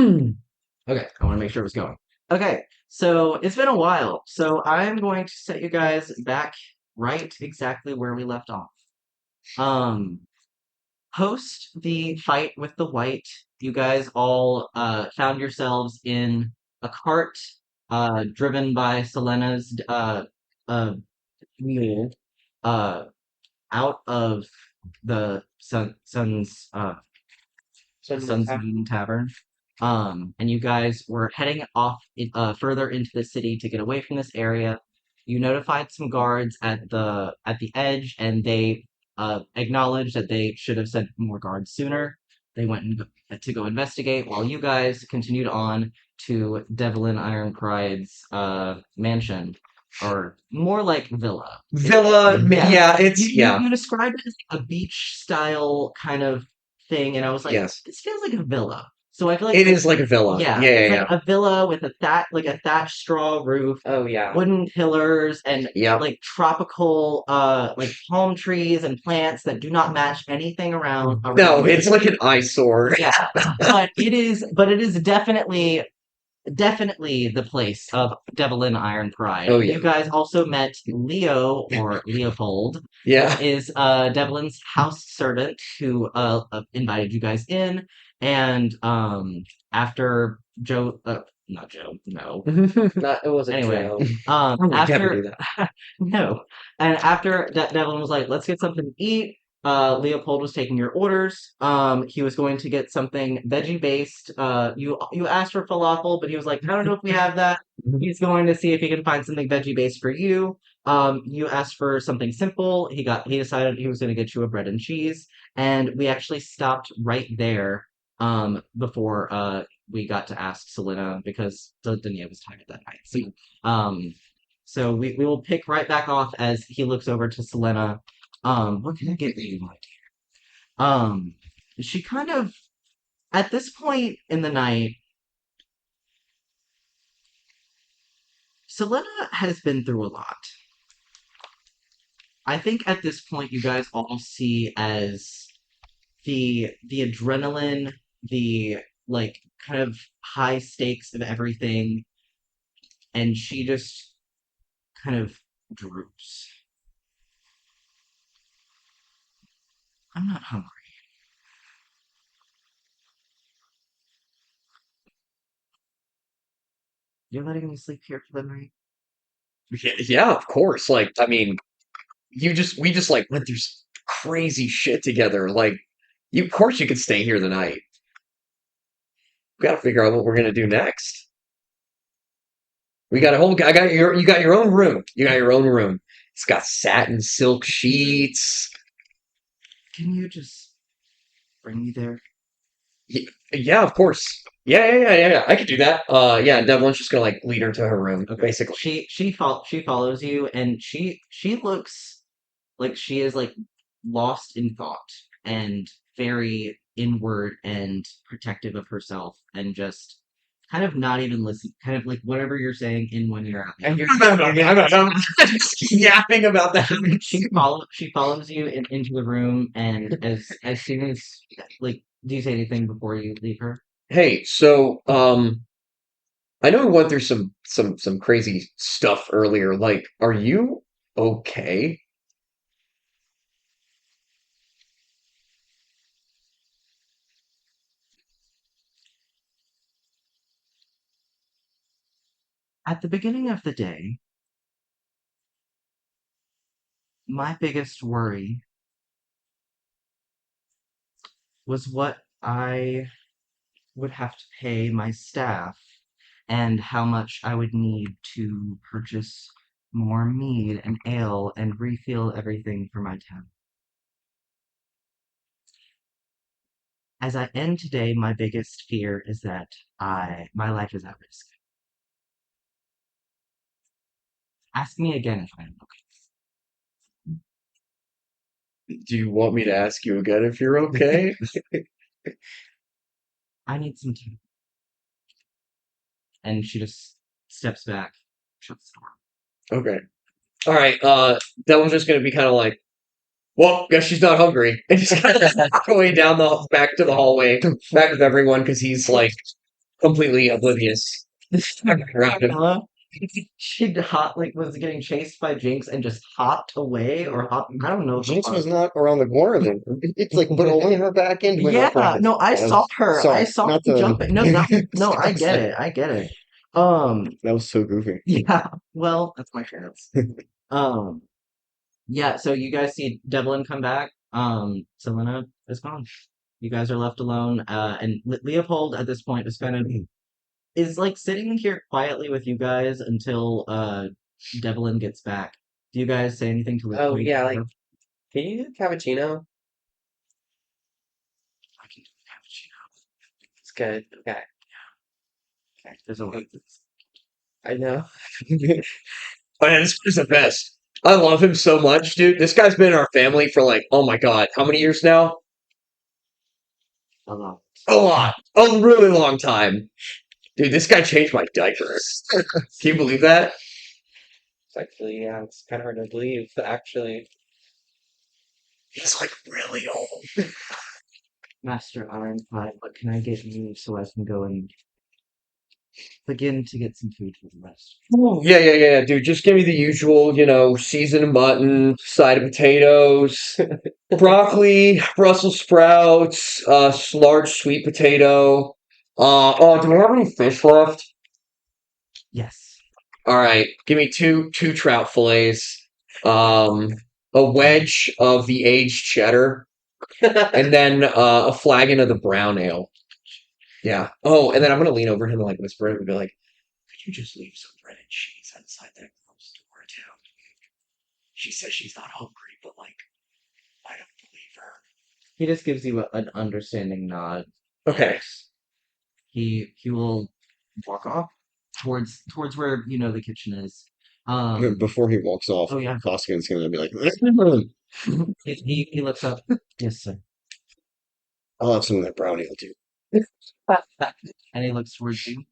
Okay, I want to make sure it was going. Okay, so it's been a while. So I'm going to set you guys back right exactly where we left off. Um, Post the fight with the white, you guys all found yourselves in a cart driven by Selena's uh, mule uh, out of the Sun's Moon Tavern. And you guys were heading off further into the city to get away from this area. You notified some guards at the edge, and they acknowledged that they should have sent more guards sooner. They went to go investigate, while you guys continued on to Devlin Iron Pride's mansion, or more like villa. Yeah, it's You described it as like a beach style kind of thing, and I was like, yes. this feels like a villa. So I feel like It is like a villa. yeah, Yeah, yeah, it's like yeah. a villa with a thatched straw roof, Oh yeah. wooden pillars, and Yep. like tropical like palm trees and plants that do not match anything No, around it's you. like an eyesore. Yeah, but it is definitely the place of Devlin Iron Pride. Oh You yeah. guys also met Leo or Leopold, who Yeah. is Devlin's house servant who invited you guys in, and after Joe, not Joe, no. Not, it wasn't Anyway, Joe. I would never do after that. no, and after Devlin was like, "Let's get something to eat." Leopold was taking your orders. He was going to get something veggie based. You asked for falafel, but he was like, "I don't know if we have that." He's going to see if he can find something veggie based for you. You asked for something simple. He decided he was going to get you a bread and cheese, and we actually stopped right there. Before we got to ask Selena because Dania was tired that night. Um, so we will pick right back off as he looks over to Selena. What can I get you, my dear? She kind of at this point in the night, Selena has been through a lot. I think at this point you guys all see as the adrenaline, the like kind of high stakes of everything, and she just kind of droops. I'm not hungry. You're letting me sleep here for the night? Yeah, yeah, of course. Like, I mean, we just like went through some crazy shit together. Like, of course you could stay here the night. We got to figure out what we're gonna do next. You got your own room. You got your own room. It's got satin silk sheets. Can you just bring me there? Y- Yeah, of course. Yeah. I could do that. Yeah, Devlin's just gonna like lead her to her room, Okay. basically. She follows you, and she looks like she is like lost in thought and very inward and protective of herself, and just kind of not even listen, kind of like whatever you're saying in one ear out the And other. you're just yapping about that. She follows you into the room, and as soon as like, do you say anything before you leave her? Hey, so I know we went through some crazy stuff earlier. Like, are you okay? At the beginning of the day, my biggest worry was what I would have to pay my staff and how much I would need to purchase more mead and ale and refill everything for my town. As I end today, my biggest fear is that my life is at risk. Ask me again if I am okay. Do you want me to ask you again if you're okay? I need some time. And she just steps back, shuts the door. Okay. All right. Devlin's just gonna be kind of like, well, guess she's not hungry, and just kind of walk away down the back to the hallway, back with everyone, because he's like completely oblivious around him. Bella, she hot like was getting chased by Jinx and just hopped away or hop. I don't know the Jinx part. was not around the corner then. It's like, but only her back end went up Yeah, rapid. no, I Yeah, that saw was her. I sorry, saw not her to jumping. No, that was no. I discuss get that. it. I get it. Um, That was so goofy. yeah. Well, that's my chance. Um, yeah. So you guys see Devlin come back. Selena is gone. You guys are left alone. And Leopold at this point is kind of is like sitting here quietly with you guys until Devlin gets back. Do you guys say anything to Oh Leopold? yeah, like can you do cappuccino? I can do a cappuccino. It's good. Okay. Okay, there's a way. I know. Oh, yeah, this is the best. I love him so much, dude. This guy's been in our family for like, oh my god, how many years now? A lot. A lot. A really long time. Dude, this guy changed my diapers. Can you believe that? It's actually, yeah, it's kind of hard to believe, actually. He's like really old. Master Ironhide, what can I get you so I can go and begin to get some food for the rest? Ooh, yeah, dude. Just give me the usual, seasoned mutton, side of potatoes, broccoli, Brussels sprouts, large sweet potato. Oh, do we have any fish left? Yes. All right, give me two trout fillets, um, a wedge of the aged cheddar, and then a flagon of the brown ale. Yeah. Oh, and then I'm gonna lean over him and like whisper it and be like, "Could you just leave some bread and cheese outside that girl's door too? She says she's not hungry, but like, I don't believe her." He just gives you an understanding nod. Okay. He will walk off towards where you know the kitchen is. Before he walks off, Oh yeah. Koskien's gonna be like, He looks up. Yes, sir. I'll have some of that brown ale too. And he looks towards you.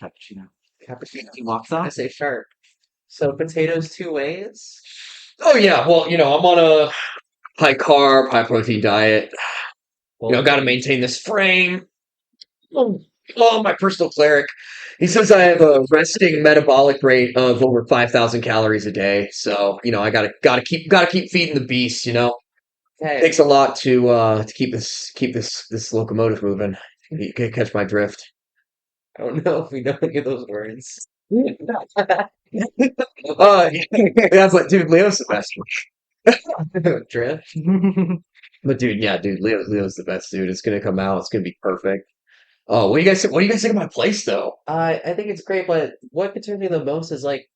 Cappuccino. Cappuccino. He walks I off. say sharp. So potatoes two ways? Oh yeah. Well, I'm on a high carb, high protein diet. Well, Got to maintain this frame. Oh, my personal cleric. He says I have a resting metabolic rate of over 5,000 calories a day. So, I gotta keep feeding the beast, okay. Takes a lot to keep this locomotive moving. You can catch my drift. I don't know if we know any of those words. Yeah, but dude, Leo's the best. Drift? But dude, yeah, dude, Leo's the best dude. It's gonna come out. It's gonna be perfect. Oh, what do you guys think of my place though? I think it's great, but what concerns me the most is like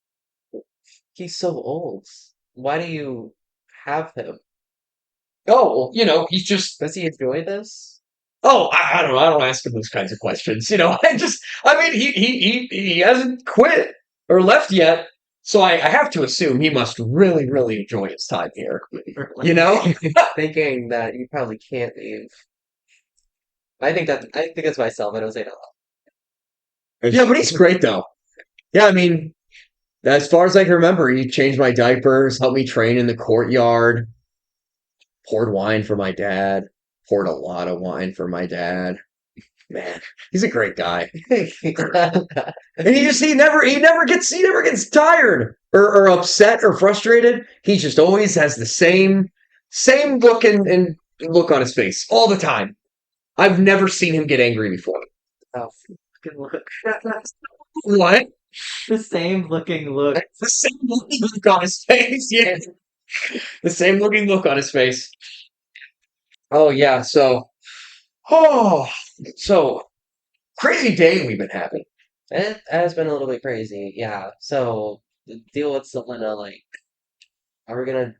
he's so old. Why do you have him? Oh, well, he's just. Does he enjoy this? Oh, I don't know. I don't ask him those kinds of questions. I mean, he hasn't quit or left yet, so I have to assume he must really, really enjoy his time here. You know? Thinking that you probably can't leave. I think that's myself. I don't say it out Yeah, but he's great though. Yeah, I mean, as far as I can remember, he changed my diapers, helped me train in the courtyard, poured wine for my dad, poured a lot of wine for my dad. Man, he's a great guy. loud. And he never gets tired or upset or frustrated. He just always has the same look and look on his face all the time. I've never seen him get angry before. Oh, Good look. What? The same looking look. The same looking look on his face. Yeah. The same looking look on his face. Oh yeah, oh so crazy day we've been having. it has been a little bit crazy. Yeah. So the deal with Selena, like, are we gonna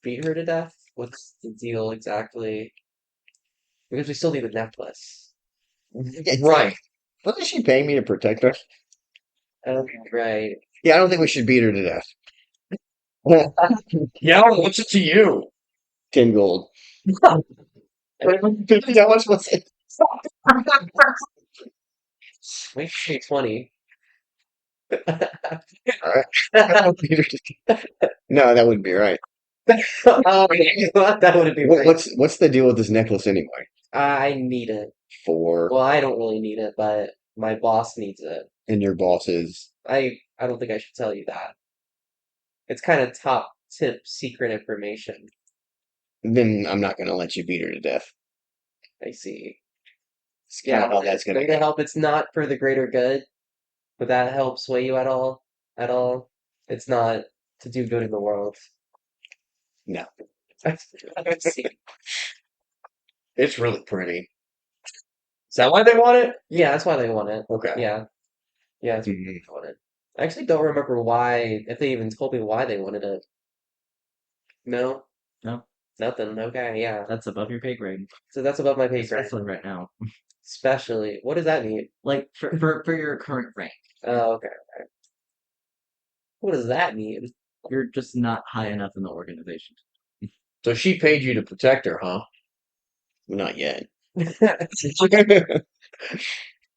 beat her to death? What's the deal exactly? Because we still need the necklace. Right. Wasn't she paying me to protect her? Right. Yeah, I don't think we should beat her to death. Yeah, what's it to you? 10 gold. 50, how much was it? We should say 20. Alright. I don't beat her to death. No, that wouldn't be right. Oh, that wouldn't be right. What's the deal with this necklace anyway? I need it. For Well, I don't really need it, but my boss needs it. and your bosses. I don't think I should tell you that. It's kind of top tip secret information. Then I'm not gonna let you beat her to death. I see. It's kind of how that's gonna Going to end. help. It's not for the greater good. Would that help sway you at all? At all? It's not to do good in the world. No. I see. It's really pretty. Is that why they want it? Yeah, that's why they want it. Okay. Yeah, yeah, that's why Mhm. they want it. I actually don't remember why, if they even told me why they wanted it. No, No, nothing. Okay, yeah. that's above your pay grade, So that's above my pay grade. especially right now. Especially, what does that mean? Like for your current rank, Oh, okay. What does that mean? you're just not high enough in the organization. So she paid you to protect her, huh? Not yet.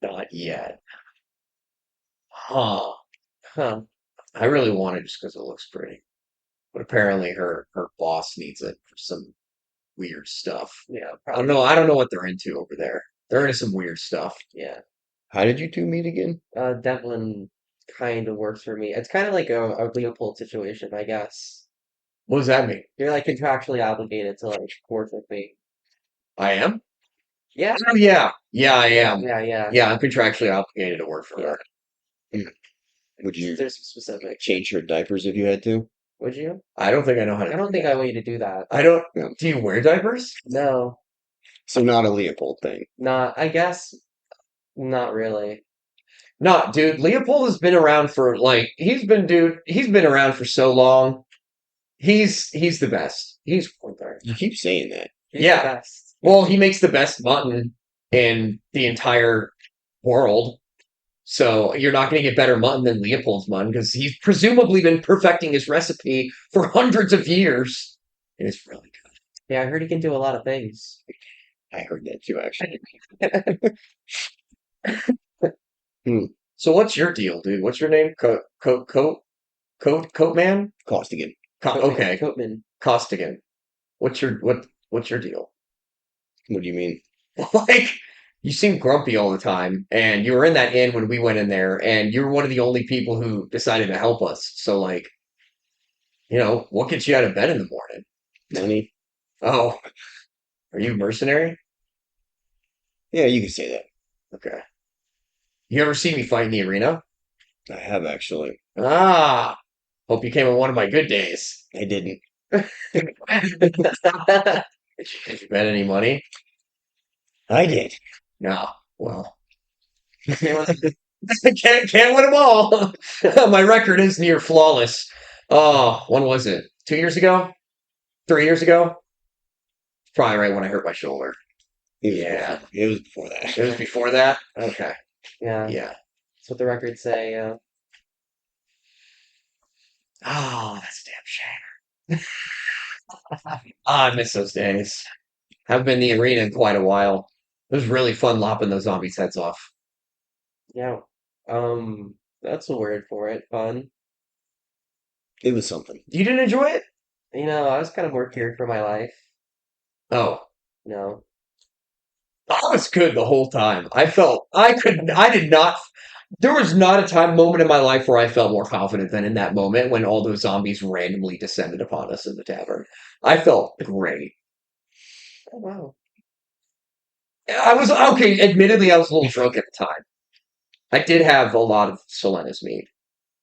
Not yet. Huh. Huh. I really want it just because it looks pretty. But apparently her boss needs it for some weird stuff. Yeah, I probably. don't know. I don't know what they're into over there. They're into some weird stuff. Yeah. How did you two meet again? Devlin kind of works for me. It's kind of like a Leopold situation, I guess. What does that mean? You're like contractually obligated to like work with me. I am? Yeah, Oh yeah. Yeah, I am. yeah. Yeah, I'm contractually obligated to work for her. Would you There's specific. change her diapers if you had to? Would you? I don't think I know how to I don't do think that. I want you to do that. I don't. No. Do you wear diapers? No, So not a Leopold thing. not. I guess not really. No, dude. Leopold has been around for like he's been around for so long. He's the best. He's You keep saying that. He's Yeah. the best. well, he makes the best mutton in the entire world. So you're not going to get better mutton than Leopold's mutton because he's presumably been perfecting his recipe for hundreds of years. And it's really Yeah, I heard he can do a lot of things. I heard that too, actually. good. So what's your deal, dude? What's your name? Coat man? Costigan. Okay, Coatman. Costigan. What's your deal? What do you mean? Like, you seem grumpy all the time, and you were in that inn when we went in there, and you were one of the only people who decided to help us. So, like, what gets you out of bed in the morning? Money? Oh, are you a mercenary? Yeah, you can say that. Okay. You ever see me fight in the arena? I have actually. Ah, hope you came on one of my good days. I didn't. Did you bet any money? I did. No. Well, can't win them all. My record is near flawless. Oh, when was it? 2 years ago? 3 years ago? Probably right when I hurt my shoulder. Yeah. It was before that. It was before that? Okay. Yeah, Yeah. that's what the records say. Yeah. Oh, that's a damn shame. Ah, I miss those days. Haven't been in the arena in quite a while. It was really fun lopping those zombies' heads off. Yeah. That's a word for it. Fun. It was something. You didn't enjoy it? I was kind of more feared for my life. Oh, No. I was good the whole time. I did not, there was not a moment in my life where I felt more confident than in that moment when all those zombies randomly descended upon us in the tavern. I felt great. Oh, wow. I was, okay, admittedly, I was a little drunk at the time. I did have a lot of Solena's mead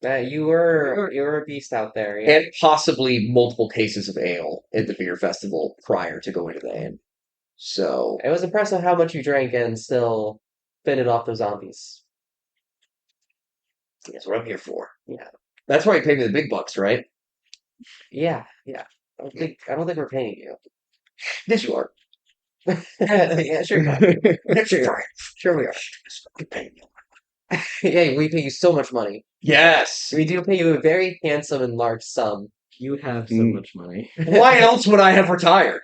You were a beast out there. Yeah. and possibly multiple cases of ale at the beer festival prior to going to the inn. So, It was impressive how much you drank and still fended off those zombies. that's what I'm here for. Yeah. That's why you pay me the big bucks, right? Yeah. I don't think we're paying you. Yes, you are. Yeah, sure. Yes, you are. Sure we are. You pay me. Yeah, we pay you so much money. Yes. We do pay you a very handsome and large sum. You have so Mm. much money. Why else would I have retired?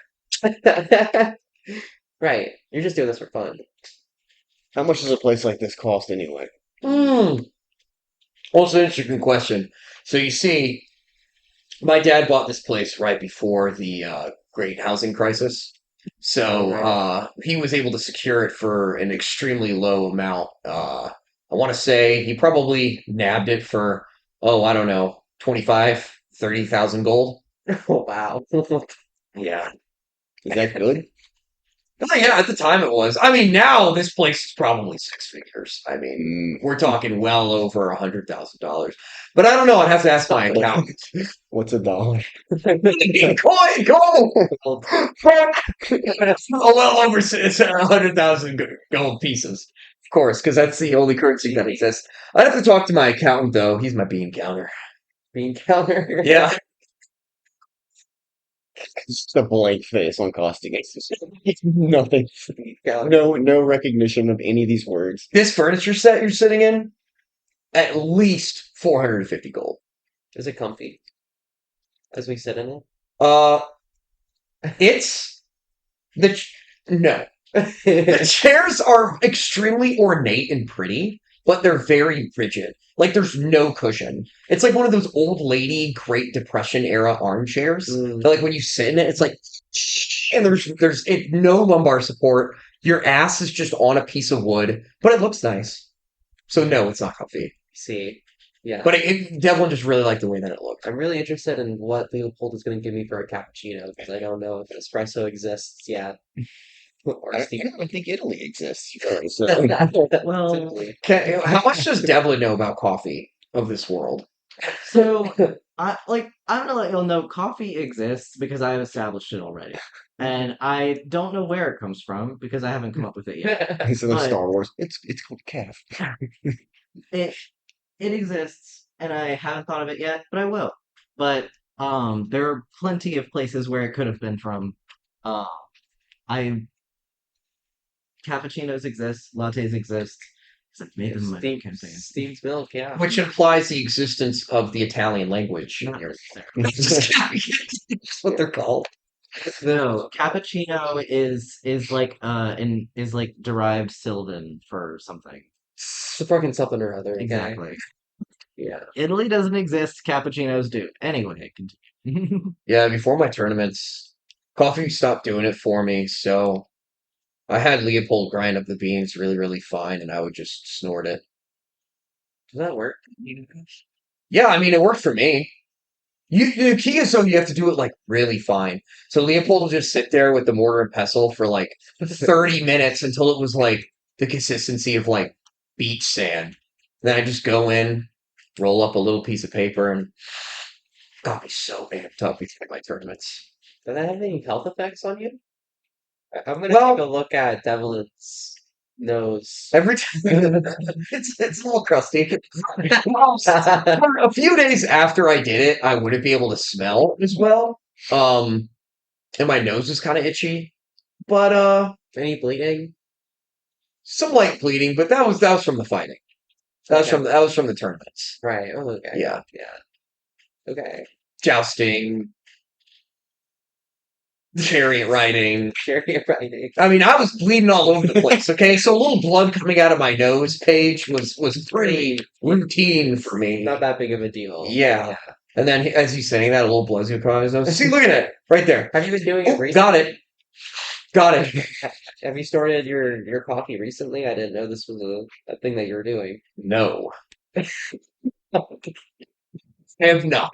Right. You're just doing this for fun. How much does a place like this cost anyway? Hmm. Also, an interesting question. So you see, my dad bought this place right before the great housing crisis. So Right. he was able to secure it for an extremely low amount. I want to say he probably nabbed it for, oh, I don't know, 25, 30,000 gold. Oh, wow. Yeah. Is that good? Oh, yeah, at the time it was. I mean, now this place is probably six figures. I mean, we're talking well over $100,000. But I don't know. I'd have to ask my accountant. What's a dollar? Coin, gold, Well, well over 100,000 gold pieces, of course, because that's the only currency that exists. I'd have to talk to my accountant though. He's my bean counter. bean counter. Yeah, Just a blank face on Costigan. Nothing. Bean counter. No recognition of any of these words. this furniture set you're sitting in, at least 450 gold. Is it comfy as we sit in Uh, it's no. The it? chairs are extremely ornate and pretty, but they're very rigid. Like there's no cushion. It's like one of those old lady Great Depression era armchairs. Mm, That, like when you sit in it, it's like, and there's no lumbar support. Your ass is just on a piece of wood, but it looks nice. So no, it's not comfy. see. Yeah. But Devlin just really liked the way that it looked. I'm really interested in what Leopold is going to give me for a cappuccino because I don't know if espresso exists yet. Or I steam. don't think Italy exists. So, Well, Simply. How much does Devlin know about coffee of this world? so I don't know that you'll know coffee exists because I have established it already. And I don't know where it comes from because I haven't come up with it yet. so like But Star Wars. It's called calf. it it exists and I haven't thought of it yet, but I will. But there are plenty of places where it could have been from. Uh I cappuccinos exist, lattes exist. Except maybe my Steamed, can't say it. steamed milk, yeah. Which implies the existence of the Italian language. Not Here. necessarily. That's what they're called. No, cappuccino is like is like derived Sylvan for something. It's a fucking something or other, okay? Exactly. Yeah. Italy doesn't exist, cappuccinos do. Anyway, continue. Yeah, before my tournaments, coffee stopped doing it for me, so I had Leopold grind up the beans really, really fine, and I would just snort it. Does that work? Yeah, I mean, it worked for me. The key is though you have to do it like really fine. So Leopold will just sit there with the mortar and pestle for like 30 minutes until it was like the consistency of like beach sand. Then I just go in, roll up a little piece of paper, and got me so amped up before my tournaments. Does that have any health effects on you? I'm gonna Well, take a look at Devlin's nose. every time it's a little crusty. For a few days after I did it, I wouldn't be able to smell as well. And my nose was kind of itchy. But Any bleeding? some light bleeding, but that was from the fighting. Okay. That was from the tournaments. Right. Oh, okay. Yeah. Yeah. Okay. Jousting, chariot riding. Sharing writing. I mean, I was bleeding all over the place, okay? So a little blood coming out of my nose page was pretty routine for me. Not that big of a deal. Yeah. And then as he's saying that, a little blood's gonna come out of his nose. See, look at it. Right there. Have you been doing it Oh, recently? got it. Got it. Have you started your coffee recently? I didn't know this was a thing that you were doing. No. Have not.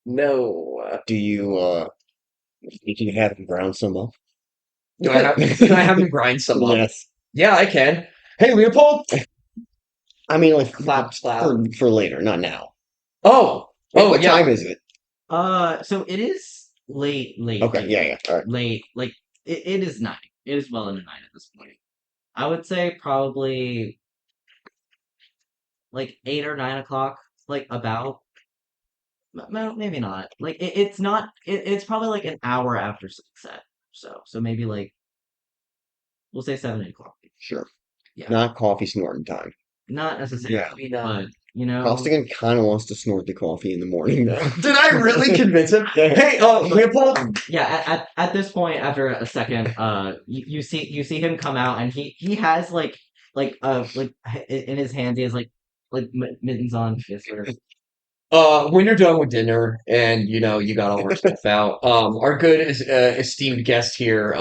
No. Do you can have him ground some up? Can I have him grind some up? Yes. Yeah, I can. Hey, Leopold. I mean, like Clap, clap. for later, not now. Oh, What yeah. time is it? So it is late. Okay, yeah. All right. Late, like it is 9. It is well into 9 at this point. I would say probably like 8 or 9 o'clock, like about. No, maybe not. Like it's not. It's probably like an hour after sunset. So maybe like we'll say 7, 8 o'clock. Sure. Yeah. Not coffee snorting time. Not necessarily, Yeah. Maybe not. but you know, Costigan kind of wants to snort the coffee in the morning now. Did I really convince him? Hey, Leopold. yeah. At this point, after a second, you see him come out, and he has like in his hands he has like mittens on. Yes, sir. When you're done with dinner and you got all of our stuff out, our good esteemed guest here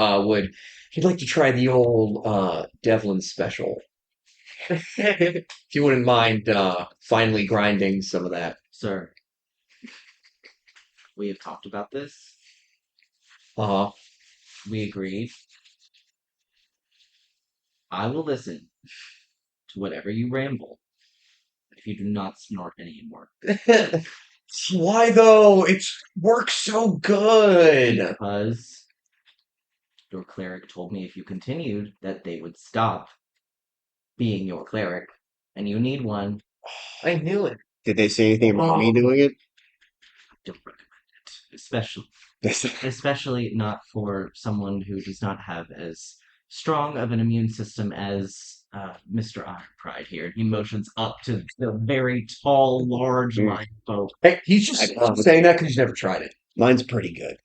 he'd like to try the old Devlin special. If you wouldn't mind finally grinding some of that. Sir, we have talked about this. Uh-huh. We agreed. I will listen to whatever you ramble if you do not snort anymore. Why though? It works so good. Because your cleric told me if you continued that they would stop being your cleric, and you need one. I knew it. Did they say anything about me doing it? Don't recommend it, especially not for someone who does not have as strong of an immune system as Mr. Iron Pride here. He motions up to the very tall, large Mm. lion folk. Hey, he's just saying that because he's never tried it. Mine's pretty good.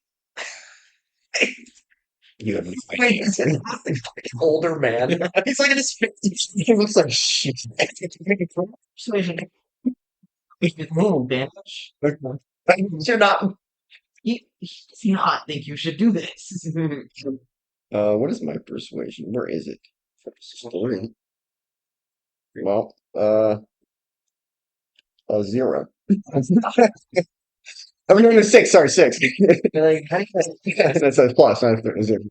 You have no idea. He's an older man. He's like in his 50s. He looks like shit. Persuasion. Advantage. You're not. He does not think you should do this. What is my persuasion? Where is it? Three. Well, 0. I'm doing a 6. Sorry, 6. You're like, how do you guys- That's a plus. Not a 0.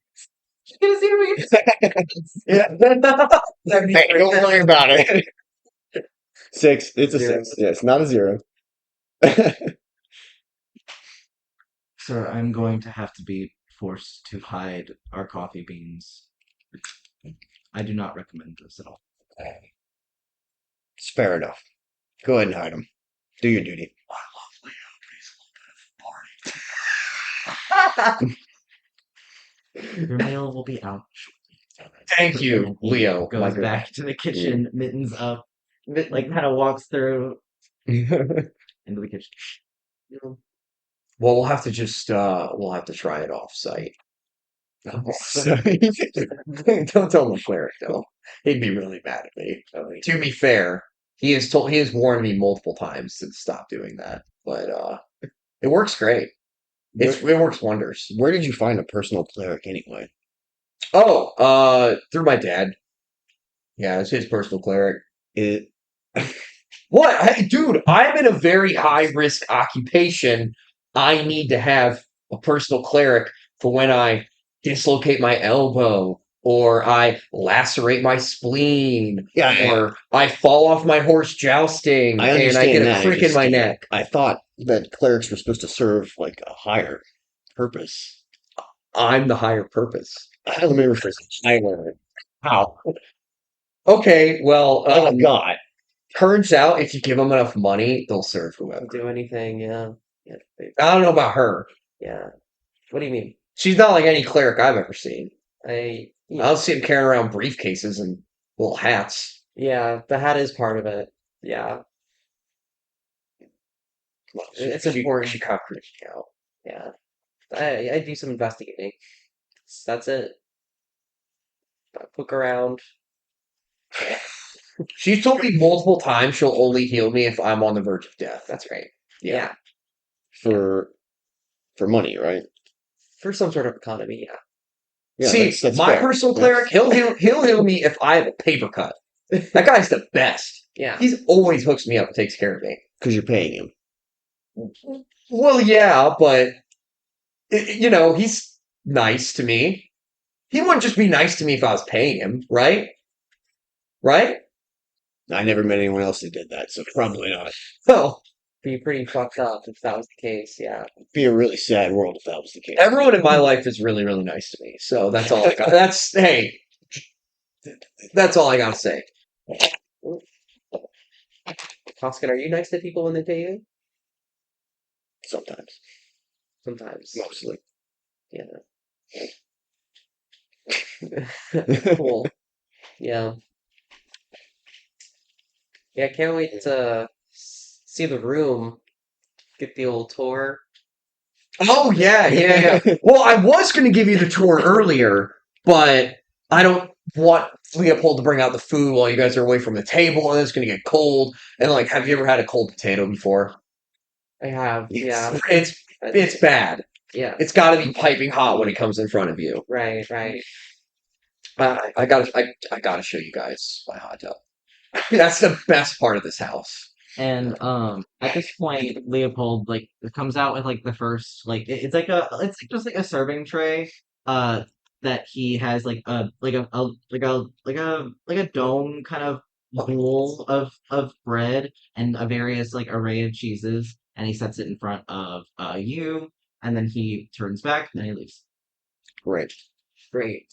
Yeah. Hey, don't worry about it. 6. It's a 6. Yes, not a 0. Sir, I'm going to have to be forced to hide our coffee beans. I do not recommend this at all. It's fair enough. Go ahead and hide them. Do your duty. Your mail will be out shortly. Thank you, Leo. Goes My good back to the kitchen, mittens up, like kind of walks through into the kitchen. Well, we'll have to just we'll have to try it off site. Don't tell the cleric though. He'd be really mad at me. To be fair, he has warned me multiple times to stop doing that. But it works great. It works wonders. Where did you find a personal cleric anyway? Oh, through my dad. Yeah, it's his personal cleric. It What? Hey, dude, I'm in a very high risk occupation. I need to have a personal cleric for when I dislocate my elbow, or I lacerate my spleen, Yeah, or I fall off my horse jousting I and I understand get a that. crick in my neck. I thought that clerics were supposed to serve like a higher purpose. I'm the higher purpose. Let me rephrase it. Higher. How? Okay, well, Oh God. turns out if you give them enough money, they'll serve whoever. do anything? Yeah. Yeah. I don't know about her. Yeah. What do you mean? She's not like any cleric I've ever seen. I I don't see them carrying around briefcases and little hats. Yeah, the hat is part of it. Yeah. Well, It's important. She kind of freaks me out. Yeah. I do some investigating. That's it. I poke around. She's told me multiple times she'll only heal me if I'm on the verge of death. That's right. Yeah. For money, right? For some sort of economy, yeah. Yeah, See, that's my fair. personal cleric, he'll heal me if I have a paper cut. That guy's the best. Yeah. He's always hooks me up and takes care of me. Because you're paying him. Well, yeah, but he's nice to me. He wouldn't just be nice to me if I was paying him, right? Right? I never met anyone else that did that, so probably not. Well, Be pretty fucked up if that was the case, yeah. It'd be a really sad world if that was the case. everyone in my life is really, really nice to me. So that's all I got. That's all I gotta say. Toscan, are you nice to people when they pay you? Sometimes. Sometimes. Mostly. Cool. Yeah. Yeah, I can't wait to see the room. Get the old tour. Oh yeah. Well, I was gonna give you the tour earlier, but I don't want Leopold to bring out the food while you guys are away from the table, and it's gonna get cold. And like, have you ever had a cold potato before? I have, yeah. It's bad. Yeah. It's got to be piping hot when it comes in front of you. Right, right. I gotta show you guys my hot tub. That's the best part of this house. And at this point, Leopold like comes out with like the first like it's like just like a serving tray uh that he has like a dome kind of bowl of bread and a various like array of cheeses, and he sets it in front of you, and then he turns back and he leaves. Great. Great.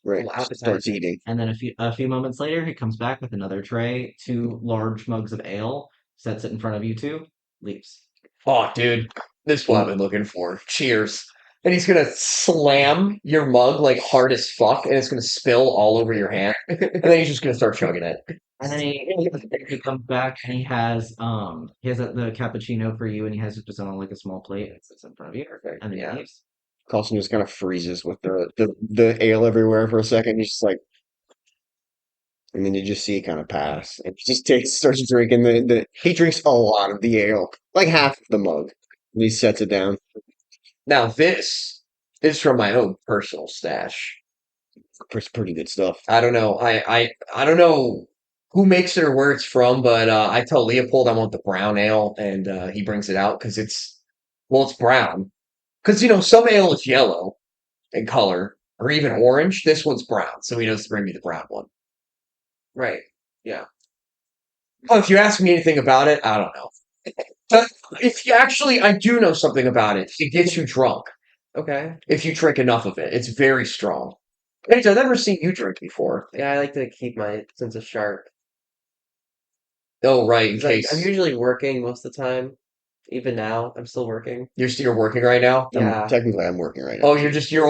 Great. Well, Starts appetizing. eating. And then a few moments later, he comes back with another tray, two large mugs of ale, sets it in front of you two, leaves. Oh, dude, this is what I've been looking for. Cheers. And he's gonna slam your mug like hard as fuck, and it's gonna spill all over your hand. And then he's just gonna start chugging it. And then he comes back and he has the cappuccino for you, and he has it just on like a small plate and sits in front of you. Perfect. And then Yeah. he leaves. Carlson just kind of freezes with the ale everywhere for a second. He's just like, and then you just see it kind of pass. And he just starts drinking he drinks a lot of the ale, like half of the mug. And he sets it down. Now this is from my own personal stash. It's pretty good stuff. I don't know. I don't know who makes it or where it's from, but I tell Leopold I want the brown ale, and he brings it out because it's brown. Because some ale is yellow in color or even orange. This one's brown, so he knows to bring me the brown one. Right. Yeah. Oh, if you ask me anything about it, I don't know. But if you actually, I do know something about it. It gets you drunk Okay. if you drink enough of it. It's very strong. Paige, I've never seen you drink before. Yeah, I like to keep my sense of sharp. Oh, right, in 'Cause, like, I'm case usually working most of the time. Even now, I'm still working. you're working right now. Yeah. Technically, I'm working right now. Oh, you're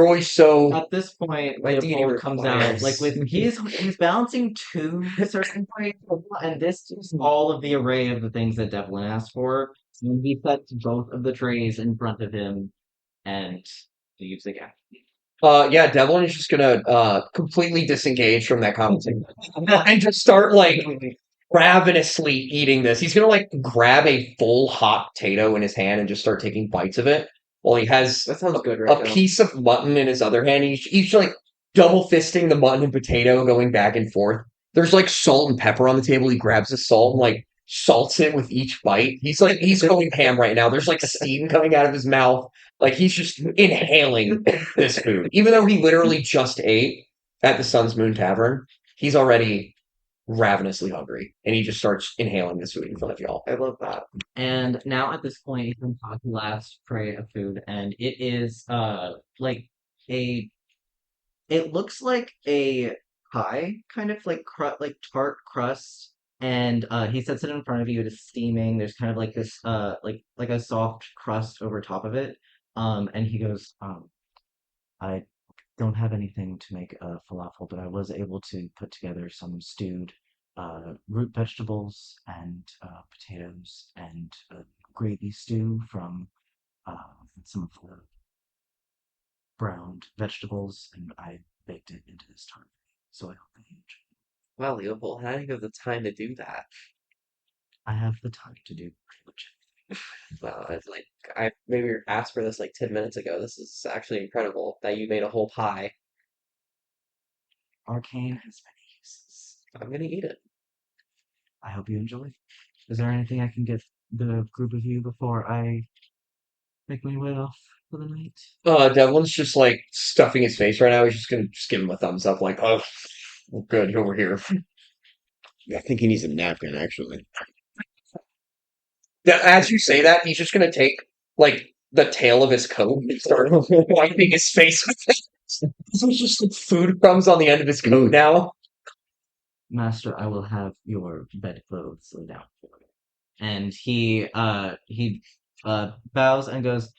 always so. At this point, My duty Leopold comes out requires- like with he's balancing two certain plates, and this is all of the array of the things that Devlin asked for. And he sets both of the trays in front of him and leaves again. Yeah, Devlin is just gonna completely disengage from that conversation and just start like ravenously eating this. He's gonna like grab a full hot potato in his hand and just start taking bites of it while he has That sounds good a right now. piece of mutton in his other hand. He's like double fisting the mutton and potato, going back and forth. There's like salt and pepper on the table. He grabs the salt and like salts it with each bite. He's going ham right now. There's like steam coming out of his mouth. Like he's just inhaling this food. Even though he literally just ate at the Sun's Moon Tavern, he's already ravenously hungry. And he just starts inhaling this food in front of y'all. I love that. And now at this point, he comes out the last tray of food, and it is like a it looks like a pie, kind of like tart crust, and he sets it in front of you. It is steaming. There's kind of like this like a soft crust over top of it. And he goes, I don't have anything to make a falafel, but I was able to put together some stewed root vegetables and potatoes and gravy stew from some of the browned vegetables, and I baked it into this tart. So I hope that you enjoy it. Wow, Leopold, how do you have the time to do that? I have the time to do pretty much Well, it's like I maybe asked for this like 10 minutes ago. This is actually incredible that you made a whole pie. Arcane has many uses. I'm gonna eat it. I hope you enjoy. Is there anything I can get the group of you before I make my way off for the night? Devlin's just like stuffing his face right now. He's just gonna just give him a thumbs up, like, oh, good, over here. I think he needs a napkin, actually. As you say that, he's just gonna take like the tail of his coat and start wiping his face with it. So it's just like food crumbs on the end of his coat now. Master, I will have your bedclothes laid out for you. And he bows and goes,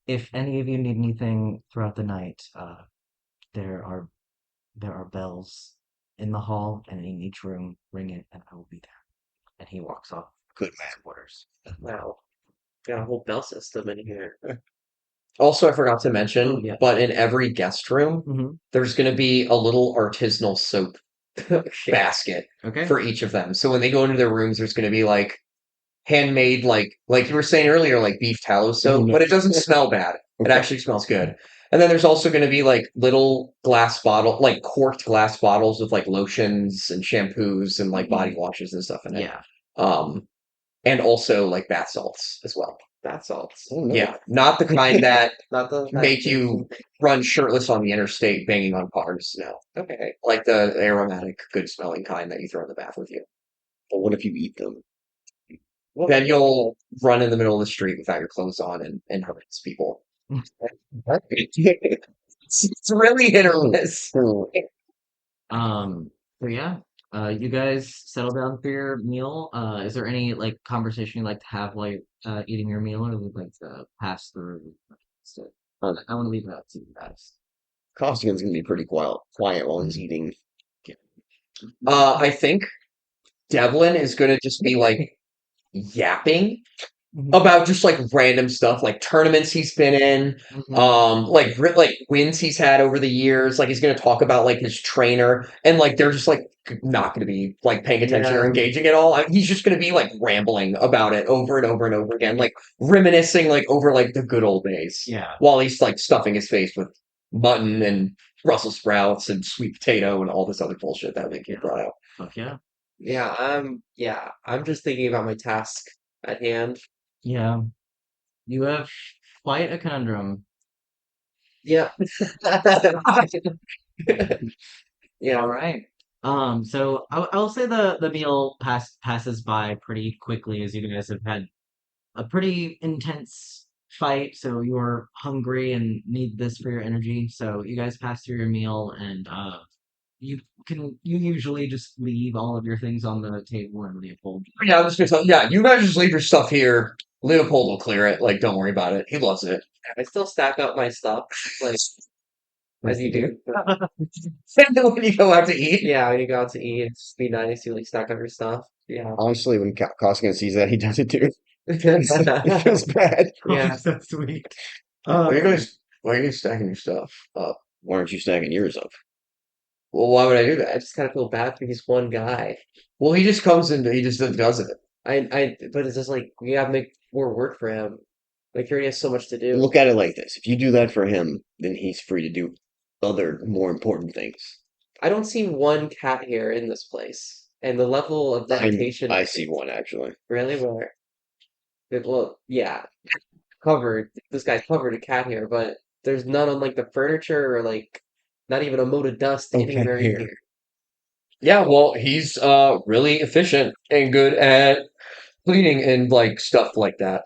if any of you need anything throughout the night, there are there are bells in the hall and in each room. Ring it and I will be there. And he walks off Good with man. his orders. Wow. Got a whole bell system in here. Also, I forgot to mention, Oh, yeah. but in every guest room, Mm-hmm. there's gonna be a little artisanal soap basket Okay. for each of them. So when they go into their rooms, there's gonna be like handmade like you were saying earlier, like beef tallow soap, no. but it doesn't smell bad. It Okay. actually smells good. And then there's also going to be like little glass bottle, like corked glass bottles with like lotions and shampoos and like body washes and stuff in it. Yeah. Um, and also like bath salts as well. Bath salts. Oh, no. Yeah, not the kind that Not the make you run shirtless on the interstate banging on cars. No, Okay. like the aromatic, good smelling kind that you throw in the bath with you. But what if you eat them? Then you'll run in the middle of the street without your clothes on and harass people. It's really hit or miss. So yeah, you guys settle down for your meal. Is there any like conversation you like to have while you're eating your meal, or would you like to pass through? So, I want to leave that to you guys. Costigan's gonna be pretty quiet while he's eating. I think Devlin is gonna just be like yapping about just like random stuff, like tournaments he's been in, like wins he's had over the years. Like he's gonna talk about like his trainer, and like they're just like not gonna be like paying attention or Yeah. engaging at all. He's just gonna be like rambling about it over and over and over again, like reminiscing like over like the good old days, Yeah. while he's like stuffing his face with mutton and Brussels sprouts and sweet potato and all this other bullshit that Vicky brought out. Fuck yeah. Yeah, I'm just thinking about my task at hand. Yeah. You have quite a conundrum. Yeah. Yeah. All right. So I'll say the meal passes by pretty quickly as you guys have had a pretty intense fight, so you're hungry and need this for your energy. So you guys pass through your meal, and you usually just leave all of your things on the table and Leopold. Yeah, I'm just gonna tell yeah, you guys just leave your stuff here. Leopold will clear it. Like, don't worry about it. He loves it. I still stack up my stuff, like as you do. Same thing when you go out to eat. Yeah, when you go out to eat, it's just be nice. You like stack up your stuff. Yeah. Honestly, when Costigan sees that, he does it too. It feels bad. Yeah. So sweet. Why are you guys stacking your stuff up? Why aren't you stacking yours up? Well, why would I do I that? just kind of feel bad for he's one guy. Well, he just comes and he just does it. But it's just like we gotta make more work for him. Like he already has so much to do. Look at it like this: if you do that for him, then he's free to do other more important things. I don't see one cat hair in this place, and the level of dedication. I see one actually. Really, where? Well, yeah, covered. This guy's covered in cat hair, but there's none on like the furniture or like not even a mote of dust anywhere hair. here. Yeah, well, he's really efficient and good at cleaning and like stuff like that.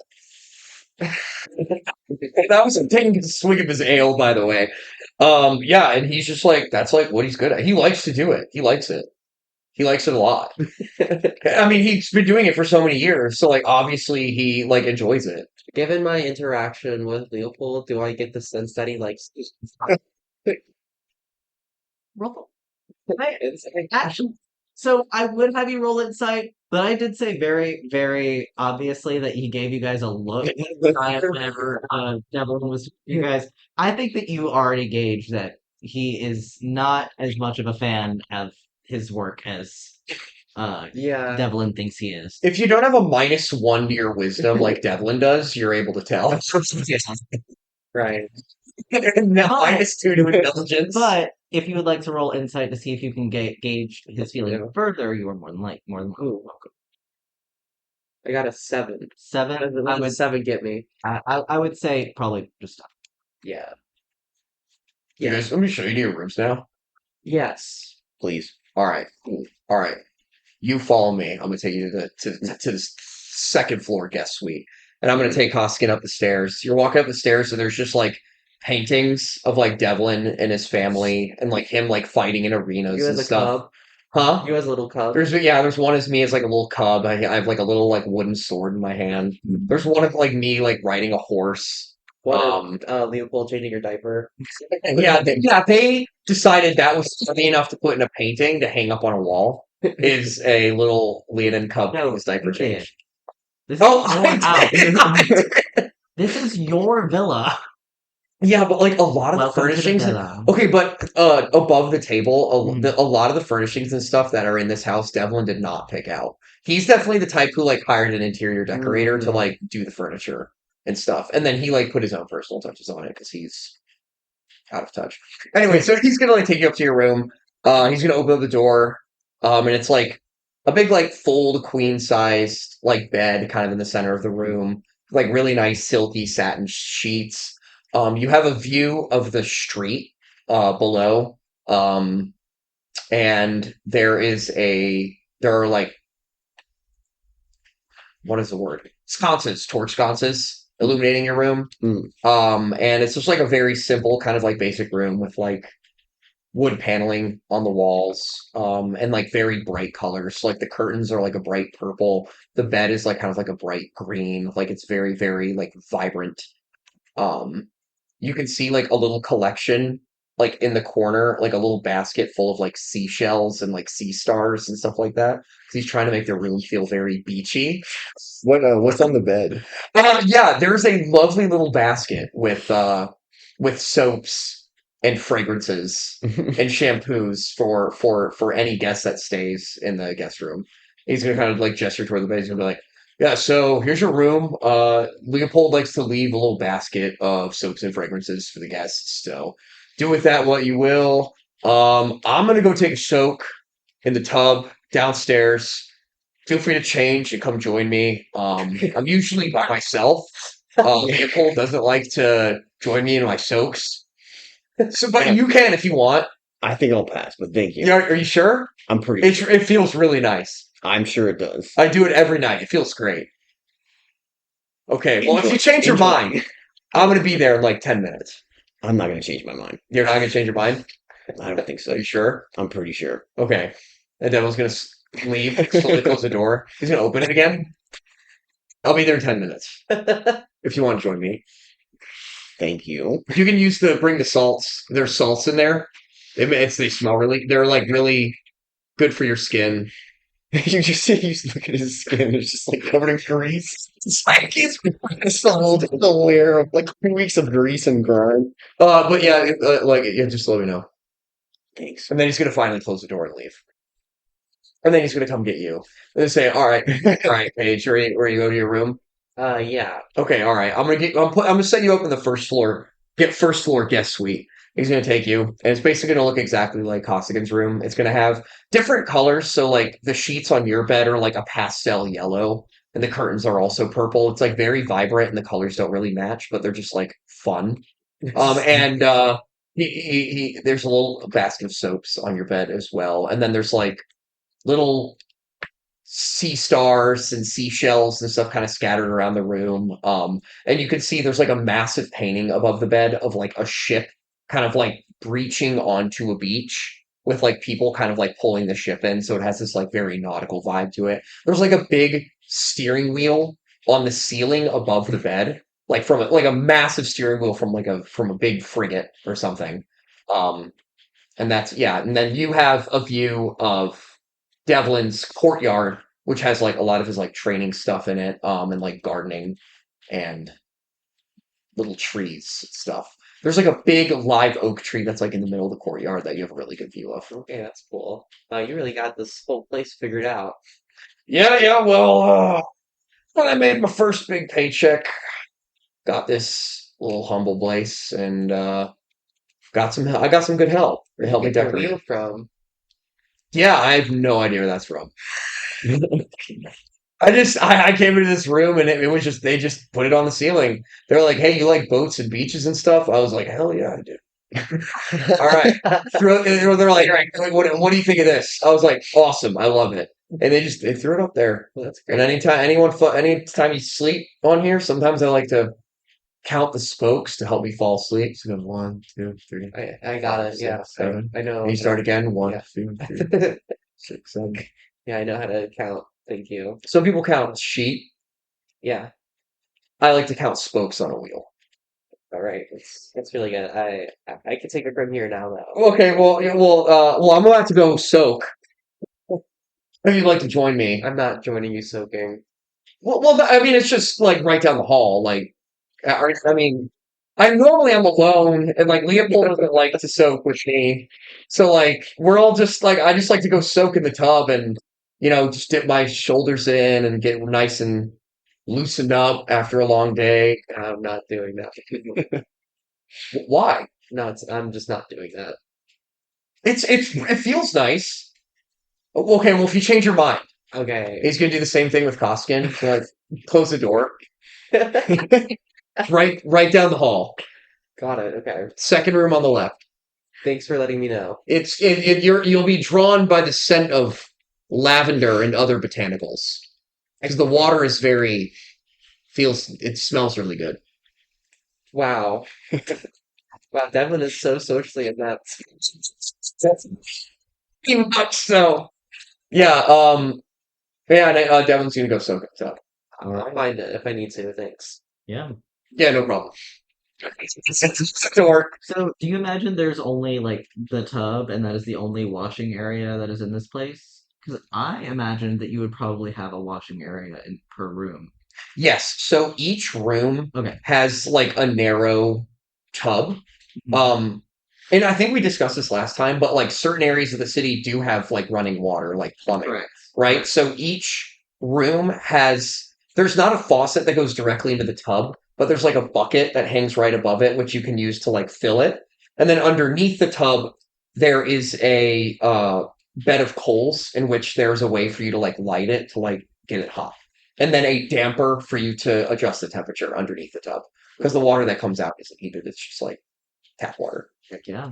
That was him taking a swig of his ale, by the way. Yeah, and he's just like that's like what he's good at. He likes to do it. He likes it. He likes it a lot. I mean, he's been doing it for so many years, so like obviously he like enjoys it. Given my interaction with Leopold, do I get the sense that he likes? Roll. Actually, so I would have you roll insight, but I did say very, very obviously that he gave you guys a look whenever Devlin was with you guys. I think that you already gauged that he is not as much of a fan of his work as Yeah. Devlin thinks he is. If you don't have a -1 to your wisdom like Devlin does, you're able to tell. Right. And now -2 to intelligence. But if you would like to roll insight to see if you can gauge his feeling further, you are more than welcome. I got a 7. Seven. How does a 7 get me? I would say probably just stop. Yeah. You guys, let me show you to your rooms now. Yes. Please. All right. You follow me. I'm gonna take you to the second floor guest suite, and I'm gonna take Hoskin up the stairs. You're walking up the stairs, and there's just like paintings of like Devlin and his family, and like him like fighting in arenas You and as a stuff. cub. Huh? You as a little cub. There's one as me as like a little cub. I have like a little like wooden sword in my hand. There's one of like me like riding a horse. What Leopold changing your diaper. They decided that was funny enough to put in a painting to hang up on a wall. Is a little Leonin cub No, getting his diaper you did. changed. This Oh, is your I house. did. This is your villa. Yeah, but like a lot of the Welcome to the furnishings. villa. Okay, but above the table, Mhm. a lot of the furnishings and stuff that are in this house, Devlin did not pick out. He's definitely the type who like hired an interior decorator to Mm. like do the furniture and stuff, and then he like put his own personal touches on it because he's out of touch. Anyway, so he's gonna like take you up to your room. He's gonna open up the door, and it's like a big like full queen sized like bed kind of in the center of the room, like really nice silky satin sheets. You have a view of the street below, um, and there are like what is the word? Sconces, torch sconces illuminating your room. Mm. And it's just like a very simple kind of like basic room with like wood paneling on the walls, and like very bright colors. Like the curtains are like a bright purple. The bed is like kind of like a bright green. Like it's very, very like vibrant. Um, you can see like a little collection like in the corner, like a little basket full of like seashells and like sea stars and stuff like that. 'Cause he's trying to make the room feel very beachy. What's on the bed? Yeah, there's a lovely little basket with soaps and fragrances and shampoos for any guest that stays in the guest room. He's gonna kind of like gesture toward the bed. He's gonna be like, "Yeah, so here's your room. Leopold likes to leave a little basket of soaps and fragrances for the guests. So do with that what you will. I'm gonna go take a soak in the tub downstairs. Feel free to change and come join me. I'm usually by myself. Leopold doesn't like to join me in my soaks. So, but you can if you want. I think I'll pass, but thank you. Yeah, are you sure? I'm pretty sure. It feels really nice. I'm sure it does. I do it every night. It feels great. Okay, well, if you change your Enjoy. mind, I'm going to be there in like 10 minutes. I'm not gonna change my mind. You're not going to change your mind? I don't think Are so. you sure? I'm pretty sure. Okay. And Devil's going to leave, slowly close the door. He's going to open it again. I'll be there in 10 minutes if you want to join me. Thank you. You can bring the salts. There's salts in there. They smell really. They're like really good for your skin. You just look at his skin. It's just like covered in grease. It's like it's the layer of like 2 weeks of grease and grime. But yeah, just let me know. Thanks. And then he's gonna finally close the door and leave. And then he's gonna come get you. And then say, all right, Paige, ready to go to your room? Yeah. Okay, all right. I'm gonna set you up in the first floor guest suite. He's gonna take you, and it's basically gonna look exactly like Costigan's room. It's gonna have different colors, so like the sheets on your bed are like a pastel yellow, and the curtains are also purple. It's like very vibrant, and the colors don't really match, but they're just like fun. And there's a little basket of soaps on your bed as well, and then there's like little sea stars and seashells and stuff kind of scattered around the room. And you can see there's like a massive painting above the bed of like a ship kind of like breaching onto a beach with like people kind of like pulling the ship in. So it has this like very nautical vibe to it. There's like a big steering wheel on the ceiling above the bed, like like a massive steering wheel from a big frigate or something. Um, and that's yeah, and then you have a view of Devlin's courtyard, which has like a lot of his like training stuff in it, and like gardening and little trees and stuff. There's like a big live oak tree that's like in the middle of the courtyard that you have a really good view of. Okay, that's cool. You really got this whole place figured out. Yeah, well, when I made my first big paycheck, got this little humble place and I got some good help to help me Get your decorate. wheel from. Yeah, I have no idea where that's from. I came into this room and it was just they just put it on the ceiling. They're like, "Hey, you like boats and beaches and stuff?" I was like, "Hell yeah, I do." All right. They're like, "All right, what do you think of this?" I was like, "Awesome, I love it." And they threw it up there. Well, that's And great. anytime you sleep on here, sometimes I like to count the spokes to help me fall asleep. So it goes 1, 2, 3, I got 5, it. Yeah, 6, 7. I know. And you start again. 1, Yeah. 2, 3, 6, 7. Yeah, I know how to count. Thank you. Some people count sheep. Yeah. I like to count spokes on a wheel. All right. That's really good. I could take it from here now, though. Okay, well, I'm about to go soak. If you'd like to join me. I'm not joining you soaking. I mean, it's just like right down the hall. Like, I mean, I'm alone, and like Leopold doesn't like to soak with me, so like we're all just like I just like to go soak in the tub and just dip my shoulders in and get nice and loosened up after a long day. I'm not doing that. Why? No, I'm just not doing that. It feels nice. Okay, well if you change your mind, Okay. he's gonna do the same thing with Koskin. Like close the door, right down the hall, Got it. Okay. second room on the left. Thanks for letting me know. You'll be drawn by the scent of lavender and other botanicals because the water is it smells really good. Wow. Wow, Devlin is so socially inept. That's pretty much so. Yeah. Yeah. And, Devon's gonna go soak it up. I'll find it if I need to. Thanks. Yeah. Yeah, no problem. Door. So, do you imagine there's only like the tub, and that is the only washing area that is in this place? Because I imagined that you would probably have a washing area per room. Yes. So each room Okay. has like a narrow tub. Um, and I think we discussed this last time, but like certain areas of the city do have like running water, like plumbing, Correct. right? So each room there's not a faucet that goes directly into the tub, but there's like a bucket that hangs right above it, which you can use to like fill it. And then underneath the tub, there is a bed of coals in which there's a way for you to like light it to like get it hot. And then a damper for you to adjust the temperature underneath the tub. Because the water that comes out isn't heated, it's just like tap water. Heck yeah.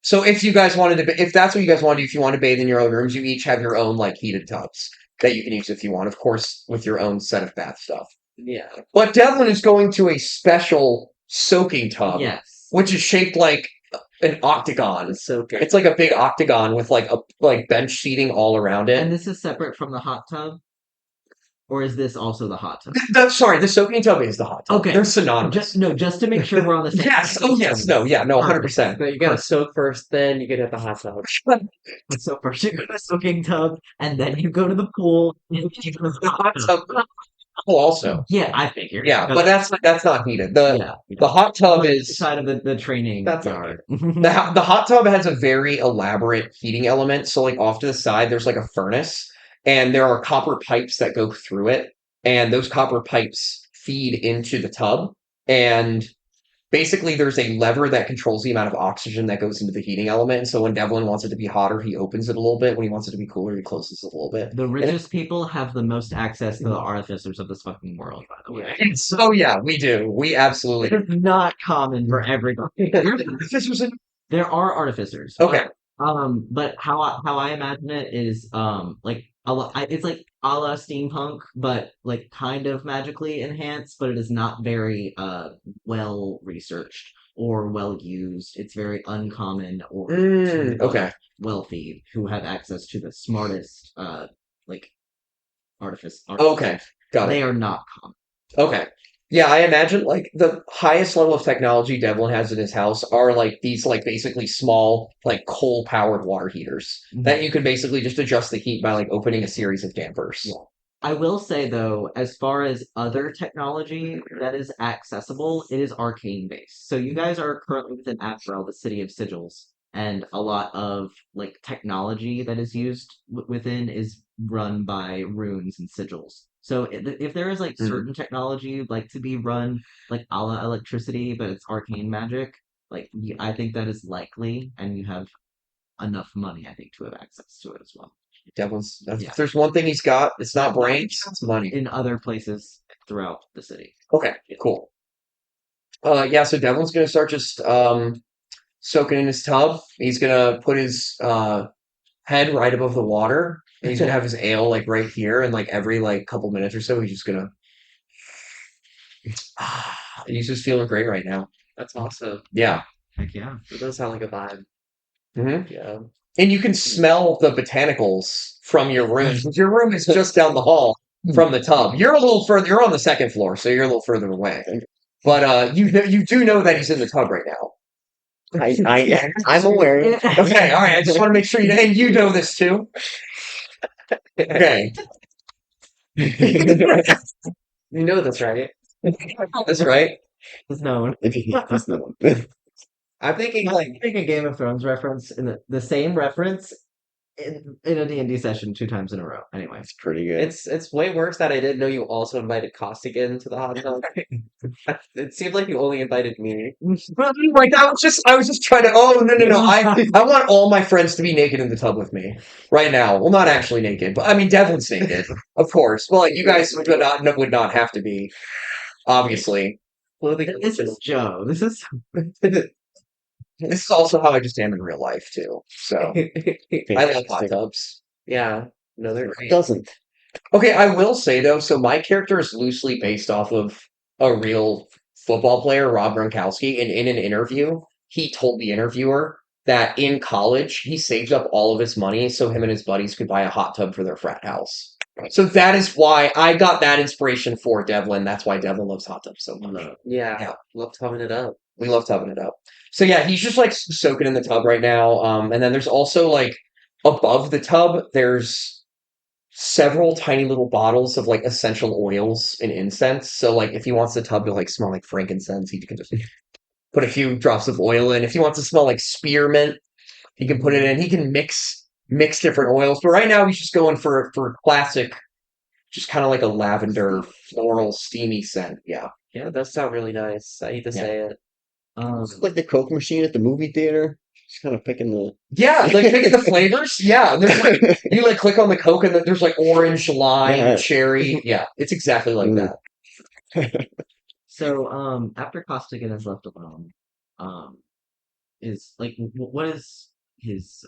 So if you guys if that's what you guys want to do, if you want to bathe in your own rooms, you each have your own like heated tubs that you can use if you want, of course, with your own set of bath stuff. Yeah. But Devlin is going to a special soaking tub, Yes. which is shaped like an octagon. It's so good. It's like a big octagon with like a bench seating all around And it. this is separate from the hot tub? Or is this also the hot tub? Sorry, the soaking tub is the hot tub. Okay. They're synonymous. Just to make sure we're on the same Yes. Oh, yes. No. Yeah. No. 100%. So you gotta soak first, then you get at the hot tub. So first you go to the soaking tub, and then you go to the pool, and then you go to the hot tub. Well, also. Yeah, I figured. Yeah, but that's not heated. The Yeah. hot tub Like is side of the training That's yard. the hot tub has a very elaborate heating element. So like off to the side, there's like a furnace, and there are copper pipes that go through it, and those copper pipes feed into the tub, and basically there's a lever that controls the amount of oxygen that goes into the heating element. And so when Devlin wants it to be hotter, he opens it a little bit. When he wants it to be cooler, he closes it a little bit. The richest people have the most access to the artificers of this fucking world, by the way. So yeah, we do. We absolutely do. It's not common for everybody. There are artificers. Okay. But how I imagine it is like it's like a la steampunk, but like kind of magically enhanced, but it is not very well researched or well used. It's very uncommon or to Okay. wealthy who have access to the smartest like artifice. Okay. Got They it. are not common. Okay. Yeah, I imagine like the highest level of technology Devlin has in his house are like these like basically small like coal powered water heaters that you can basically just adjust the heat by like opening a series of dampers. I will say though, as far as other technology that is accessible, it is arcane based. So you guys are currently within Avarel, the city of sigils, and a lot of like technology that is used within is run by runes and sigils. So if there is like Mhm. certain technology you'd like to be run like a la electricity, but it's arcane magic, like I think that is likely, and you have enough money, I think, to have access to it as well If there's one thing he's got, it's not brains, it's money. in other places throughout the city. Okay, cool. Yeah, so Devlin's gonna start just soaking in his tub. He's gonna put his head right above the water, and he's gonna have his ale like right here, and like every like couple minutes or so, he's just gonna he's just feeling great right now. That's awesome. Yeah. Heck yeah. It does sound like a vibe. hmm Yeah. And you can smell the botanicals from your room. Your room is just down the hall from the tub. You're a little further. You're on the second floor, so you're a little further away. But you do know that he's in the tub right now. I'm aware. Okay, all right. I just want to make sure and you know this too. Okay. You know this, right? That's right. Is known. He's known. I'm thinking I'm like making a Game of Thrones reference in the same reference in a D&D session 2 times in a row. Anyway. It's pretty good. it's way worse that I didn't know you also invited Costigan to the hot tub. It seemed like you only invited me. Like I was just trying to. Oh no! I want all my friends to be naked in the tub with me right now. Well, not actually naked, but I mean Devlin's naked, of course. Well, like you guys would not have to be, obviously. Clothing This is optional. Joe. This is This is also how I just am in real life too. So I love hot Fantastic. tubs. Yeah, no, they're Who great. doesn't? Okay, I will say though, so my character is loosely based off of a real football player, Rob Gronkowski, and in an interview, he told the interviewer that in college he saved up all of his money so him and his buddies could buy a hot tub for their frat house. So that is why I got that inspiration for Devlin. That's why Devlin loves hot tubs so much. Yeah, Yeah. love tubbing it up. We love tubbing it up. So yeah, he's just like soaking in the tub right now. And then there's also like above the tub, there's several tiny little bottles of like essential oils and incense. So like if he wants the tub to like smell like frankincense, he can just put a few drops of oil in. If he wants to smell like spearmint, he can put it in. He can mix different oils. But right now he's just going for classic, just kind of like a lavender floral steamy scent. Yeah. Yeah, it does sound really nice. I hate to Yeah. say it. It's like the Coke machine at the movie theater. Just kind of picking the. Yeah, like picking the flavors. Yeah, there's like you like click on the Coke and there's like orange, lime, Yeah. cherry. Yeah, it's exactly like Mm. that. so after Costigan is left alone, um is like what is his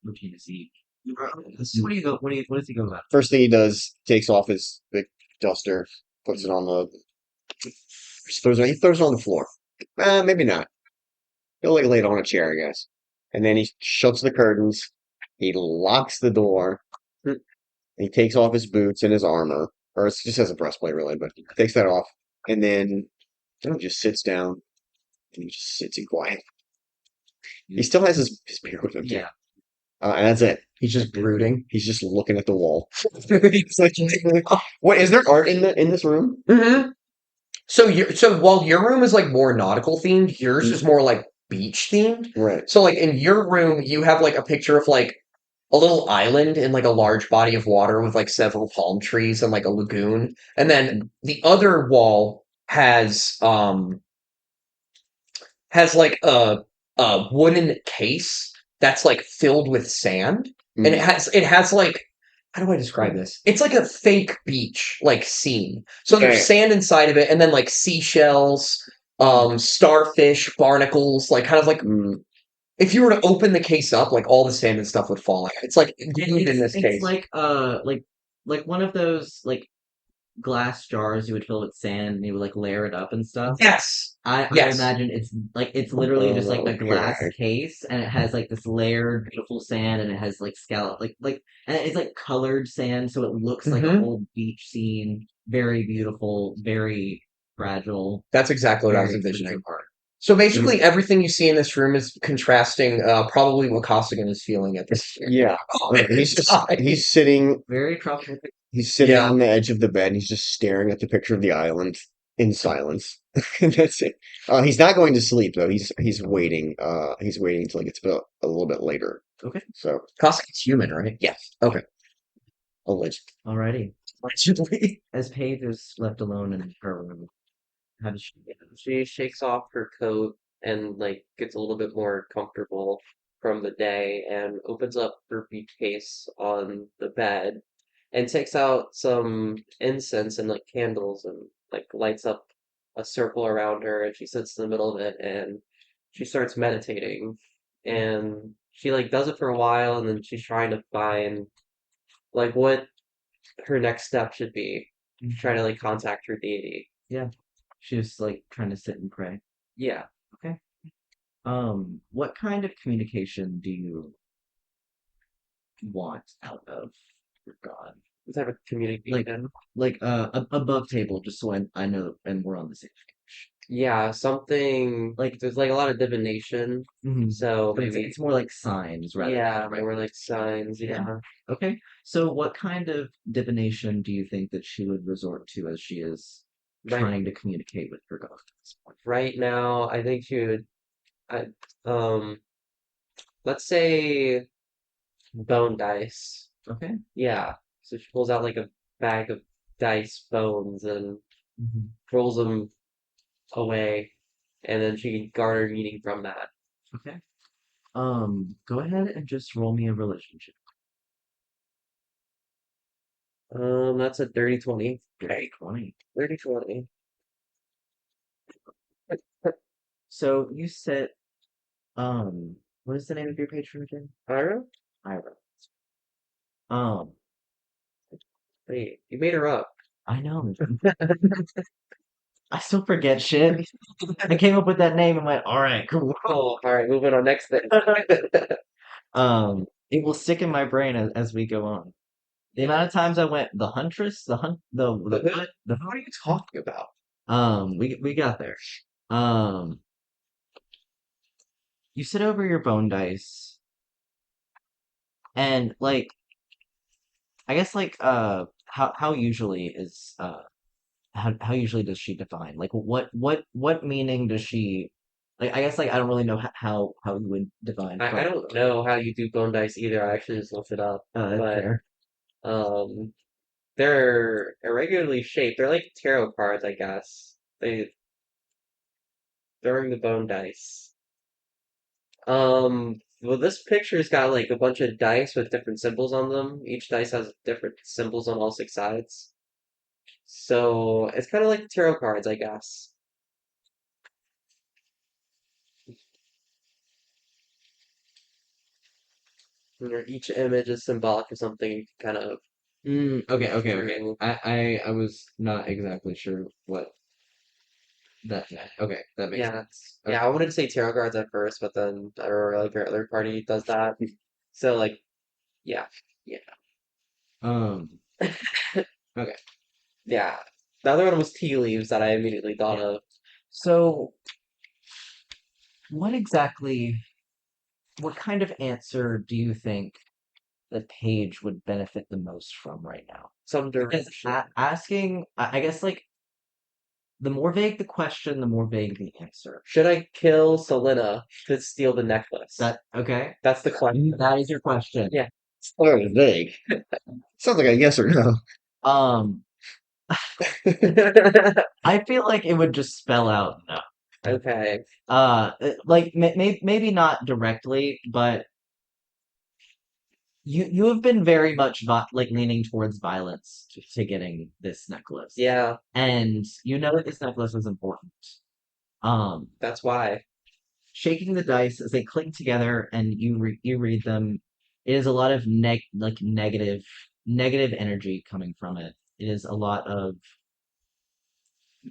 routine? Is he what do you go what does he go about? First thing he does, takes off his big duster, puts it on the. He throws it on the floor. Maybe not. He'll like lay it on a chair, I guess. And then he shuts the curtains. He locks the door. He takes off his boots and his armor, or it just has a breastplate, really, but he takes that off, and then just sits down and he just sits in quiet. He still has his beer with him, too. Yeah. And that's it. He's just brooding. He's just looking at the wall. It's like, what is there art in this room? Hmm. So while your room is like more nautical themed, yours is more like beach themed. Right. So like in your room, you have like a picture of like a little island in like a large body of water with like several palm trees and like a lagoon. And then the other wall has like a wooden case that's like filled with sand. And it has like how do I describe this? It's like a fake beach like scene. So there's Okay. sand inside of it and then like seashells, starfish, barnacles, like kind of like Mm. if you were to open the case up, like all the sand and stuff would fall out. It's like glued in this It's case. like one of those like glass jars you would fill with sand and you would like layer it up and stuff. Yes. I Yes. imagine it's literally just like a glass Okay. case and it has like this layered beautiful sand and it has like scallop like and it's like colored sand so it looks like a Mhm. whole beach scene. Very beautiful, very fragile, That's exactly what I was very envisioning. creative art. So basically, everything you see in this room is contrasting, probably what Costigan is feeling at this Yeah. moment in He's just time. he's sitting Very tropical. Yeah. on the edge of the bed. He's just staring at the picture of the island in silence. And that's it. He's not going to sleep though. He's waiting. He's waiting until it gets a little bit later. Okay. So Costigan's human, right? yes. Okay. Alleged. Alrighty. Allegedly. As Paige is left alone in her room, how does she She shakes off her coat and like gets a little bit more comfortable from the day and opens up her briefcase on the bed and takes out some incense and like candles and like lights up a circle around her and she sits in the middle of it and she starts meditating and she like does it for a while and then she's trying to find like what her next step should be. Try to like contact her deity. She's like trying to sit and pray. Yeah. What kind of communication do you want out of your God? What type of communication? Like above table, just so I know and we're on the same page. Yeah, something like there's like a lot of divination, so But maybe it's more like signs rather yeah, than more like signs. Yeah. Yeah. Okay. So what kind of divination do you think that she would resort to as she is Right, trying to communicate with her ghost at this point? right now, I think she would. I, um, let's say bone dice. Okay. Yeah. So she pulls out like a bag of dice bones and Mhm. rolls them away, and then she can garner meaning from that. Okay. Go ahead and just roll me a relationship. That's a dirty 20. Okay, 20. Dirty 20. So you said, what is the name of your patron again? Ira? Ira. Um, Wait, you made her up. I know. I still forget shit. I came up with that name and went, all right, cool. Oh, all right, moving on. Next thing. It will stick in my brain as we go on. The amount of times I went, the huntress, the The who? what, the What are you talking about? we got there. Um, you sit over your bone dice, and like, I guess like, how usually is how usually does she define? Like, what meaning does she? Like, I guess like I don't really know how you would define I bone. don't know how you do bone dice either. I actually just looked it up. That's But fair. um they're irregularly shaped. They're like tarot cards, I guess. They're in the bone dice. Well, this picture's got like a bunch of dice with different symbols on them. Each dice has different symbols on all six sides. So it's kind of like tarot cards, I guess. Where each image is symbolic of something kind of Okay. bring. I was not exactly sure what that meant. Okay, that makes Yeah, sense. yeah. I wanted to say tarot cards at first, but then I remember like our other party does that. So like, yeah, yeah, Um, okay. yeah. The other one was tea leaves that I immediately thought Yeah. of. So, what exactly, what kind of answer do you think the page would benefit the most from right now? Some Because direction. asking, I guess, like, the more vague the question, the more vague the answer. Should I kill Selena to steal the necklace? Okay? That's the question. That is your question. Yeah. It's a little vague. Sounds like a yes or no. Um, I feel like it would just spell out no. Okay. Like, maybe not directly, but you have been very much like leaning towards violence to getting this necklace, Yeah, and you know that this necklace is important. Um, that's why. shaking the dice as they click together, and you read them. It is a lot of negative energy coming from it. It is a lot of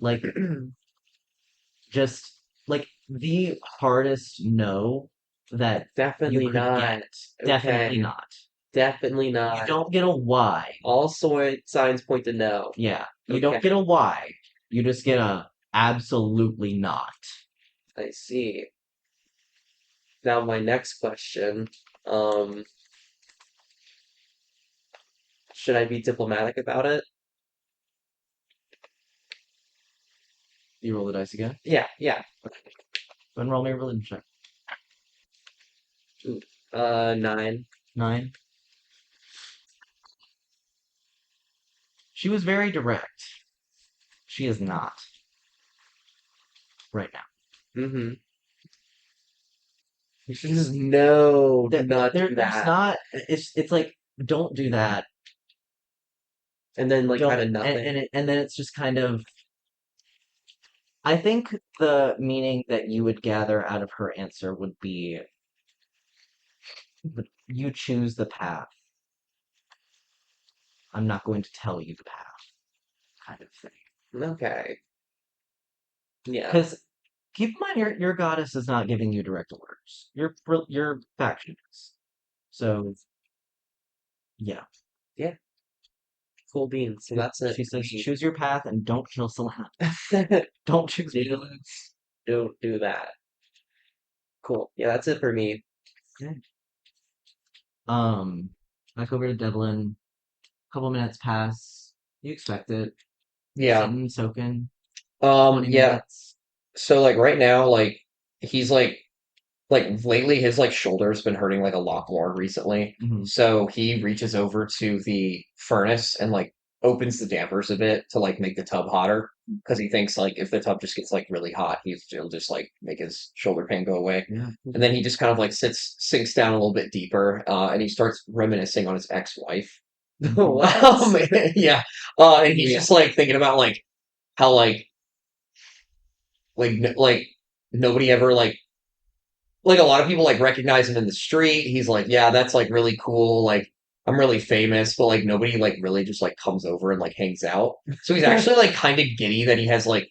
like just like the hardest no that you Definitely could not. get. Definitely Okay. not. Definitely You not. don't get a why. All signs point to no. Yeah, you don't Okay. get a why. You just get a absolutely not. I see. Now my next question. Um, should I be diplomatic about it? You roll the dice again. Yeah, yeah. Go ahead and roll me a religion check. Ooh, 9. 9. She was very direct. She is not right now. Mm-hmm. No, do not do There's that. not. It's like don't do that. And then like kind Don't of nothing. and then it's just kind of. I think the meaning that you would gather out of her answer would be you choose the path. I'm not going to tell you the path, kind of thing. Okay. Yeah. Because keep in mind, your goddess is not giving you direct orders. Your faction is. So yeah, Yeah. Cool beans. So that's it she for says me. choose your path and don't kill Solana. Don't choose violence. Don't do that. Cool. Yeah, that's it for me. Okay. Back over to Devlin. Couple minutes pass. You expect it. Yeah. Sitting, soaking. 20 Yeah. minutes. So like right now, like he's like lately his like shoulder's been hurting like a lot more recently. Mhm. So he reaches over to the furnace and like opens the dampers a bit to like make the tub hotter because he thinks like if the tub just gets like really hot, he'll just like make his shoulder pain go away. Yeah. And then he just kind of like sinks down a little bit deeper, and he starts reminiscing on his ex-wife. What? Yeah. And he's Yeah. just like thinking about like how like nobody ever like a lot of people like recognize him in the street. He's like, yeah, that's like really cool. Like I'm really famous, but like nobody like really just like comes over and like hangs out. So he's actually like kind of giddy that he has like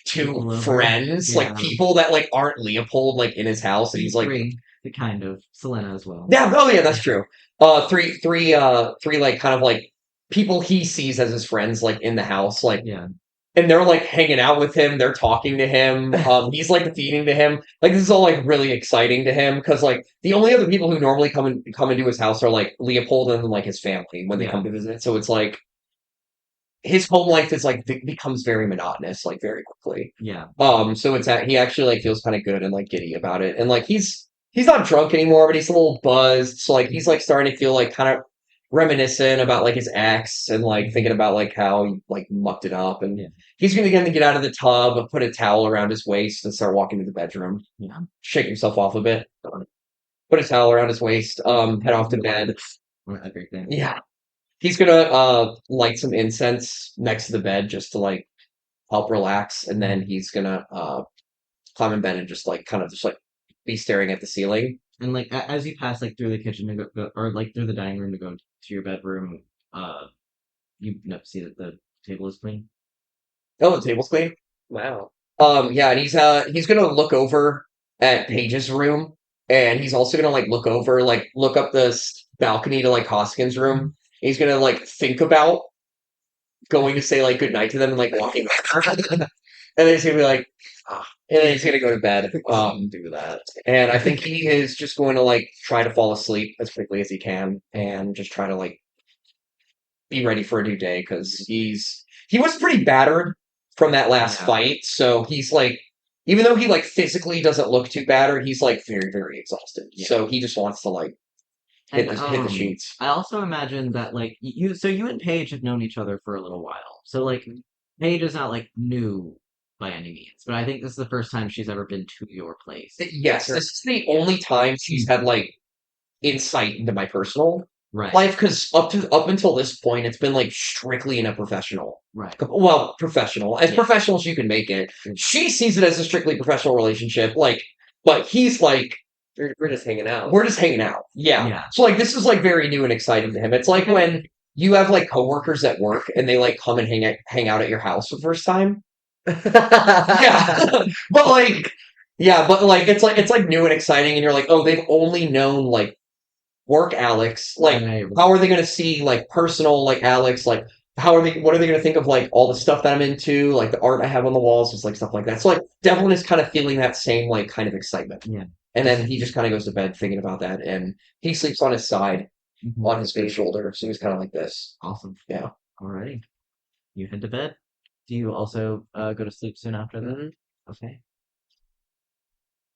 People two over. friends, like Yeah. people that like aren't Leopold like in his house, and he's like, Three, the kind of Selena as well. yeah, oh yeah, that's true. Three like kind of like people he sees as his friends like in the house, like Yeah. and they're like hanging out with him, they're talking to him, he's like feeding to him. Like this is all like really exciting to him because like the only other people who normally come into his house are like Leopold and like his family when they Yeah. come to visit. So it's like his home life is like becomes very monotonous like very quickly. Yeah. So he actually like feels kind of good and like giddy about it, and like he's not drunk anymore, but he's a little buzzed. So like he's like starting to feel like kind of reminiscent about like his ex and like thinking about like how he like mucked it up, and Yeah. he's gonna get out of the tub, put a towel around his waist, and start walking to the bedroom, Yeah. shake himself off a bit, put a towel around his waist, head off to bed. Everything. Yeah, he's gonna light some incense next to the bed just to like help relax, and then he's gonna climb in bed and just like kind of just like be staring at the ceiling. And like as you pass like through the kitchen to or like through the dining room to go to your bedroom, you see that the table is clean. Oh, the table's clean. Wow. Yeah, and he's gonna look over at Paige's room, and he's also gonna like look up the balcony to like Hoskins' room. He's gonna like think about going to say like goodnight to them and like walking over. And then he's gonna be like, ah, and then he's gonna go to bed. Do that. And I think he is just going to like try to fall asleep as quickly as he can and just try to like be ready for a new day because he was pretty battered from that last Yeah. fight. So he's like, even though he like physically doesn't look too battered, he's like very, very exhausted. Yeah. So he just wants to like hit And hit the sheets. I also imagine that like you and Paige have known each other for a little while. So like Paige is not like new by any means, but I think this is the first time she's ever been to your place. Yes, this is the only time she's had like insight into my personal Right. life because up until this point, it's been like strictly in a professional. Right. Well, professional, as Yeah. professional as you can make it. She sees it as a strictly professional relationship, like, but he's like, We're just hanging out. we're just hanging out. Yeah. Yeah. So like, this is like very new and exciting to him. It's like when you have like coworkers at work and they like come and hang out at your house for the first time. Yeah, but like, yeah, but like it's like new and exciting, and you're like, oh, they've only known like work Alex. Like, Right. how are they going to see like personal like Alex? Like, what are they going to think of like all the stuff that I'm into, like the art I have on the walls, just like stuff like that. So like, Devlin is kind of feeling that same like kind of excitement, Yeah. and then he just kind of goes to bed thinking about that, and he sleeps on his side, Mhm. on his big shoulder, so he's kind of like this. Awesome. Yeah. Alrighty. You head to bed. Do you also go to sleep soon after that? Mhm. Okay.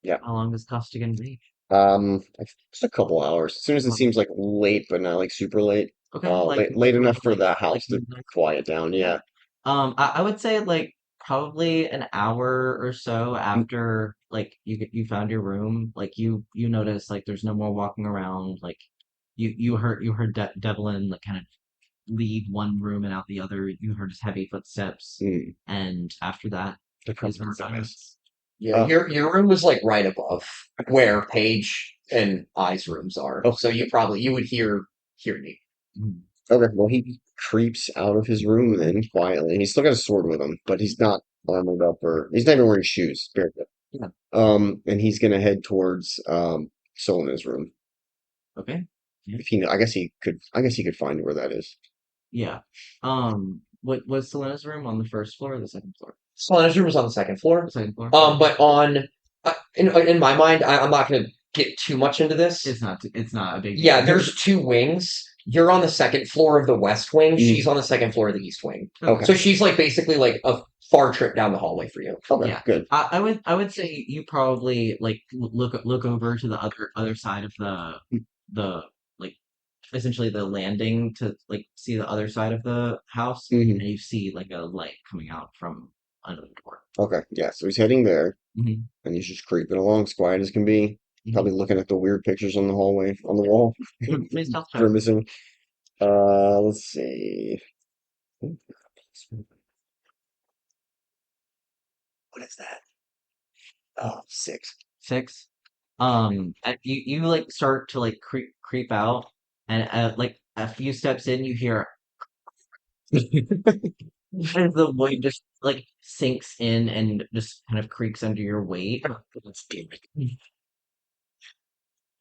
Yeah. How long does Costigan be? Just a couple hours. As soon as it seems like late, but not like super late. Okay, Late enough for the like house to midnight? quiet down. Yeah. I would say like probably an hour or so after like you found your room, like you notice like there's no more walking around, like you heard Devlin like kind of leave one room and out the other. You heard his heavy footsteps, Mm, and after that, they're there's probably been nice. silence. Yeah, Uh, your room was like right above where Paige and I's rooms are. Oh. So you would hear me. Mm. Okay, well, he creeps out of his room then quietly. He's still got a sword with him, but he's not armored up or he's not even wearing shoes. Barefoot. Yeah. And he's gonna head towards Selena's room. Okay. If he, I guess he could find where that is. Yeah. What was Selena's room on the first floor or the second floor? Selena's room was on the second floor. The second floor. But on in my mind, I'm not gonna get too much into this. It's not a big deal. Yeah, there's two wings. You're on the second floor of the west wing. Mm. She's on the second floor of the east wing. Okay. So she's like basically like a far trip down the hallway for you. Okay, Yeah. good. I would say you probably like look over to the other side of the like essentially the landing to like see the other side of the house, Hmm. and you see like a light coming out from under the door. Okay, yeah. So he's heading there, Hmm. and he's just creeping along, as quiet as can be. Hmm. Probably looking at the weird pictures on the hallway, on the wall, Please stealth check. grimacing. Let's see. What is that? Oh, 6. 6. You like start to like creep out, and like a few steps in, you hear as the weight just like sinks in and just kind of creaks under your weight. Damn it.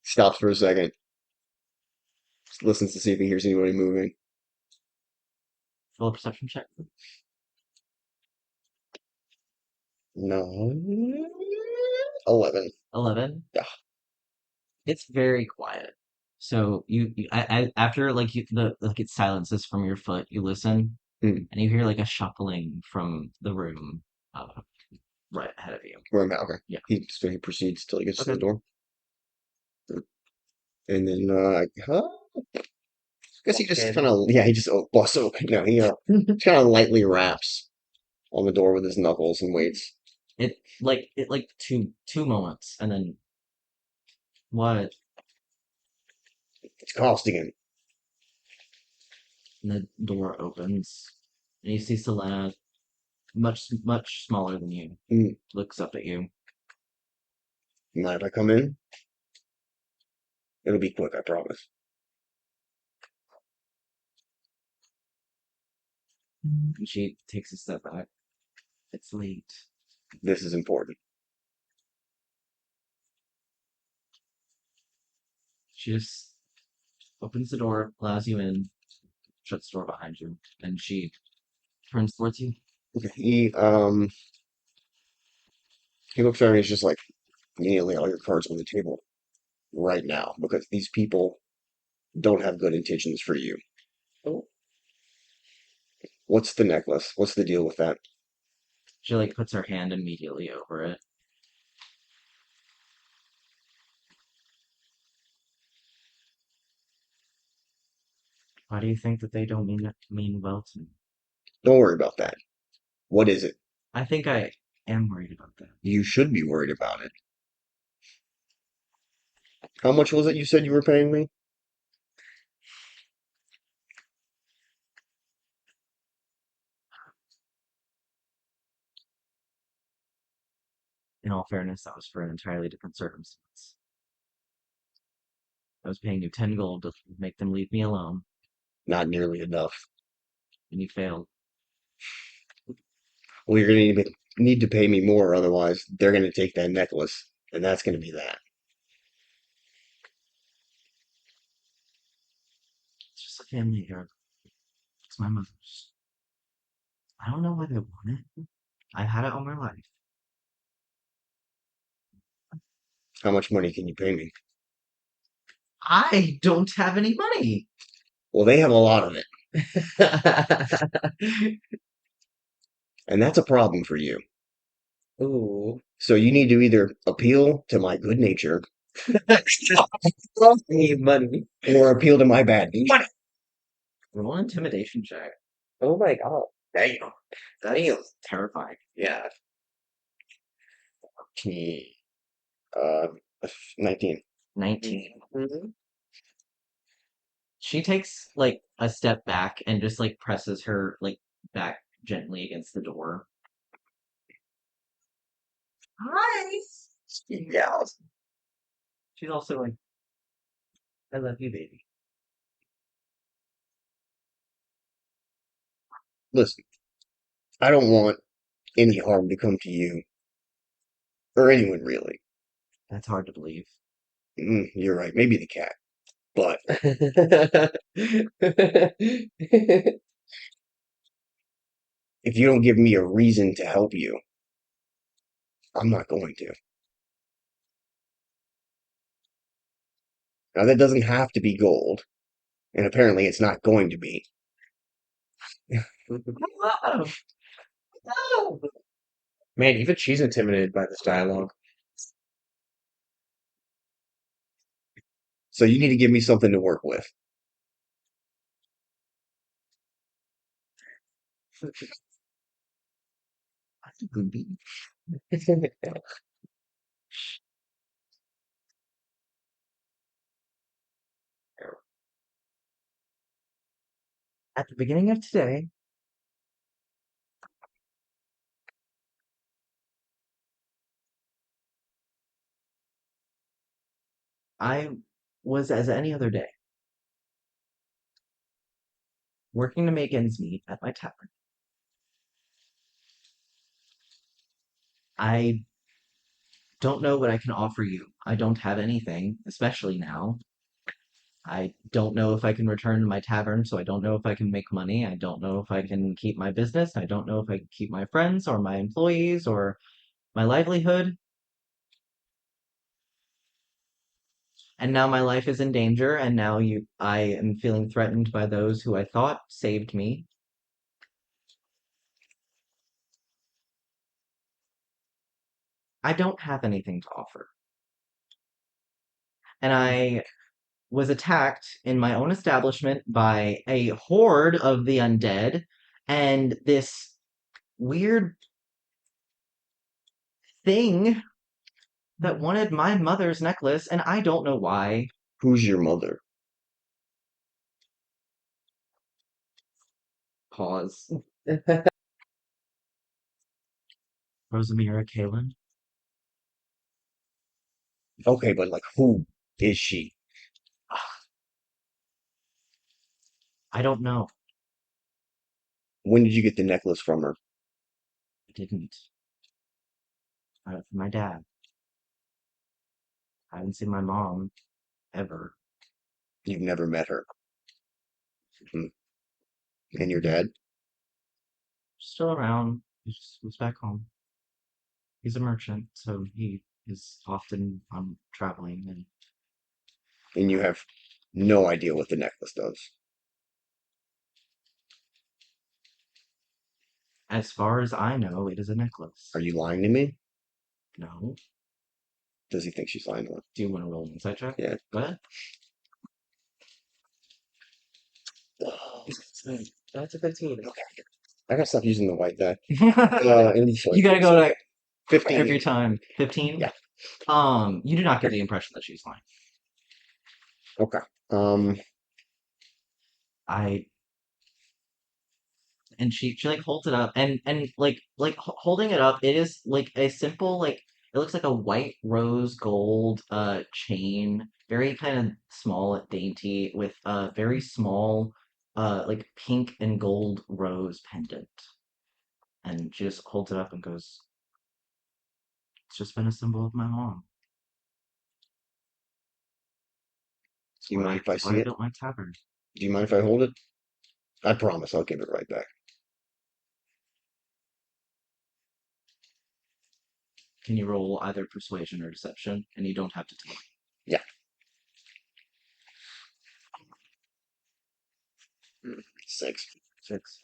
Stops for a second. Just listens to see if he hears anybody moving. Full perception check. No. 11. 11. Yeah. It's very quiet. So after like the like it silences from your foot, you listen Hmm. and you hear like a shuffling from the room uh, right ahead of you. Where am I? Okay. Yeah. So he proceeds till he gets to Okay. the door. And then, huh? I guess he Walk just kind in. of, yeah, he just busts open. No, he kind of lightly raps on the door with his knuckles and waits. It like two moments and then what? It's Costigan. And the door opens and you see Selena, much smaller than you, Mm. looks up at you. Mind if I come in? It'll be quick, I promise. And she takes a step back. It's late. This is important. She just opens the door, allows you in, shuts the door behind you, and she turns towards you. Okay. He looks around and he's just like, you need to lay all your cards on the table right now because these people don't have good intentions for you. Oh, What's the necklace? What's the deal with that? She like puts her hand immediately over it. Why do you think that they don't mean well to me? Don't worry about that. What is it? I think I am worried about that. You should be worried about it. How much was it you said you were paying me? In all fairness, that was for an entirely different circumstance. I was paying you 10 gold to make them leave me alone, Not nearly enough. and you failed. Well, you're gonna need to pay me more, otherwise they're gonna take that necklace, and that's gonna be that. It's just a family here. It's my mother's. I don't know why they want it. I've had it all my life. How much money can you pay me? I don't have any money. Well, they have a lot of it, and that's a problem for you. ooh. So you need to either appeal to my good nature Need money. or appeal to my bad nature. Roll an intimidation check. Oh my god. Damn. That's terrifying. Yeah. Okay. Uh, 19. 19. Mhm. She takes like a step back and just like presses her like back gently against the door. Hi. Yeah. She's also like, I love you, baby. Listen, I don't want any harm to come to you or anyone really. That's hard to believe. You're right. Maybe the cat, but if you don't give me a reason to help you, I'm not going to. Now, that doesn't have to be gold, and apparently it's not going to be. Oh, Man, even she's intimidated by this dialogue. So you need to give me something to work with. At the beginning of today, I was as any other day, working to make ends meet at my tavern. I don't know what I can offer you. I don't have anything, especially now. I don't know if I can return to my tavern, so I don't know if I can make money. I don't know if I can keep my business. I don't know if I can keep my friends or my employees or my livelihood. And now my life is in danger, and now I am feeling threatened by those who I thought saved me. I don't have anything to offer. And I was attacked in my own establishment by a horde of the undead and this weird thing that wanted my mother's necklace, and I don't know why. Who's your mother? Pause. Rosamira Kalen? Okay, but like, who is she? I don't know. When did you get the necklace from her? I didn't. From my dad. I haven't seen my mom ever. You've never met her. Hmm. And your dad? Still around. He just was back home. He's a merchant, so he is often traveling. And And you have no idea what the necklace does. as far as I know, it is a necklace. Are you lying to me? No. Does he think she's lying to him? Do you want to roll an insight check? Yeah. Go ahead. That's a 15. Okay. I gotta stop using the white die. You gotta go to 15. every time. 15? Yeah. You do not get the impression that she's lying. Okay. Um, I and she like holds it up and holding it up, it is like a simple like it looks like a white rose gold chain, very kind of small, dainty, with a very small like pink and gold rose pendant. And she just holds it up and goes, "It's just been a symbol of my mom. do you mind if I It's why see I it? built my tavern." Do you mind if I hold it? I promise I'll give it right back. Can you roll either persuasion or deception? And you don't have to tell me. Yeah. 6. 6.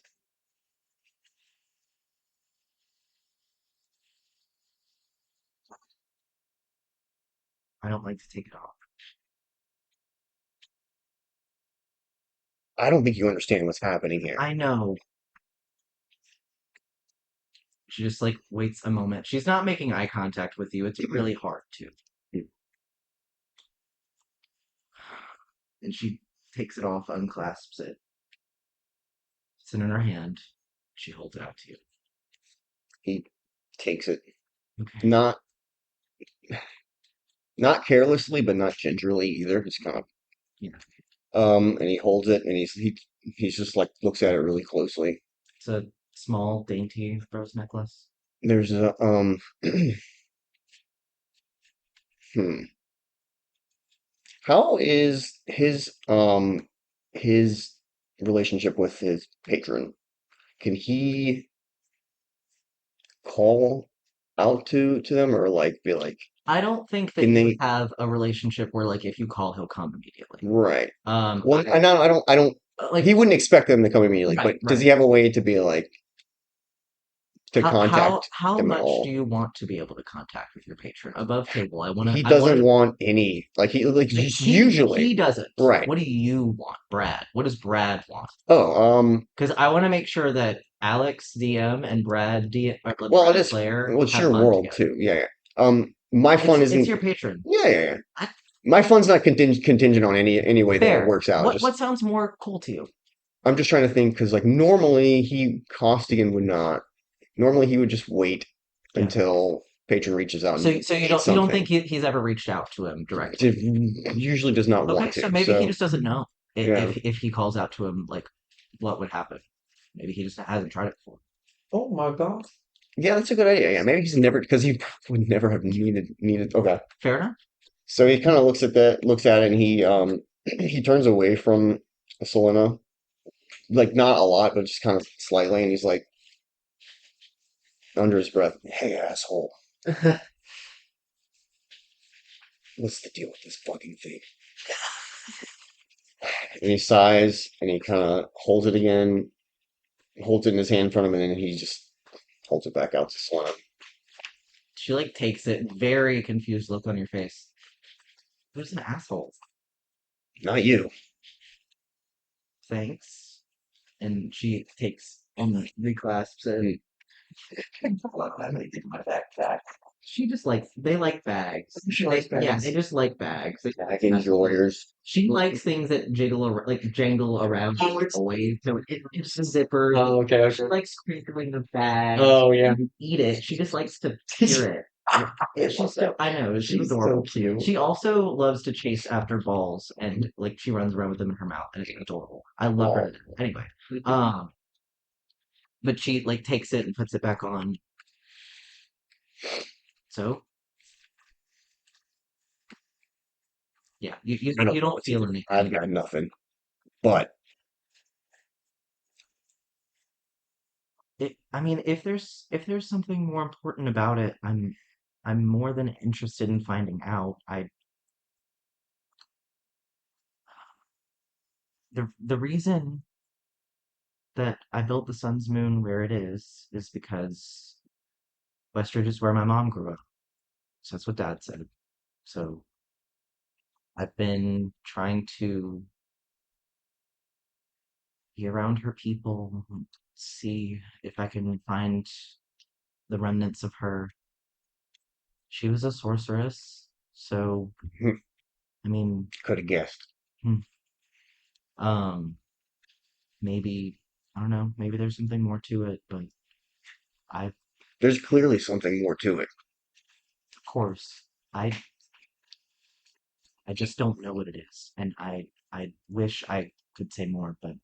I don't like to take it off. I don't think you understand what's happening here. I know. She just like waits a moment. She's not making eye contact with you. It's really hard to. And she takes it off, unclasps it. It's in her hand. She holds it out to you. He takes it, Okay. not carelessly, but not gingerly either. He's kind of Yeah. and he holds it and he's just like looks at it really closely. It's a small, dainty rose necklace. There's a hmm. How is his relationship with his patron? Can he call out to them or like be like, I don't think that can you would they have a relationship where like if you call, he'll come immediately. right? Um, Well, I don't like he wouldn't expect them to come immediately, right, but does right. he have a way to be like to How contact how him at much do all. you want to be able to contact with your patron above table? He I want doesn't to. want any like usually, He doesn't. right. What do you want, Brad? What does Brad want? Oh, Because I want to make sure that Alex DM and Brad DM or well, it Brad is. Player Well, it's have your fun world together. too. Yeah, yeah. My fun It's isn't. your patron. Yeah, yeah, yeah. I, My fun's not contingent on any way that it fair. works out. What Just sounds more cool to you? I'm just trying to think because like normally Costigan would not. Normally he would just wait Yeah. until patron reaches out and So eats you don't think something. he's ever reached out to him directly? Usually does not Okay, want so to. maybe he So just doesn't know yeah, if he calls out to him, like what would happen. Maybe he just hasn't tried it before. Oh my God. yeah, that's a good idea. Yeah, maybe he's never because he would never have needed. Okay, Fair enough. so he kind of looks at it, and he he turns away from Selena, like not a lot, but just kind of slightly, and he's like under his breath, "Hey, asshole, what's the deal with this fucking thing?" And he sighs, and he kind of holds it again, holds it in his hand in front of him, and then he just holds it back out to Selena. She like takes it, very confused look on your face. Who's an asshole? Not you. Thanks. And she takes and reclasps it. My backpack. She just likes they like bags. She likes Yeah, bags. they just like bags. Back enjoyers. She likes things that like jangle around Oh, it's- always. So it's a zipper. Oh, okay, She okay. likes crinkling the bag. Oh, yeah. Eat it. She just likes to hear it. She's so I know she's She's so adorable. cute. She also loves to chase after balls and like she runs around with them in her mouth and it's adorable. I love her. To death. Anyway, um, but she like takes it and puts it back on. So yeah, I don't you know don't what's feel either. anything. I've got nothing. But I mean, if there's something more important about it, I'm more than interested in finding out. The reason that I built the Sun's Moon where it is because Westridge is where my mom grew up. So that's what Dad said. So I've been trying to be around her people, see if I can find the remnants of her. She was a sorceress, so I mean, could have guessed. hmm, um, maybe I don't know, maybe there's something more to it, but I, of There's clearly something more to it. course, I just don't know what it is, and I wish I could say more, but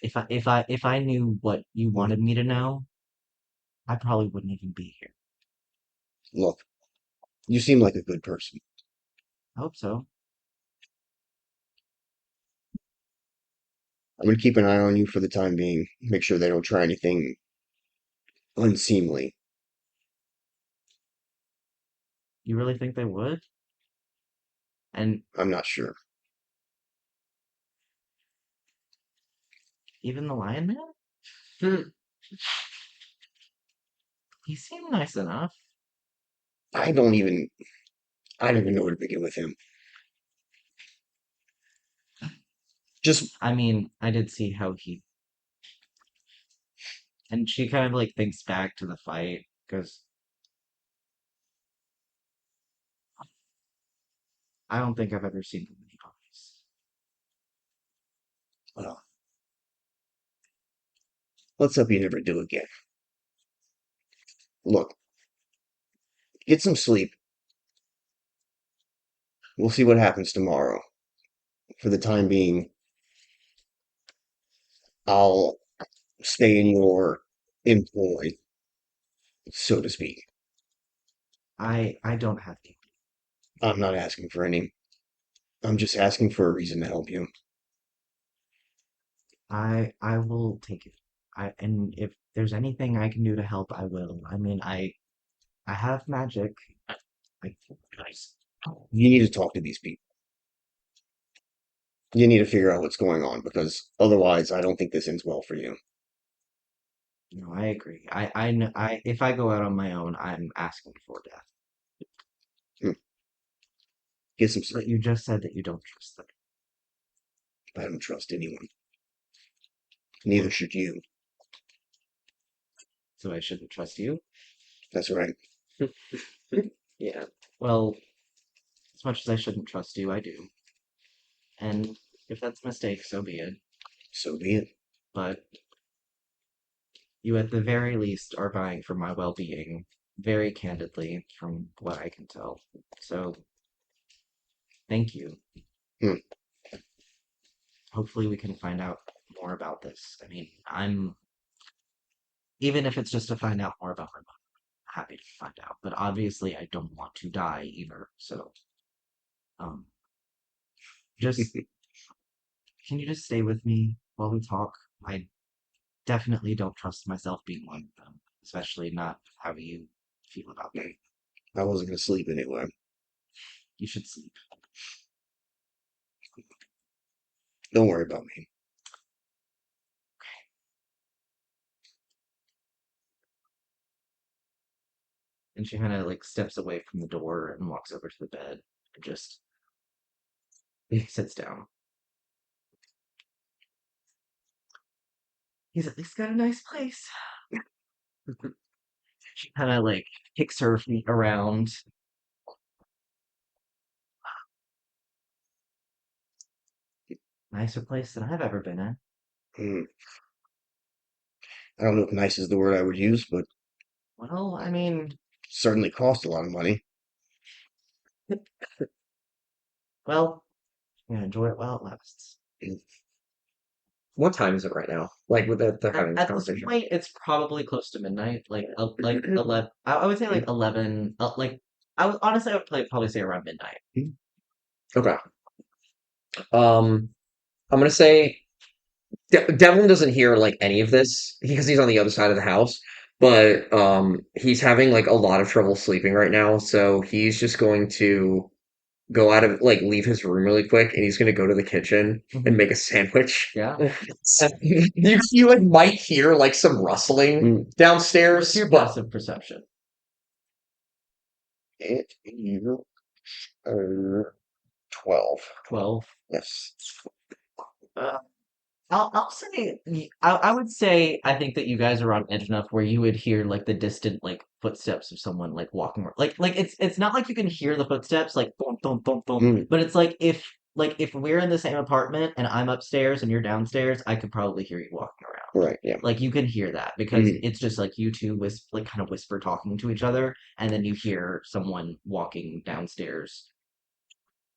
if I knew what you wanted me to know, I probably wouldn't even be here. Look, you seem like a good person. I hope so. I'm gonna keep an eye on you for the time being. Make sure they don't try anything unseemly. You really think they would? And I'm not sure. even the Lion Man? Hmm. He seemed nice enough. I don't even I don't even know where to begin with him. Just I mean, I did see how he. And she kind of like thinks back to the fight because I don't think I've ever seen him in the office. well, let's hope you never do again. Look, get some sleep. We'll see what happens tomorrow. For the time being, I'll stay in your employ, so to speak. I don't have to. I'm not asking for any. I'm just asking for a reason to help you. I will take it. And if there's anything I can do to help, I will. I mean, I have magic. Like, nice. You need to talk to these people. You need to figure out what's going on because otherwise, I don't think this ends well for you. No, I agree. I know. If I go out on my own, I'm asking for death. Hmm. Get some But sleep. you just said that you don't trust them. I don't trust anyone. Neither should you. So I shouldn't trust you? That's right. Yeah. Well, as much as I shouldn't trust you, I do. And if that's a mistake, so be it. So be it. But you, at the very least, are vying for my well being, very candidly, from what I can tell. So, thank you. Hmm. Hopefully, we can find out more about this. I mean, even if it's just to find out more about my mother, I'm happy to find out. But obviously, I don't want to die either. So, um, just can you just stay with me while we talk? I definitely don't trust myself being one of them, especially not how you feel about that. I wasn't gonna sleep anyway. You should sleep. Don't worry about me. And she kind of like steps away from the door and walks over to the bed and just sits down. He's at least got a nice place. She kind of like kicks her feet around. Nicer place than I've ever been in. Hmm. I don't know if nice is the word I would use, but Well, I mean, certainly cost a lot of money. well, yeah, enjoy it while it lasts. Hmm. What time is it right now? Like with they're At, having this at this conversation. point, it's probably close to midnight. Like 11. I would say like 11. Like honestly, I would probably say around midnight. Okay. Um, I'm gonna say Devlin doesn't hear like any of this because he's on the other side of the house, but he's having like a lot of trouble sleeping right now, so he's just going to go out of like leave his room really quick and he's gonna go to the kitchen and Mhm. make a sandwich. Yeah. You like might hear like some rustling Hmm. What's downstairs, your but passive perception? You are 12. 12. Yes. Uh, I'll say I would say I think that you guys are on edge enough where you would hear like the distant like footsteps of someone like walking like it's not like you can hear the footsteps like boom boom boom boom, Hmm. but it's like if we're in the same apartment and I'm upstairs and you're downstairs, I could probably hear you walking around. Right, yeah. Like you can hear that because Hmm. it's just like you two like kind of whisper talking to each other, and then you hear someone walking downstairs.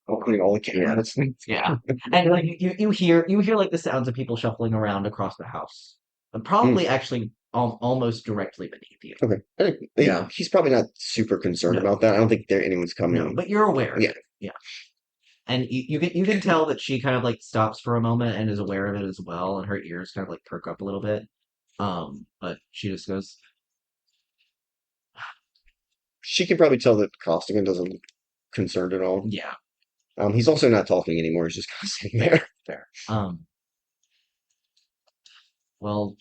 Opening all the cabinets. Yeah. And like you hear like the sounds of people shuffling around across the house. And Hmm. probably actually almost directly beneath you. Okay. yeah. He's probably not super concerned No, about that. I don't think anyone's no, coming. but you're aware. Yeah. Yeah. And you can tell that she kind of like stops for a moment and is aware of it as well, and her ears kind of like perk up a little bit. But she just goes, She can probably tell that Costigan doesn't look concerned at all. yeah, He's also not talking anymore. He's just kind of sitting there. fair. Well,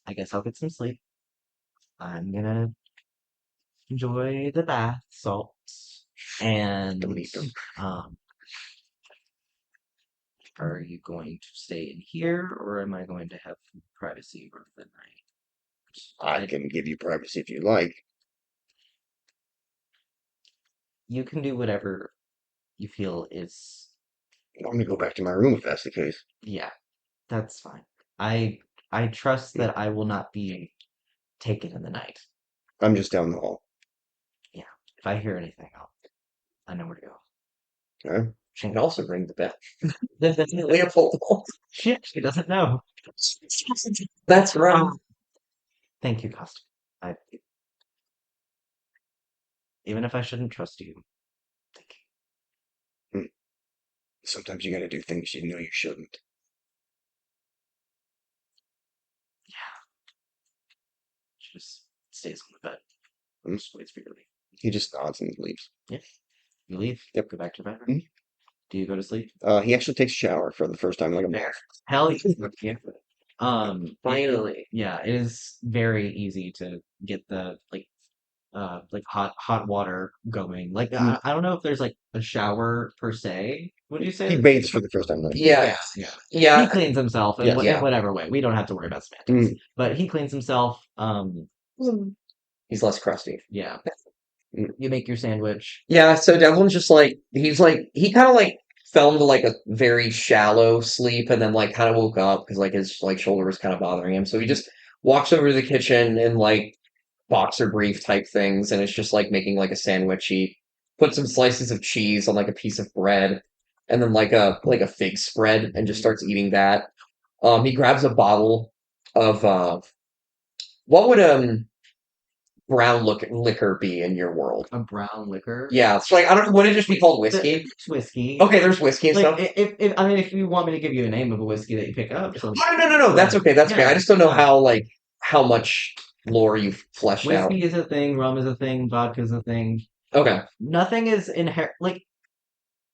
I guess I'll get some sleep. I'm gonna enjoy the bath salts and Don't eat them. um are you going to stay in here, or am I going to have privacy for the I night? can give you privacy if you like. You can do whatever you feel is, I'm gonna go back to my room if that's the case. yeah, that's fine. I I trust that I will not be taken in the night. I'm just down the hall. Yeah, if I hear anything, I know where to go. Okay? She can also ring the bell. Leopold. Shit, she doesn't know. That's right. Thank you, Costa. I even if I shouldn't trust you, thank Hmm. Sometimes you gotta do things you know you shouldn't. you. Yeah, she just stays on the bed. Hmm? Just waits for you to leave. He just nods and leaves. Yeah, you leave. Yep. Go back to your bedroom. Mhm. Do you go to sleep? He actually takes a shower for the first time in like a month. There. Hell yeah. Yeah. Finally. Yeah, it is very easy to get the like hot water going. Like Mm. I don't know if there's like a shower per se. Would you say? He bathes for the first time, though. Yeah, Yeah. He yeah, cleans himself in, Yes. yeah. whatever way. We don't have to worry about semantics. Mm. But he cleans himself. He's less crusty. Yeah. Mm. You make your sandwich. Yeah, so Devlin's just like he kind of like fell into like a very shallow sleep and then like kind of woke up because like his like shoulder was kind of bothering him. So he just walks over to the kitchen and like boxer brief type things and it's just like making like a sandwich. He put some slices of cheese on like a piece of bread and then like a fig spread and just starts eating that. He grabs a bottle of what would brown liquor be in your world? A brown liquor. Yeah, it's like I don't know. Would it just be called whiskey? It's whiskey. Okay, there's whiskey and Like stuff. if I mean if you want me to give you the name of a whiskey that you pick up, so No. That's okay. That's okay. I yeah. just don't know how like how much lore you've fleshed out. Whiskey is a thing, rum is a thing, vodka is a thing. Okay. Nothing is inherent. Like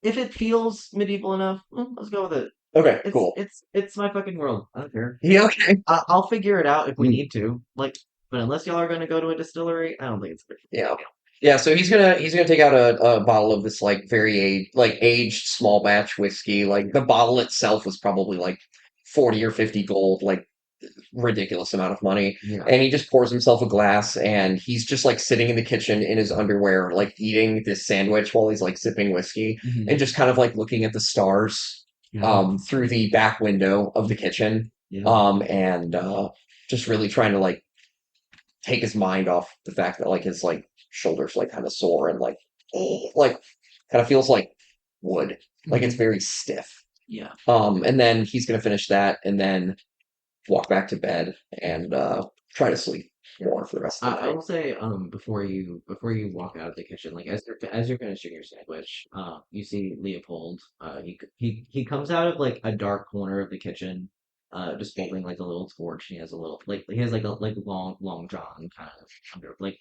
if it feels medieval enough, let's go with it. Okay. It's Cool. it's my fucking world. I don't care. Yeah. Okay. I'll figure it out if we Mm. need to. Like, but unless y'all are gonna go to a distillery, I don't think it's a big Yeah. deal. Yeah. So he's gonna take out a bottle of this like very aged small batch whiskey. Like the bottle itself was probably like 40 or 50 gold. Like ridiculous amount of money. Yeah. And he just pours himself a glass and he's just like sitting in the kitchen in his underwear, like eating this sandwich while he's like sipping whiskey Mhm. and just kind of like looking at the stars Yeah. through the back window of the kitchen. Yeah. And just really trying to like take his mind off the fact that like his like shoulders like kind of sore and like kind of feels like wood. Like it's Mhm. very stiff. Yeah. And then he's gonna finish that and then walk back to bed and try to sleep more for the rest of the I night. will say, before you walk out of the kitchen, like as you're finishing your sandwich, you see Leopold. He comes out of like a dark corner of the kitchen, just holding like a little torch. He has a little he has like a long John kind of under Like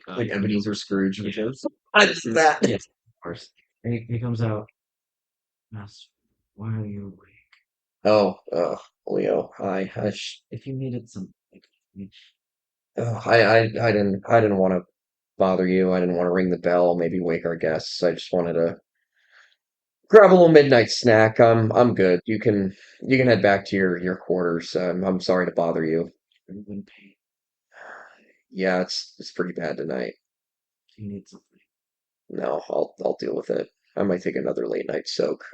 Ebenezer Scrooge, which yeah. is I just that. Yes, of course. And he comes out. And asks, "Why are you awake? Oh, Leo, If you needed some, like, I didn't want to bother you. I didn't want to ring the bell, maybe wake our guests. I just wanted to grab a little midnight snack. I'm good. You can head back to your quarters. I'm sorry to bother you. are you in pain? Yeah, it's pretty bad tonight. Do you need something?" No, I'll deal with it. I might take another late night soak.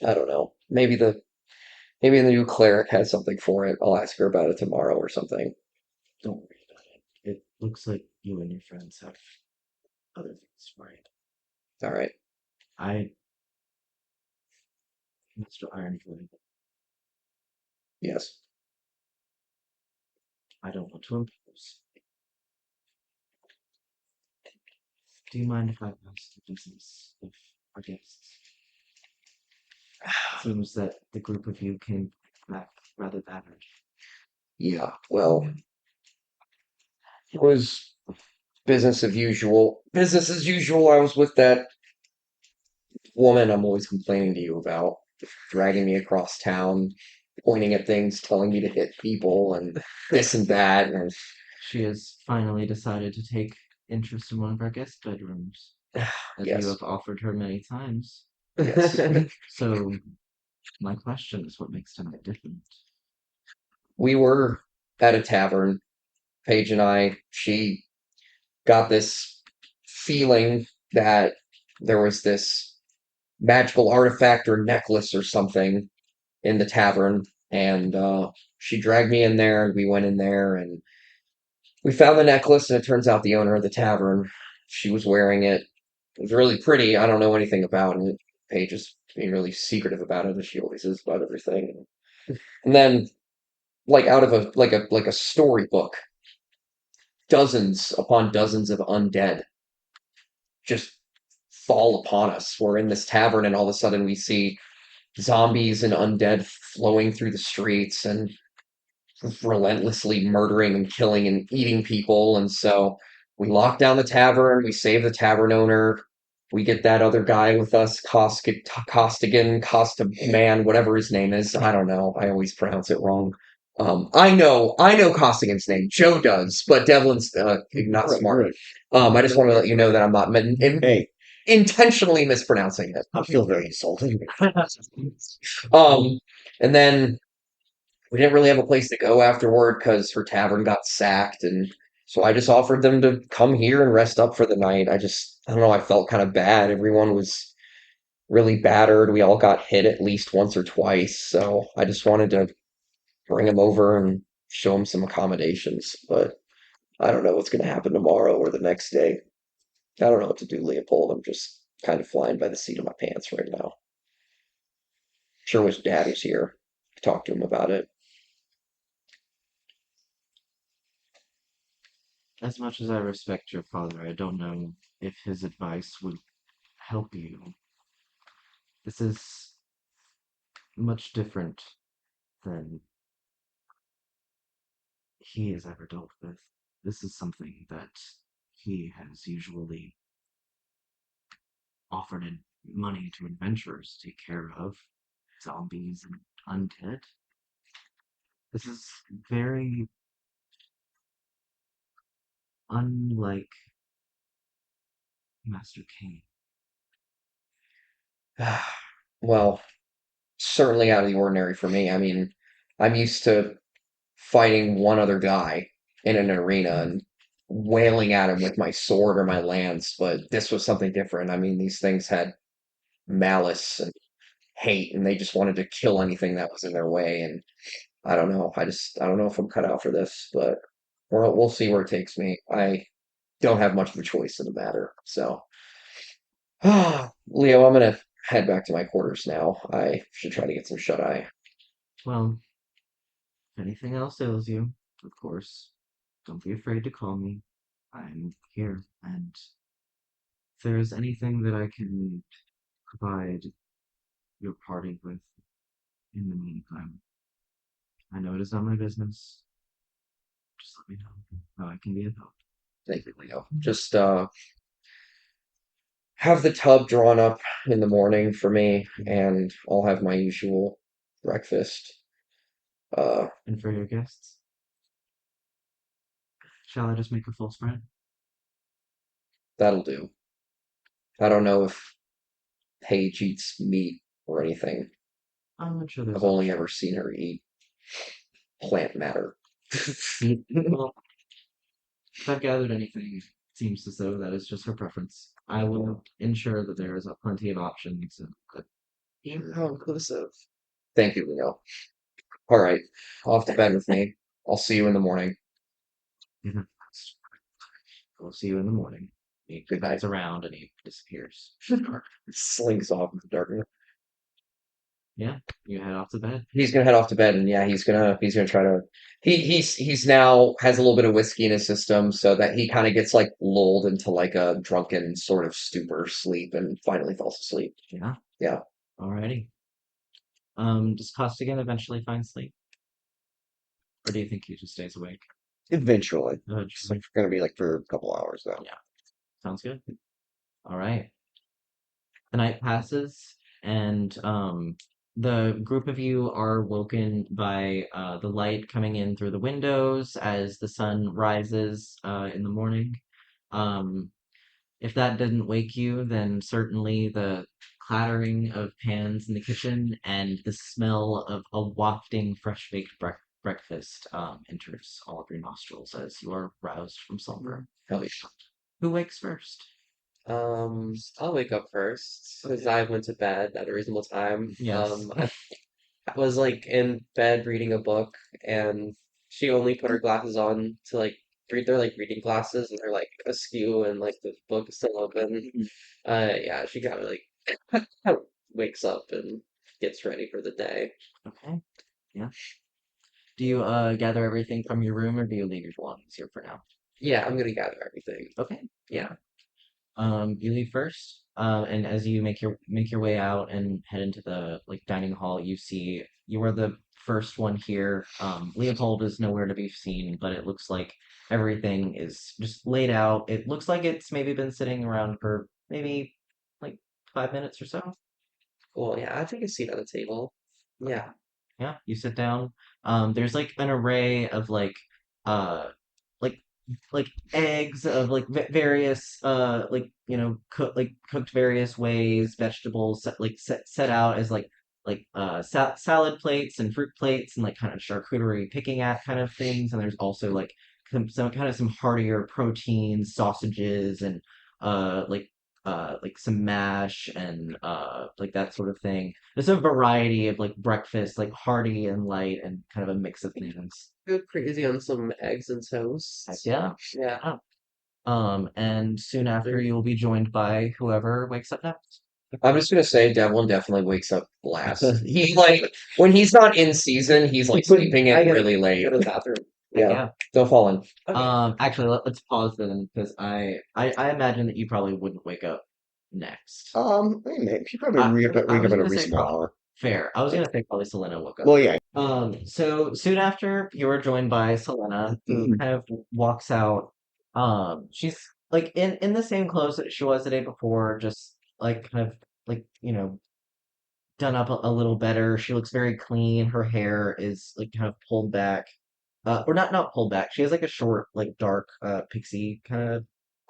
I don't know. Maybe the new cleric has something for it. I'll ask her about it tomorrow or something. Don't worry about it. It looks like you and your friends have other things to worry All right. about. Mr. Ironwood, Yes. I don't want to impose. Do you mind if I ask the business of our guests? Seems that the group of you came back rather battered. Yeah. Well, it was business as usual. Business as usual. I was with that woman I'm always complaining to you about, dragging me across town, pointing at things, telling me to hit people and this and that. And She has finally decided to take interest in one of our guest bedrooms, as you yes. have offered her many times. Yes. So, my question is, what makes tonight different? We were at a tavern, Paige and I. She got this feeling that there was this magical artifact or necklace or something in the tavern, and she dragged me in there, and we went in there, and we found the necklace, and it turns out the owner of the tavern, she was wearing it. It was really pretty. I don't know anything about it. Paige is being really secretive about it, as she always is about everything. And then, like out of a storybook, dozens upon dozens of undead just fall upon us. We're in this tavern, and all of a sudden we see zombies and undead flowing through the streets and relentlessly murdering and killing and eating people. And so we lock down the tavern, we save the tavern owner, We get that other guy with us, Costigan, Costa Man, whatever his name is. I don't know. I always pronounce it wrong. I know Costigan's name. Joe does, but Devlin's not Right, smart. right. I just want to let you know that I'm not Hey, intentionally mispronouncing it. I feel very insulted. Um, and then we didn't really have a place to go afterward because her tavern got sacked, and so I just offered them to come here and rest up for the night. I don't know, I felt kind of bad. Everyone was really battered. We all got hit at least once or twice, so I just wanted to bring them over and show them some accommodations. But I don't know what's going to happen tomorrow or the next day. I don't know what to do, Leopold. I'm just kind of flying by the seat of my pants right now. Sure wish Dad was here to talk to him about it. As much as I respect your father, I don't know if his advice would help you. This is much different than he has ever dealt with. This is something that he has usually offered money to adventurers to take care of, zombies and undead. This is very unlike Master Kane. Well, certainly out of the ordinary for me. I mean, I'm used to fighting one other guy in an arena and wailing at him with my sword or my lance, but this was something different. I mean, these things had malice and hate, and they just wanted to kill anything that was in their way. And I don't know. I don't know if I'm cut out for this, but we'll see where it takes me. I don't have much of a choice in the matter. So, Leo, I'm gonna head back to my quarters now. I should try to get some shut eye. Well, if anything else ails you, of course, don't be afraid to call me. I'm here, and if there is anything that I can provide your party with in the meantime, I know it is not my business. Just let me know how I can be of help. Thank you, Leo. Just have the tub drawn up in the morning for me, and I'll have my usual breakfast. Uh, And for your guests, shall I just make a full spread? that'll do. I don't know if Paige eats meat or anything. I'm not sure there's I've only options. ever seen her eat plant matter. Well, if I've gathered anything, it seems as though that is just her preference. I will ensure that there is plenty of options. How inclusive. Thank you, Leo. All right, off to bed with me. I'll see you in the morning. Mhm. We'll see you in the morning. He Good night. comes around and he disappears. Slinks off in the darkness. Yeah, you head off to bed. He's gonna head off to bed, and yeah, he's gonna try to. He's now has a little bit of whiskey in his system, so that he kind of gets like lulled into like a drunken sort of stupor sleep, and finally falls asleep. Yeah, Yeah, alrighty. Does Costigan eventually find sleep? Or do you think he just stays awake? Eventually. It's Eventually. like gonna be like for a couple hours though. Yeah, sounds good. Alright. The night passes, and the group of you are woken by the light coming in through the windows as the sun rises in the morning. Um, if that didn't wake you, then certainly the clattering of pans in the kitchen and the smell of a wafting fresh baked breakfast enters all of your nostrils as you are roused from slumber. hell yeah. Who wakes first? I'll wake up first because I went to bed at a reasonable time. Yes. I was like in bed reading a book, and she only put her glasses on to like read. They're like reading glasses, and they're like askew, and like the book is still open. Yeah, she kind of like wakes up and gets ready for the day. Okay. Yeah. Do you gather everything from your room or do you leave your belongings here for now? Yeah, I'm gonna gather everything. Okay. Yeah. You leave first. And as you make your way out and head into the like dining hall, you see you are the first one here. Leopold is nowhere to be seen, but it looks like everything is just laid out. It looks like it's maybe been sitting around for maybe 5 minutes or so. Cool. Yeah, I take a seat at the table. Yeah. Yeah, you sit down. There's like an array of uh like like eggs of like various like cooked various ways, vegetables set out as salad plates and fruit plates and like kind of charcuterie picking at kind of things. And there's also like some heartier proteins, sausages and some mash and like that sort of thing. There's a variety of like breakfast, like hearty and light, and kind of a mix of things. Go crazy on some eggs and Heck toast. yeah. Yeah. Yeah. And soon after you will be joined by whoever wakes up next. I'm just gonna say Devlin definitely wakes up last. He like when he's not in season, he's like sleeping I in gotta really late. go to the bathroom. Heck Yeah, yeah. don't fall in. Okay. Actually, let's pause then because I imagine that you probably wouldn't wake up next. Wait a minute. You probably I wake up was at a gonna say reasonable hour. fair. I was gonna say probably Selena woke up. Well, yeah. So soon after you were joined by Selena, who kind of walks out. She's like in the same clothes that she was the day before, just like kind of like done up a little better. She looks very clean. Her hair is like kind of pulled back, or not pulled back. She has like a short, like dark, pixie kind of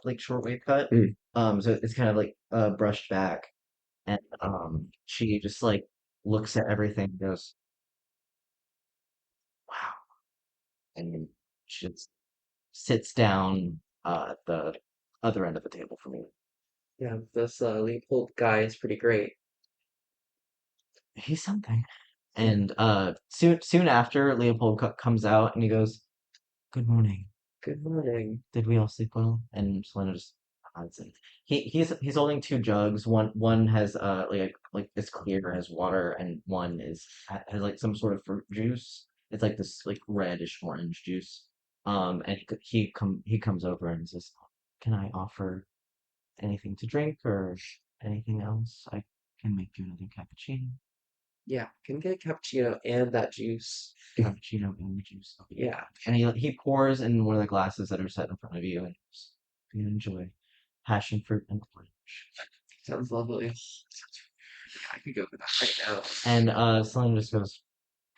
like short wave cut. Mm. So it's kind of like brushed back, and she just like looks at everything, and goes, "Wow," and she just sits down at the other end of the table for me. Yeah, this Leopold guy is pretty great. He's something. And soon after, Leopold comes out and he goes, "Good morning. Good morning. Did we all sleep well?" And Selena just nods. And he's holding two jugs. One has like it's clear as water, and one has like some sort of fruit juice. It's like this like reddish orange juice. And he comes over and says, "Can I offer anything to drink or anything else? I can make you another cappuccino." Yeah, can get a cappuccino and that juice. Cappuccino and juice. Okay. Yeah, And he pours in one of the glasses that are set in front of you, and goes, "You enjoy passion fruit and orange." sounds lovely. Yeah, I could go for that right now. And Selena just goes,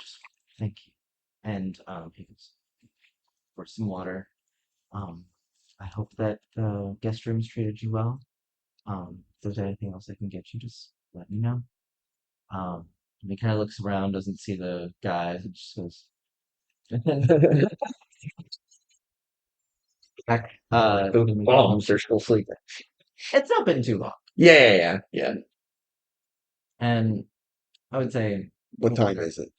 "Just thank you." And he goes, "For some water. Um, I hope that the guest rooms treated you well. If there's anything else I can get you, just let me know." And he kind of looks around, doesn't see the guys, and just goes back. The bombs are still sleeping. It's not been too long, Yeah. and I would say, What time is it?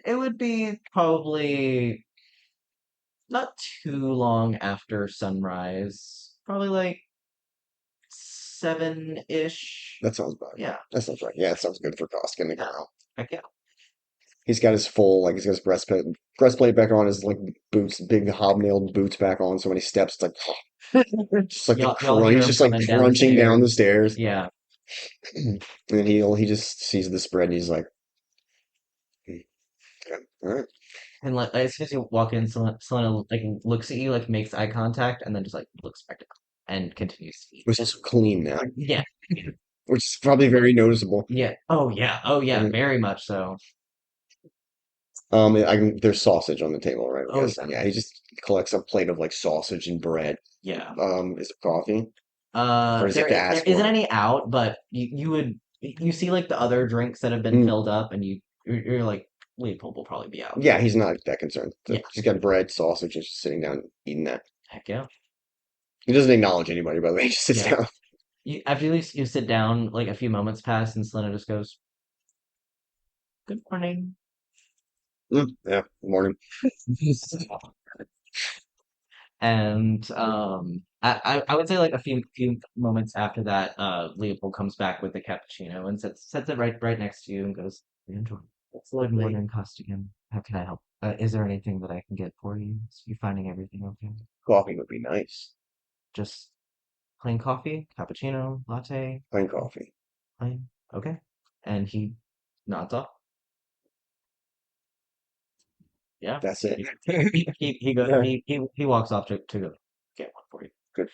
it would be probably not too long after sunrise, probably like 7-ish. That sounds about. Yeah, That sounds right. Yeah, that sounds good for Koskinen yeah, now. heck yeah. He's got his full, like, he's got his breastplate back on, his, like, boots, big hobnailed boots back on, so when he steps, it's like, just like Y'all hear he's him just like coming down the crunching down the stairs. stairs. Yeah, And then he just sees the spread and he's like, "Hmm, okay, all right." and like as soon as you walk in, Selena like looks at you, like makes eye contact, and then just like looks back down and continues to eat. Which is clean now, Yeah, which is probably very noticeable. yeah. Oh yeah. Oh yeah. Mhm. Very much so. There's sausage on the table, right? Oh Yes. yeah. Yeah, he just collects a plate of like sausage and bread. Yeah. Is there coffee? Or does he have to There ask isn't for it? any out, but you see like the other drinks that have been Mm, filled up, and you're like Leopold will probably be out. yeah, he's not that concerned. Yeah. He's got bread, sausage, and just sitting down eating that. Heck yeah. He doesn't acknowledge anybody, by the way. He just sits Yeah. down. After you sit down, like a few moments pass, and Selena just goes, "Good morning." Yeah, morning. And I would say like a few moments after that, Leopold comes back with the cappuccino and sets it right next to you and goes, "Enjoy." That's Good lovely. morning, Costigan. How can I help? Is there anything that I can get for you? Is you finding everything okay? Coffee would be nice. Just plain coffee, cappuccino, latte, Plain coffee. plain. Okay. And he nods off. Yeah. That's it. He walks off to go get one for you. Good.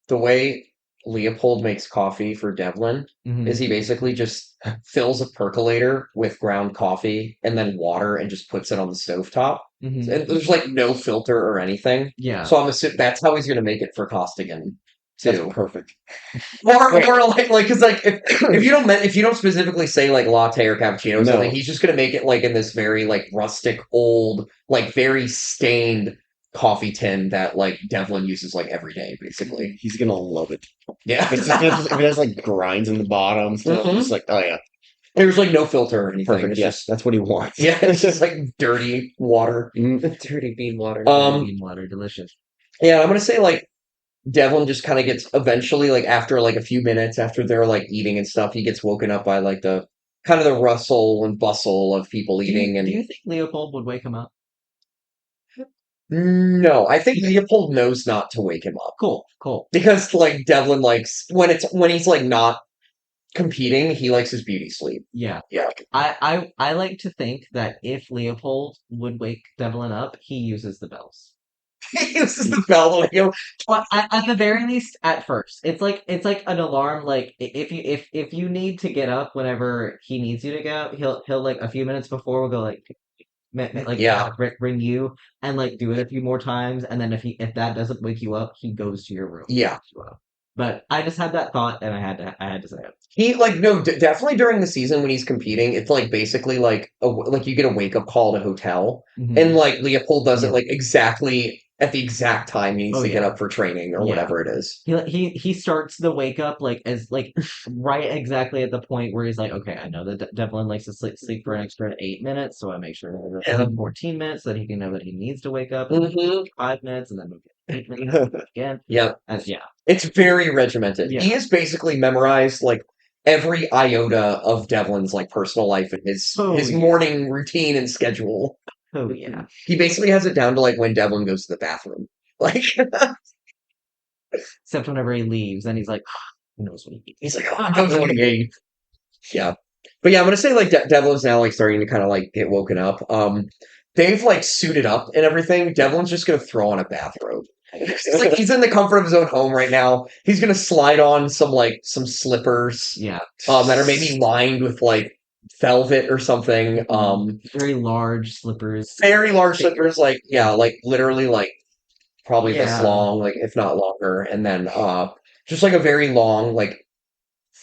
The way Leopold makes coffee for Devlin Mhm. is he basically just fills a percolator with ground coffee and then water and just puts it on the stovetop. Mhm. And there's like no filter or anything. Yeah. So I'm assuming that's how he's gonna make it for Costigan That's too. perfect. Or like because like if you don't specifically say like latte or cappuccino or something, No. he's just gonna make it like in this very like rustic old like very stained coffee tin that like Devlin uses like every day basically. He's gonna love it. Yeah. If it has like grinds in the bottom, stuff, Mhm. just like, oh yeah, There's like no filter or anything. perfect. It's Yes, just that's what he wants. yeah, it's just like dirty water. Dirty bean water. Bean water, delicious. Yeah, I'm gonna say like Devlin just kind of gets eventually like after like a few minutes after they're like eating and stuff, he gets woken up by like the kind of the rustle and bustle of people eating Do and you think Leopold would wake him up? no, I think Leopold knows not to wake him up Cool. because like Devlin likes when he's like not competing, he likes his beauty sleep. Yeah. Yeah. I like to think that if Leopold would wake Devlin up, he uses the bells. He uses the bell to wake him. Well, at the very least, at first, it's like an alarm. Like if you need to get up whenever he needs you to get up, he'll like a few minutes before will go like Yeah. ring you and like do it a few more times, and then if that doesn't wake you up, he goes to your room. Yeah. wakes you up. But I just had that thought, and I had to say it. He like no, definitely during the season when he's competing, it's like basically like like you get a wake up call at a hotel, Mhm. and like Leopold does it Yeah. like exactly at the exact time he needs Oh to get yeah. up for training or Yeah. whatever it is. He starts the wake up like as like right exactly at the point where he's like, okay, I know that Devlin likes to sleep for an extra 8 minutes, so I make sure that Yeah. 14 minutes so that he can know that he needs to wake up Mm-hmm. 5 minutes, and then we'll get 8 minutes again. Yeah, Yeah. it's very regimented. Yeah. He has basically memorized like every iota of Devlin's like personal life and his Oh, his yeah. morning routine and schedule. Oh yeah. He basically has it down to like when Devlin goes to the bathroom. Like Except whenever he leaves, then he's like, who knows what he eats. he's like, oh, I know what he ate. Yeah. But yeah, I'm gonna say like Devlin's now like starting to kind of like get woken up. They've like suited up and everything. Devlin's just gonna throw on a bathrobe. It's like he's in the comfort of his own home right now. He's gonna slide on some slippers Yeah. that are maybe lined with like velvet or something. Very large slippers. Very large slippers, like yeah, like literally like probably this Yeah. long, like if not longer, and then just like a very long, like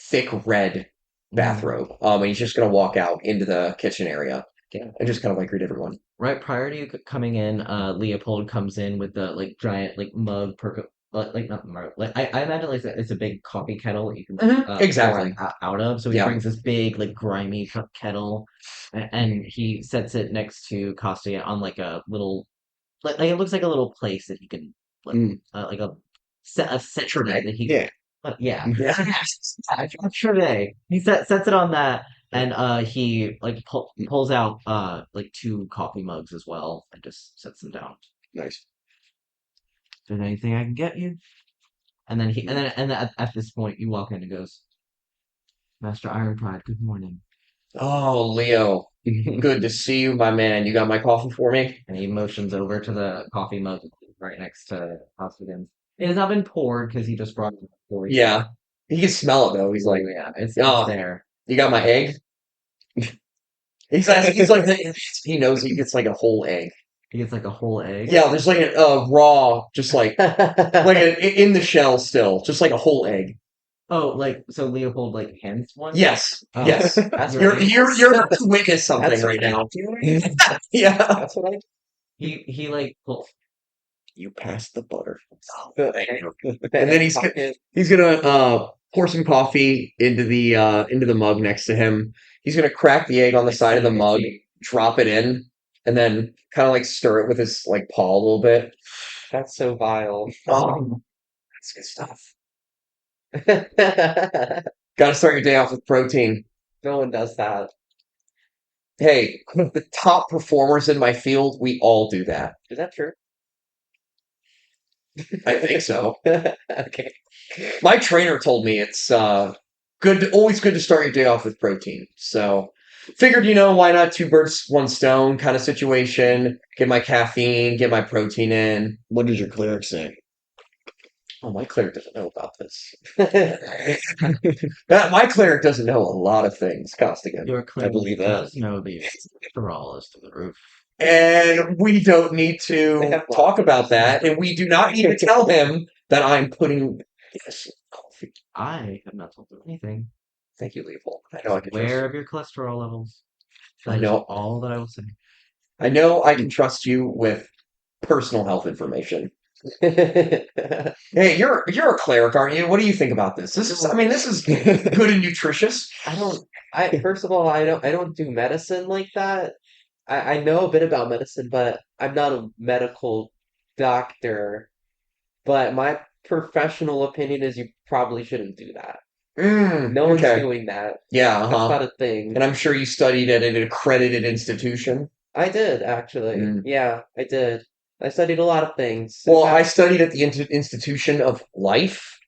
thick red bathrobe. And he's just gonna walk out into the kitchen area. Yeah. And just kind of like greet everyone. Right prior to you coming in, Leopold comes in with the like giant like mug like not mug like I imagine like it's a big coffee kettle that you can pour Exactly. out of. So he Yeah. brings this big like grimy kettle, and he sets it next to Costa on like a little like it looks like a little place that he can like, Mm. like a set Trivet. that he Yeah. yeah. Yeah. Trivet. He sets it on that, and he like pulls out like two coffee mugs as well, and just sets them down. Nice. Is there anything I can get you? And then at this point you walk in and goes, Master Ironpride, good morning. Oh, Leo, good to see you, my man. You got my coffee for me? And he motions over to the coffee mug right next to Costigan's. It has not been poured because he just brought it before. Yeah. He can smell it though. He's like, yeah, it's oh, there. you got my egg? He's like, he knows he gets like a whole egg. He gets like a whole egg. Yeah, there's like a raw, just like in the shell still, just like a whole egg. Oh, like so Leopold like hands one? Yes, Oh, yes. That's You're about to witness something That's right what now. doing. Yeah. That's what I he like You passed the butter. And then he's gonna pour some coffee into the mug next to him. He's gonna crack the egg on the side of the mug, drop it in, and then kind of like stir it with his like paw a little bit. That's so vile. Oh, that's good stuff. Gotta start your day off with protein. No one does that. Hey, the top performers in my field, we all do that. Is that true? I think so. Okay. My trainer told me it's always good to start your day off with protein. So figured, why not two birds, one stone kind of situation. Get my caffeine, get my protein in. What did your cleric say? Oh, my cleric doesn't know about this. My cleric doesn't know a lot of things, Costigan. Your I cleric believe that. does know the cholesterol is to the roof. And we don't need They to have talk lots of about this. that, and we do not need to tell him that I'm putting yes, coffee. I have not told them anything. Thank you, Leopold. I know I can trust Aware you. of your cholesterol levels. I That is know all that I will say. I know I can trust you with personal health information. Hey, you're a cleric, aren't you? What do you think about this? This is good and nutritious. First of all, I don't do medicine like that. I know a bit about medicine, but I'm not a medical doctor. But my professional opinion is you probably shouldn't do that. No one's Okay. doing that. Yeah, That's uh-huh. not a thing. And I'm sure you studied at an accredited institution. I did, actually. Mm. Yeah, I did. I studied a lot of things. In Well, I fact, studied at the Institution of Life,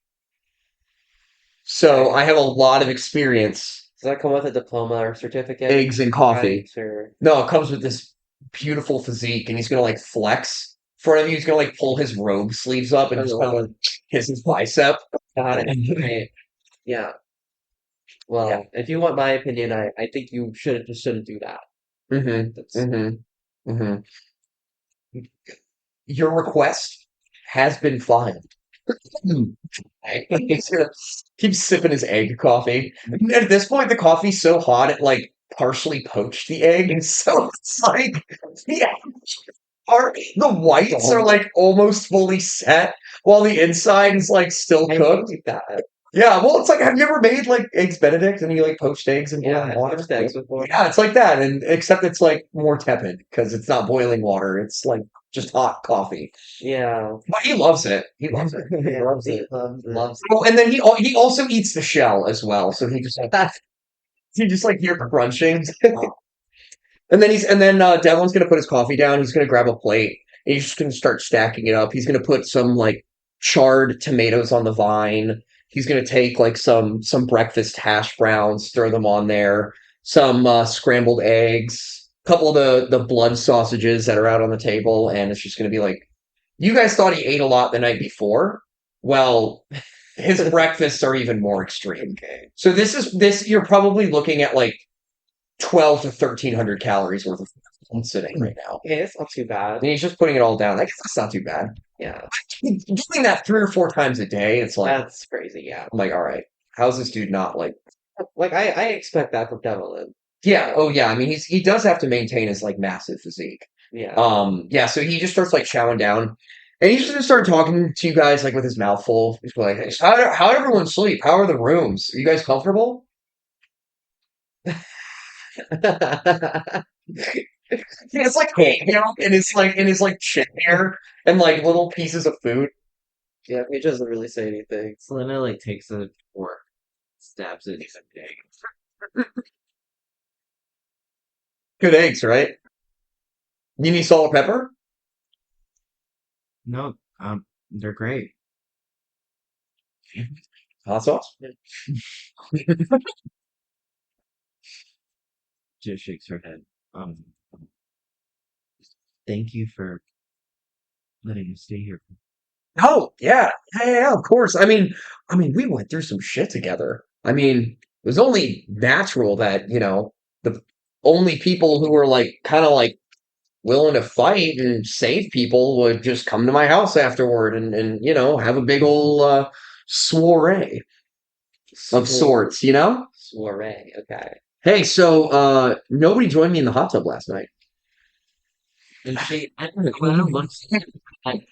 so okay. I have a lot of experience. Does that come with a diploma or certificate? Eggs and coffee. Or No, it comes with this beautiful physique, and he's gonna like flex in front of you. He's gonna like pull his robe sleeves up and just kind of like kiss his bicep. got it. Right. Yeah. Yeah. Well, if you want my opinion, I think you shouldn't do that. Mm-hmm. That's Mm-hmm. Mm-hmm. Your request has been filed. He's gonna keep sipping his egg coffee. And at this point, the coffee's so hot it like partially poached the egg, and so it's like the the whites are like almost fully set, while the inside is like still I cooked. hate that. Yeah, well, it's like, have you ever made like eggs Benedict and you like poached eggs in Yeah, boiling I've water? poached eggs before. Yeah, it's like that, and except it's like more tepid because it's not boiling water; it's like just hot coffee. Yeah. But he loves it. He loves it. He He loves loves it. it. Loves Oh, and then he also eats the shell as well. So he just like he just like hear crunching, and then Devlin's gonna put his coffee down. He's gonna grab a plate. And he's just gonna start stacking it up. He's gonna put some like charred tomatoes on the vine. He's gonna take like some breakfast hash browns, throw them on there. Some scrambled eggs, a couple of the blood sausages that are out on the table, and it's just gonna be like, you guys thought he ate a lot the night before. Well, his it. breakfasts are even more extreme. So this you're probably looking at like 12 to 1300 calories worth of food sitting right now. Yeah, it's not too bad. And he's just putting it all down. Like, that's not too bad. Yeah, Doing that 3 or 4 times a day, it's like, that's crazy. Yeah. I'm like, all right, how's this dude not like, Like I expect that from Devlin. yeah, oh yeah, I mean, he does have to maintain his like massive physique. Yeah. Yeah, so he just starts like chowing down. And he's just gonna start talking to you guys like with his mouth full. He's like, hey, how everyone sleep? How are the rooms? Are you guys comfortable? It's like hanging out in his like chin hair and like little pieces of food. Yeah, he doesn't really say anything. Selena like takes a fork, stabs it. Good eggs, right? You need salt or pepper? No, they're great. Hot sauce? Just shakes her head. Um, thank you for letting us stay here. Oh, yeah. Yeah, of course. We went through some shit together. It was only natural that, the only people who were like kind of like willing to fight and save people would just come to my house afterward and have a big old soiree of sorts, you know? Soiree. Okay. Hey, so nobody joined me in the hot tub last night. And she, I don't know, looks like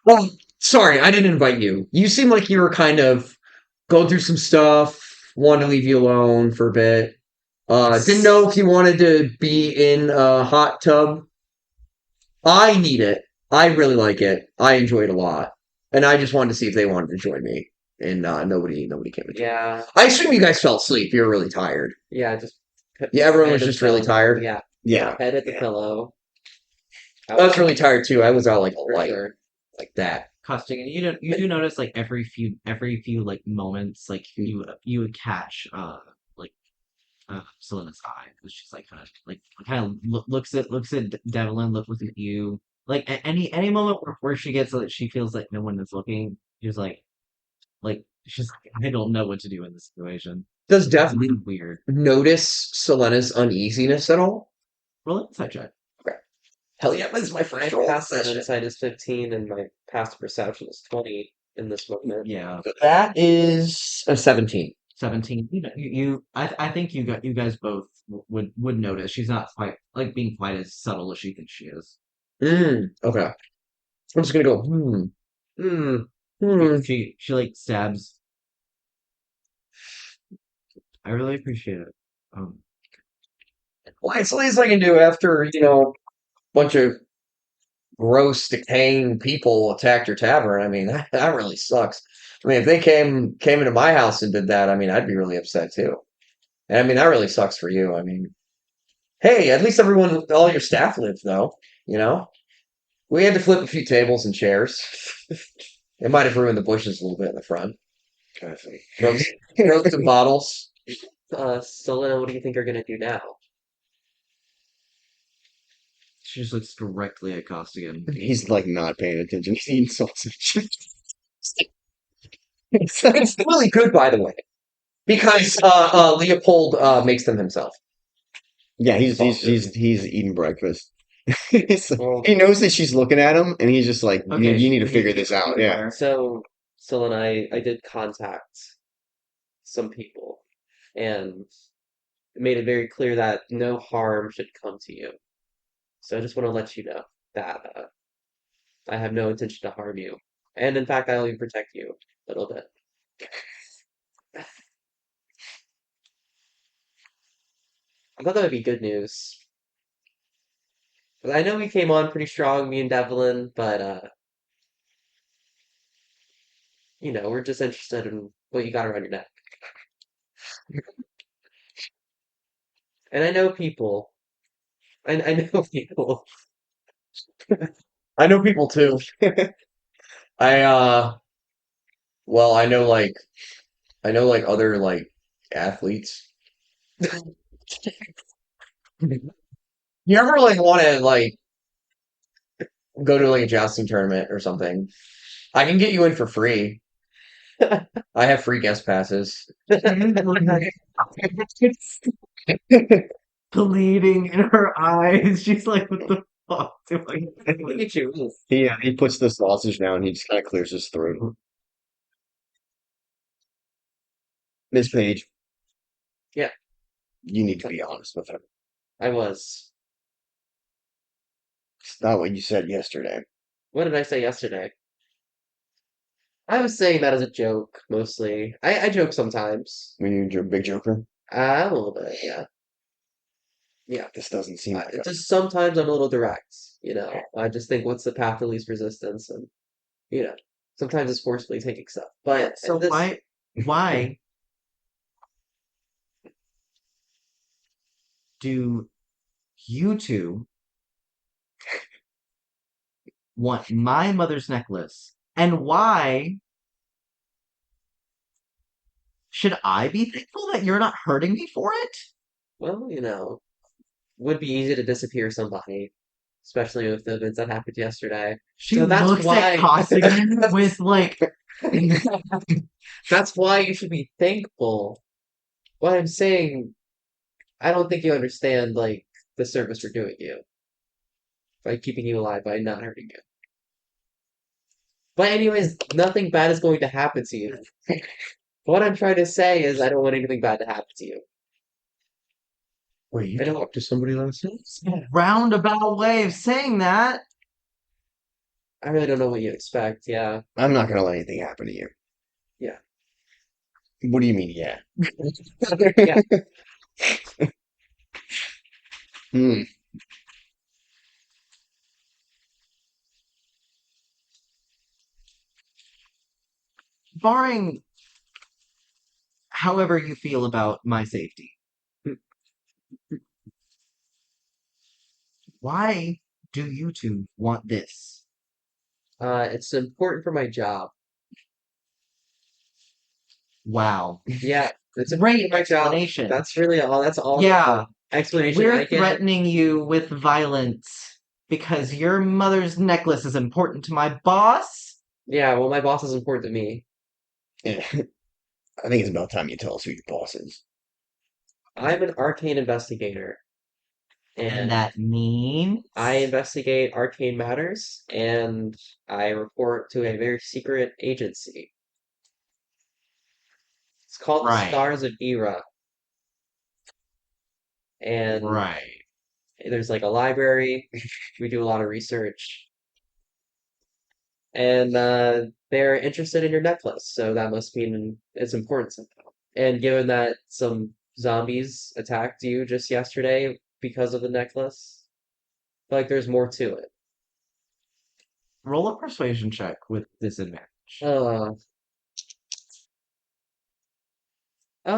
Well, sorry, I didn't invite you. You seem like you were kind of going through some stuff, wanted to leave you alone for a bit. Didn't know if you wanted to be in a hot tub. I need it. I really like it. I enjoy it a lot. And I just wanted to see if they wanted to join me. And nobody came to join. Yeah. I assume you guys fell asleep. You were really tired. Yeah. Just Yeah, everyone was head just really at the- tired. Yeah. Yeah. Head at the pillow. I was really tired too. I was out like a For light sure. like that. costing, and you do notice like every few like moments like you would catch like Selena's eye, which she's like kind of looks at Devlin, looks at you, like any moment where she gets like she feels like no one is looking, she's like she's like, I don't know what to do in this situation. Does It's Dev really weird. notice Selena's uneasiness at all? Roll inside check. Okay. Hell yeah, this is my My first roll. passive insight is 15, and my passive perception is 20 in this moment. Yeah. That is a 17. 17. I think you guys both would notice she's not quite like being quite as subtle as she thinks she is. Okay. I'm just gonna go, hmm, hmm. She like stabs. I really appreciate it. Um, Well, it's the least I can do after, a bunch of gross, decaying people attacked your tavern. I mean, that really sucks. I mean, if they came into my house and did that, I mean, I'd be really upset too. And I mean, that really sucks for you. I mean, hey, at least all your staff lived though, you know? We had to flip a few tables and chairs. It might have ruined the bushes a little bit in the front. Broke some bottles. Selena, what do you think you're gonna do now? she just looks directly at Costigan. He's like not paying attention. He's eating sausage. It's really good, by the way, because Leopold makes them himself. Yeah, he's eating breakfast. He knows that she's looking at him, and he's just like, you need to figure this out. Yeah. So, Selena, I did contact some people, and made it very clear that no harm should come to you. So I just want to let you know that I have no intention to harm you. And in fact, I'll even protect you a little bit. I thought that would be good news. 'Cause I know we came on pretty strong, me and Devlin, but we're just interested in what you got around your neck. And I know people. I know people. I know people too. I well, I know like other like athletes. You ever like want to like go to like a jousting tournament or something? I can get you in for free. I have free guest passes. Bleeding in her eyes. She's like, what the fuck do I Look do? at you. He puts the sausage down. He just kind of clears his throat. Miss Page, Yeah, you need to be honest with him. I was. It's not what you said yesterday. What did I say yesterday? I was saying that as a joke, mostly. I joke sometimes. When you're a big joker, A little bit, yeah. Yeah. this doesn't seem like Just sometimes I'm a little direct. I just think what's the path of least resistance, and you know, sometimes it's forcefully taking stuff. But So this, why do you two want my mother's necklace? And why should I be thankful that you're not hurting me for it? well, would be easy to disappear somebody, especially with the events that happened yesterday. She So that's looks why at Costigan with like, that's why you should be thankful. What I'm saying, I don't think you understand like the service we're doing you by keeping you alive by not hurting you. But anyways, nothing bad is going to happen to you. What I'm trying to say is I don't want anything bad to happen to you. Wait, you I don't- talked to somebody last night? roundabout way of saying that. I really don't know what you expect, yeah. I'm not gonna let anything happen to you. Yeah. What do you mean, yeah? Yeah. Hmm. Barring however you feel about my safety, why do you two want this? It's important for my job. Wow. Yeah, it's Great important for my job. explanation. That's really all. That's all Yeah. the explanation We're I get. threatening you with violence. Because your mother's necklace is important to my boss? Yeah, well, my boss is important to me. Yeah. I think it's about time you tell us who your boss is. I'm an arcane investigator, And and that means I investigate arcane matters, and I report to a very secret agency. It's called the right, Stars of Era, and right. there's like a library. We do a lot of research, and they're interested in your necklace, so that must mean it's important somehow. And given that some zombies attacked you just yesterday because of the necklace, I feel like there's more to it. Roll a persuasion check with disadvantage. Uh, oh,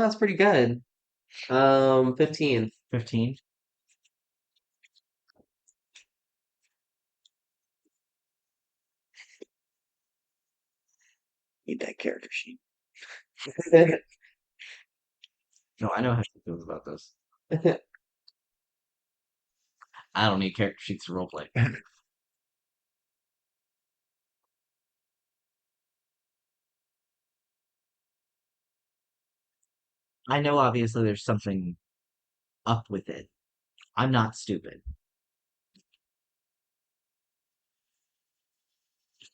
that's pretty good. 15. 15. Need that character sheet. No, I know how she feels about this. I don't need character sheets to roleplay. I know obviously there's something up with it. I'm not stupid.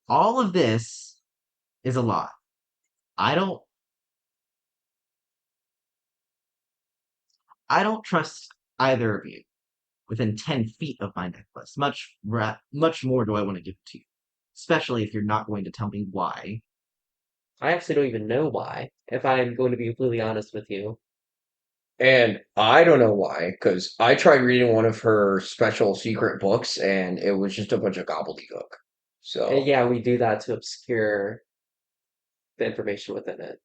All of this is a lot. I don't I don't trust either of you within 10 feet of my necklace. Much more do I want to give it to you. Especially if you're not going to tell me why. I actually don't even know why, if I'm going to be completely honest with you. And I don't know why, because I tried reading one of her special secret books and it was just a bunch of gobbledygook. And So, yeah, we do that to obscure the information within it.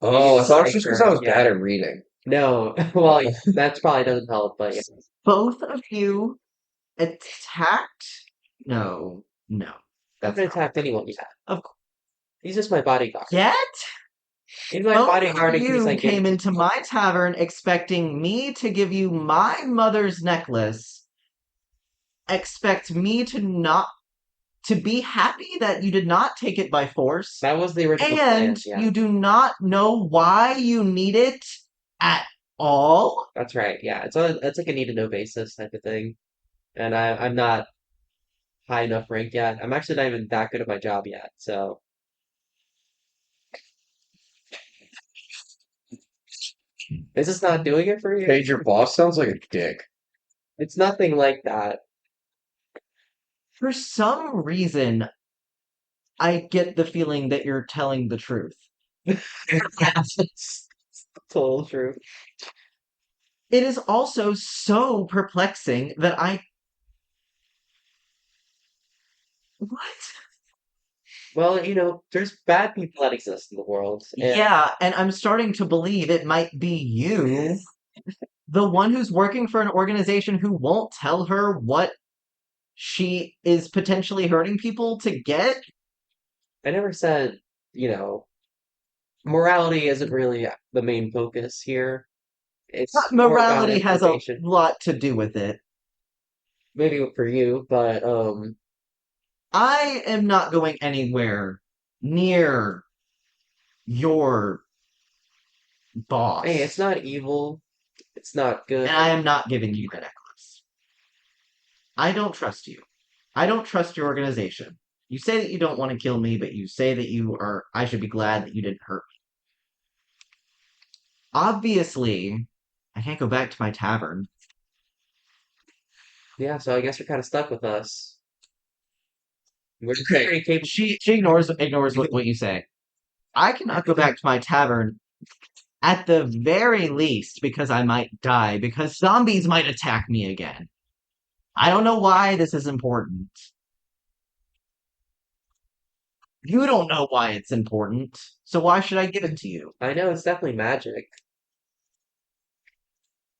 We oh, I use thought it was just because I cipher, was yeah. bad at reading. No, well, that probably doesn't help, but yeah. Both of you attacked? No, no. I That's haven't not. attacked anyone yet. Of course. He's just my bodyguard. Yet? He's my Both of bodyguard in case I you get came into into my tavern expecting me to give you my mother's necklace, expect me to be happy that you did not take it by force, That was the original and plan, yeah. you do not know why you need it at all? That's right, yeah. It's like a need to know basis type of thing. And I'm not high enough rank yet. I'm actually not even that good at my job yet, so is this not doing it for you? Paige, your boss sounds like a dick. It's nothing like that. For some reason, I get the feeling that you're telling the truth. It's total truth. It is also so perplexing that I. What? Well, there's bad people that exist in the world, and Yeah, and I'm starting to believe it might be you, the one who's working for an organization who won't tell her what she is potentially hurting people to get. I never said, you know, morality isn't really the main focus here. It's more about Morality has a information. lot to do with it. Maybe for you, but I am not going anywhere near your hey, it's boss, not evil. It's not good. and I am not giving you the necklace. I don't trust you. I don't trust your organization. You say that you don't want to kill me, but you say that you are. I should be glad that you didn't hurt me. Obviously, I can't go back to my tavern. Yeah, so I guess you're kind of stuck with us. We're Okay, pretty capable. She ignores what you say. I cannot go back to my tavern at the very least because I might die because zombies might attack me again. I don't know why this is important. You don't know why it's important, so why should I give it to you? I know it's definitely magic.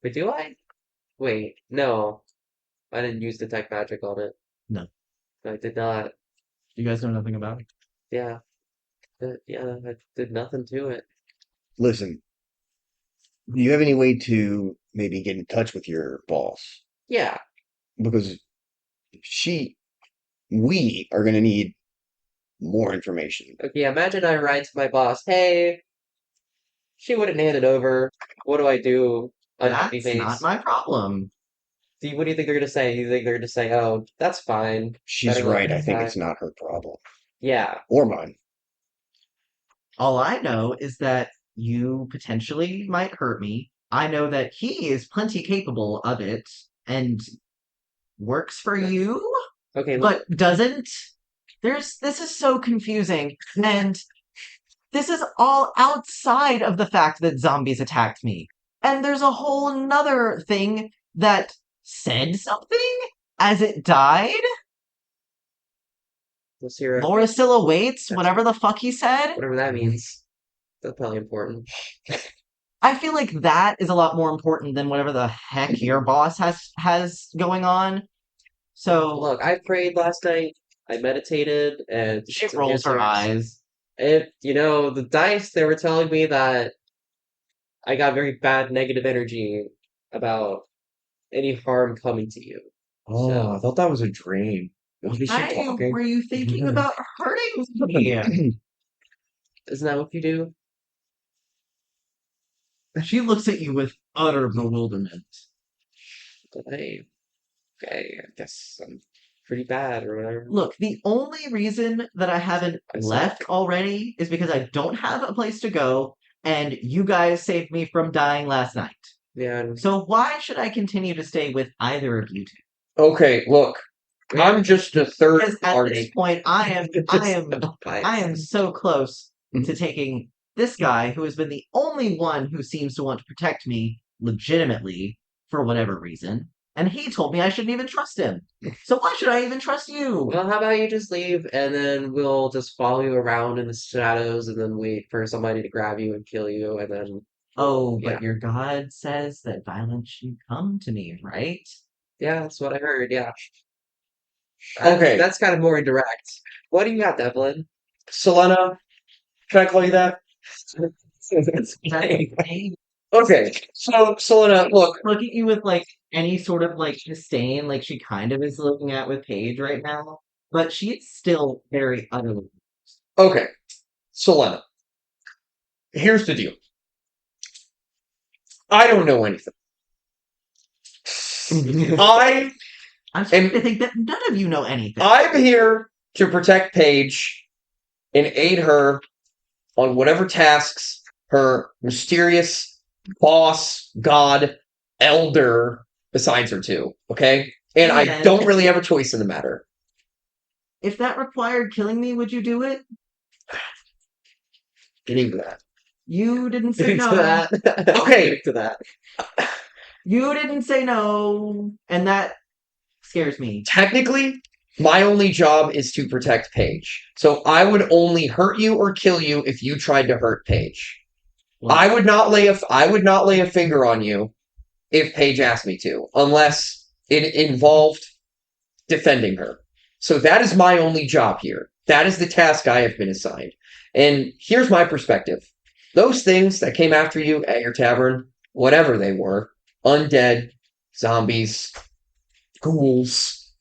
But do I? Wait, no. I didn't use detect magic on it. No. I did not. You guys know nothing about it? Yeah. Yeah, I did nothing to it. Listen, do you have any way to maybe get in touch with your boss? Yeah. Because we are gonna need more information. Okay, imagine I write to my boss, hey, she wouldn't hand it over. What do I do? Unhappy That's not face. my problem. What do you think they're gonna say? You think they're gonna say, "Oh, that's fine. She's Better luck right. I next think time." it's not her problem Yeah. or mine. All I know is that you potentially might hurt me. I know that he is plenty capable of it and works for you, Okay. but doesn't. This is so confusing. And this is all outside of the fact that zombies attacked me. And there's a whole nother thing that said something as it died. Let's hear it. Laura still awaits, whatever the fuck he said. Whatever that means. That's probably important. I feel like that is a lot more important than whatever the heck your boss has going on. So Look, I prayed last night. I meditated, and she some rolls her answers. eyes. The dice, they were telling me that I got very bad negative energy about any harm coming to you. Oh, I So, thought that was a dream. Was she Why talking? were you thinking about hurting me? isn't that what you do? She looks at you with utter bewilderment. Hey, okay, I guess I'm pretty bad or whatever. Look, the only reason that I haven't I left suck. already is because I don't have a place to go, and you guys saved me from dying last night. Yeah, and So why should I continue to stay with either of you two? Okay, look, I'm just a third Because at this party. point, I am so close to taking this guy who has been the only one who seems to want to protect me legitimately for whatever reason, and he told me I shouldn't even trust him. So why should I even trust you? Well, how about you just leave and then we'll just follow you around in the shadows and then wait for somebody to grab you and kill you and then Oh, yeah. but your God says that violence should come to me, right? Yeah, that's what I heard, yeah. Okay. That's kind of more indirect. What do you got, Devlin? Selena, can I call you that? That's hey, Okay, so Selena, look, look at you with like any sort of like disdain, like she kind of is looking at with Paige right now, but she's still very utterly. okay, Selena, here's the deal. I don't know anything. I I'm starting am to think that none of you know anything. I'm here to protect Paige and aid her on whatever tasks her mysterious boss, god, elder assigns her to, okay? And I And don't really have a choice in the matter. if that required killing me, would you do it? Getting to that. You didn't say Getting to no. that. Okay. Getting to that. You didn't say no, and that scares me. Technically, my only job is to protect Paige. So I would only hurt you or kill you if you tried to hurt Paige. Well, I would not lay a finger on you if Paige asked me to, unless it involved defending her. So that is my only job here. That is the task I have been assigned. And here's my perspective. Those things that came after you at your tavern, whatever they were, undead, zombies, ghouls,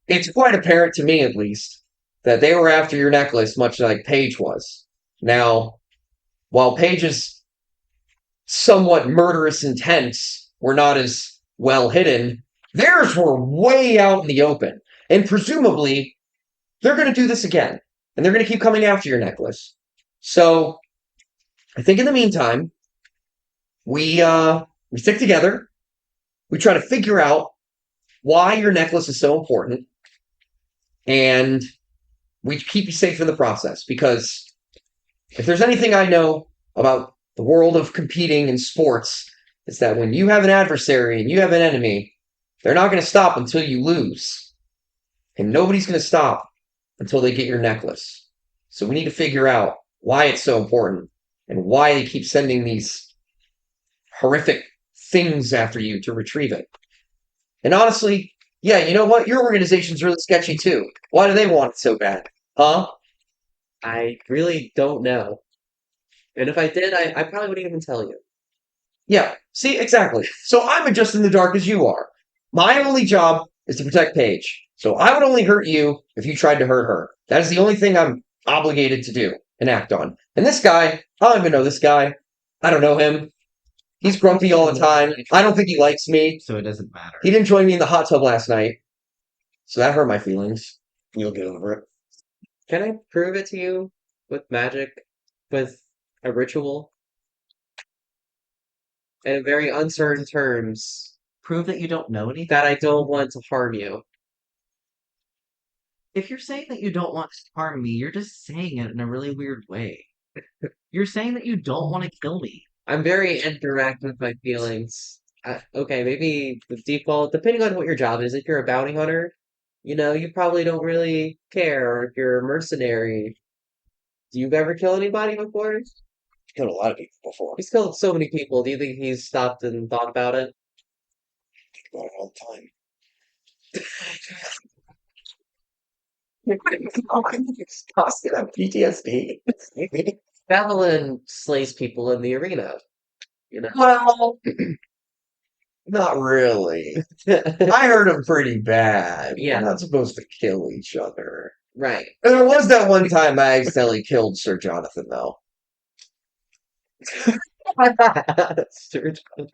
it's quite apparent to me at least that they were after your necklace much like Paige was. Now, while Paige's somewhat murderous intents were not as well hidden, theirs were way out in the open. And presumably, they're going to do this again. And they're going to keep coming after your necklace. So, I think in the meantime, we stick together. We try to figure out why your necklace is so important. And we keep you safe in the process. Because if there's anything I know about the world of competing in sports, it's that when you have an adversary and you have an enemy, they're not going to stop until you lose. And nobody's going to stop until they get your necklace. So we need to figure out why it's so important and why they keep sending these horrific things after you to retrieve it. And honestly, yeah, you know what? Your organization's really sketchy too. Why do they want it so bad? Huh? I really don't know. And if I did, I probably wouldn't even tell you. Yeah, see, exactly. So I'm just in the dark as you are. My only job is to protect Paige. So I would only hurt you if you tried to hurt her. That is the only thing I'm obligated to do and act on. And this guy, I don't even know this guy. I don't know him. He's grumpy all the time. I don't think he likes me. So it doesn't matter. He didn't join me in the hot tub last night. So that hurt my feelings. You'll get over it. Can I prove it to you with magic, with a ritual, in very uncertain terms, Prove that you don't know anything. that I don't want to harm you? If you're saying that you don't want to harm me, you're just saying it in a really weird way. You're saying that you don't want to kill me. I'm very indirect with my feelings. Okay, maybe the default, depending on what your job is, if you're a bounty hunter, you probably don't really care. Or if you're a mercenary, do you ever kill anybody before? Killed a lot of people before. He's killed so many people. Do you think he's stopped and thought about it? Think about it all the time. Austin have PTSD. Evelyn slays people in the arena. Well, not really. I heard him pretty bad. Yeah. We're not supposed to kill each other. Right. And there was that one time I accidentally killed Sir Jonathan, though. Sir You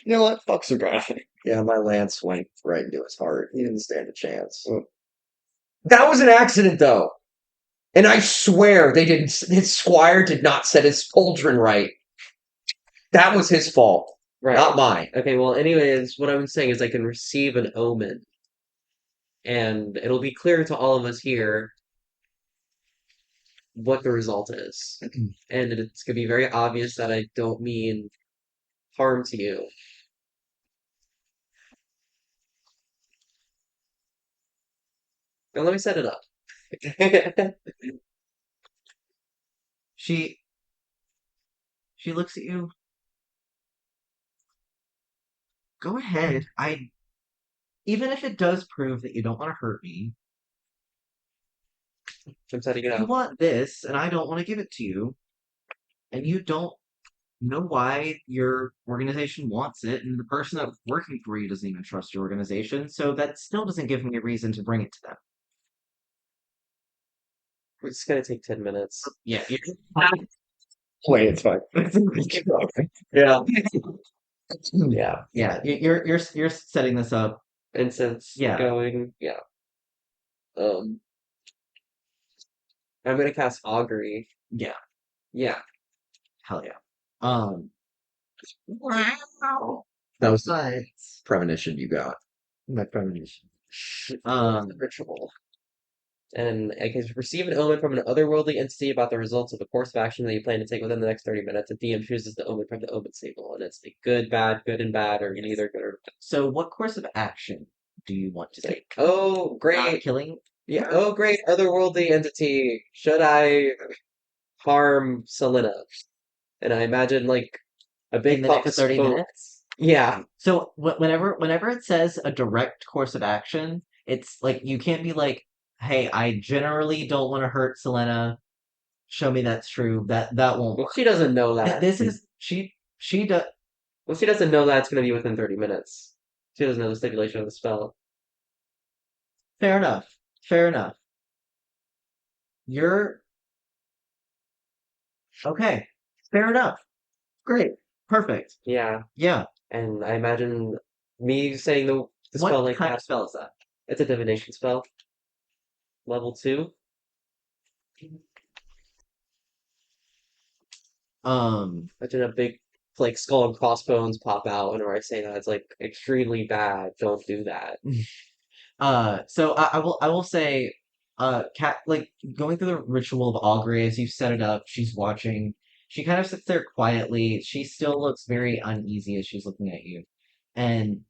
know what? Fuck Sir Jonathan. Yeah, my lance went right into his heart. He didn't stand a chance. Mm. That was an accident, though. And I swear they didn't. His squire did not set his pauldron right. That was his fault, Right. not mine. Okay, well, anyways, what I'm saying is I can receive an omen, and it'll be clear to all of us here what the result is. And it's going to be very obvious that I don't mean harm to you. Now let me set it up. She looks at you. Go ahead. Even if it does prove that you don't want to hurt me, I'm setting it you up. want this, and I don't want to give it to you, and you don't know why your organization wants it, and the person that's working for you doesn't even trust your organization, so that still doesn't give me a reason to bring it to them. It's going to take 10 minutes. Yeah, Wait, it's fine. Yeah. Yeah. yeah. You're setting this up. Incense Yeah. going. Yeah. I'm going to cast Augury. Yeah, Yeah. hell yeah. Wow. That was the But premonition you got. my premonition. The ritual. And I can receive an omen from an otherworldly entity about the results of the course of action that you plan to take within the next 30 minutes. The DM chooses the omen from the omen table, and it's like good and bad, or neither good or bad. So, what course of action do you want to It's like, take? oh, Not great. killing? Yeah. Oh, great otherworldly entity. Should I harm Selena? And I imagine like a big In the puff next of 30 smoke. minutes? Yeah. So, whenever it says a direct course of action, it's like you can't be like, hey, I generally don't want to hurt Selena. Show me that's true. That won't Well, work. she doesn't know that. This is she does. Well, she doesn't know that it's going to be within 30 minutes. She doesn't know the stipulation of the spell. Fair enough. Fair enough. You're okay. Fair enough. Great. Perfect. Yeah. Yeah. And I imagine me saying the spell What like kind that. of spell is that? It's a divination spell. Level 2. Imagine a big like skull and crossbones pop out whenever I say that. It's like extremely bad. Don't do that. So I will say, Cat, like going through the ritual of augury as you set it up, she's watching. She kind of sits there quietly. She still looks very uneasy as she's looking at you, and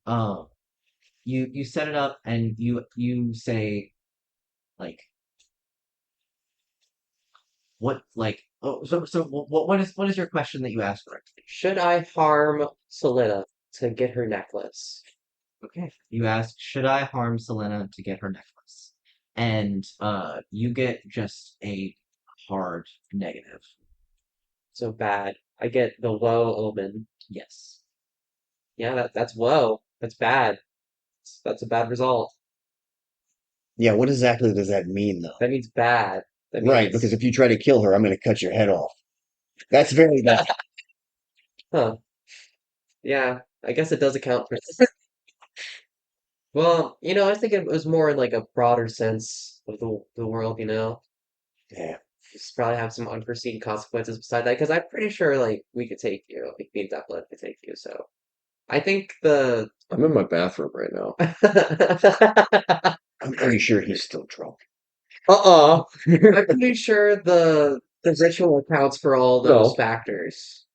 you set it up and you say like what like oh so what is your question that you asked for? Should I harm Selena to get her necklace? Okay. You ask, should I harm Selena to get her necklace? And you get just a hard negative. So bad. I get the woe omen. Yes. Yeah, that's woe. That's bad. That's a bad result. Yeah, what exactly does that mean, though? That means bad. That Right, means, because if you try to kill her, I'm going to cut your head off. That's very bad. huh? Yeah, I guess it does account for. Well, I was thinking it was more in like a broader sense of the world. Yeah. Just probably have some unforeseen consequences beside that. Because I'm pretty sure like we could take you, like me and Declan could take you. So I think the. I'm in my bathroom right now. I'm pretty sure he's still drunk. Uh-uh. I'm pretty sure the ritual accounts for all those No. factors.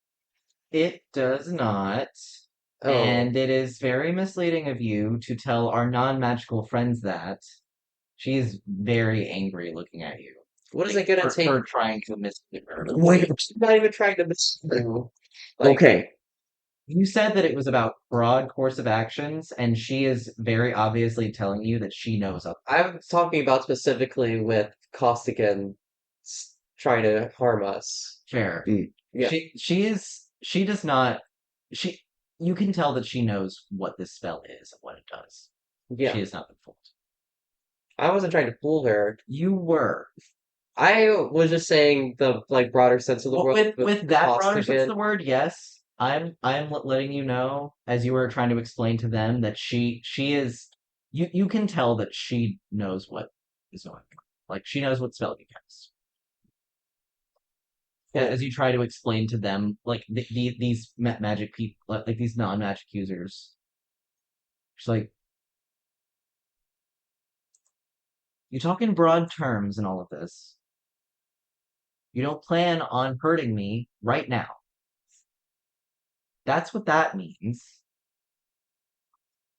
It does not. Oh, And it is very misleading of you to tell our non-magical friends that. She's very angry looking at you. what is it gonna For, take? for trying to mislead her. Wait. I'm not even trying to miss you. Like, Okay. You said that it was about broad course of actions, and she is very obviously telling you that she knows of. I was talking about specifically with Costigan trying to harm us. Fair. Yeah. She does not she you can tell that she knows what this spell is and what it does. Yeah. She has not been fooled. I wasn't trying to fool her. You were. I was just saying the like broader sense of the Well, world with that broader sense of the Costigan. word, yes. I'm letting you know as you were trying to explain to them that she is you can tell that she knows what is going on. Like she knows what spell you cast. Cool. As you try to explain to them, like these magic people, like these non-magic users, she's like, you talk in broad terms in all of this. You don't plan on hurting me right now. That's what that means.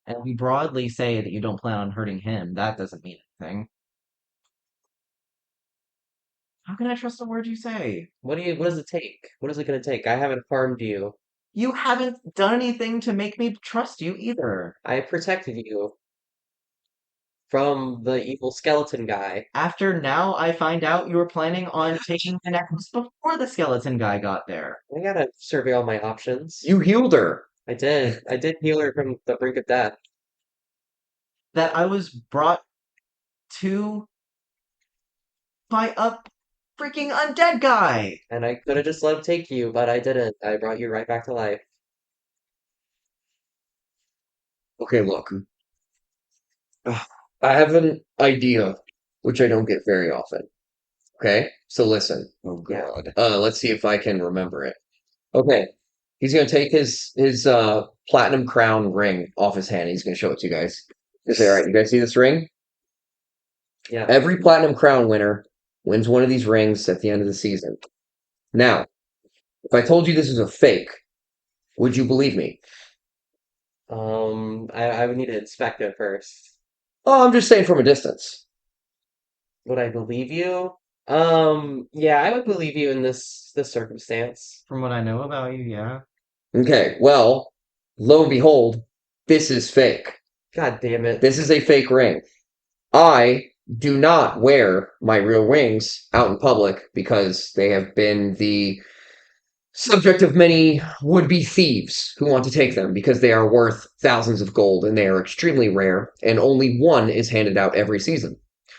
And we broadly say that you don't plan on hurting him. That doesn't mean anything. How can I trust a word you say? What does it take? What is it gonna take? I haven't harmed you. You haven't done anything to make me trust you either. I protected you from the evil skeleton guy. After now, I find out you were planning on taking the necklace before the skeleton guy got there. I gotta survey all my options. You healed her. I did. I did heal her from the brink of death. That I was brought to by a freaking undead guy. And I could have just let him take you, but I didn't. I brought you right back to life. Okay, look. I have an idea, which I don't get very often. Okay? So listen. Oh, Yeah. God. Let's see if I can remember it. Okay. He's gonna take his platinum crown ring off his hand. He's gonna show it to you guys. Just say, all right, you guys see this ring? Yeah. Every platinum crown winner wins one of these rings at the end of the season. Now, if I told you this is a fake, would you believe me? I would need to inspect it first. Oh, I'm just saying from a distance. Would I believe you? Yeah, I would believe you in this circumstance. From what I know about you, yeah. Okay, well, lo and behold, this is fake. God damn it. This is a fake ring. I do not wear my real rings out in public because they have been the subject of many would-be thieves who want to take them because they are worth thousands of gold and they are extremely rare, and only one is handed out every season.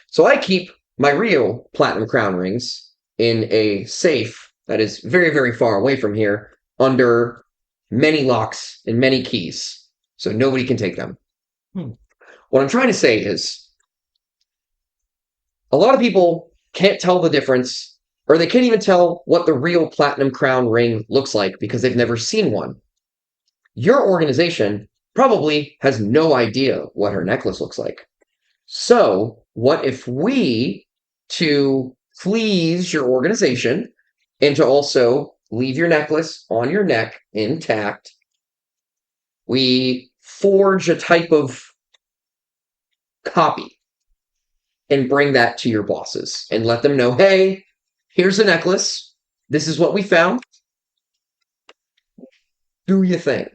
So I keep my real platinum crown rings in a safe that is very, very far away from here, under many locks and many keys, so nobody can take them. Hmm. What I'm trying to say is, a lot of people can't tell the difference, or they can't even tell what the real platinum crown ring looks like because they've never seen one. Your organization probably has no idea what her necklace looks like. So, what if we, to please your organization and to also leave your necklace on your neck intact, we forge a type of copy and bring that to your bosses and let them know, hey, here's a necklace. This is what we found. Do your thing.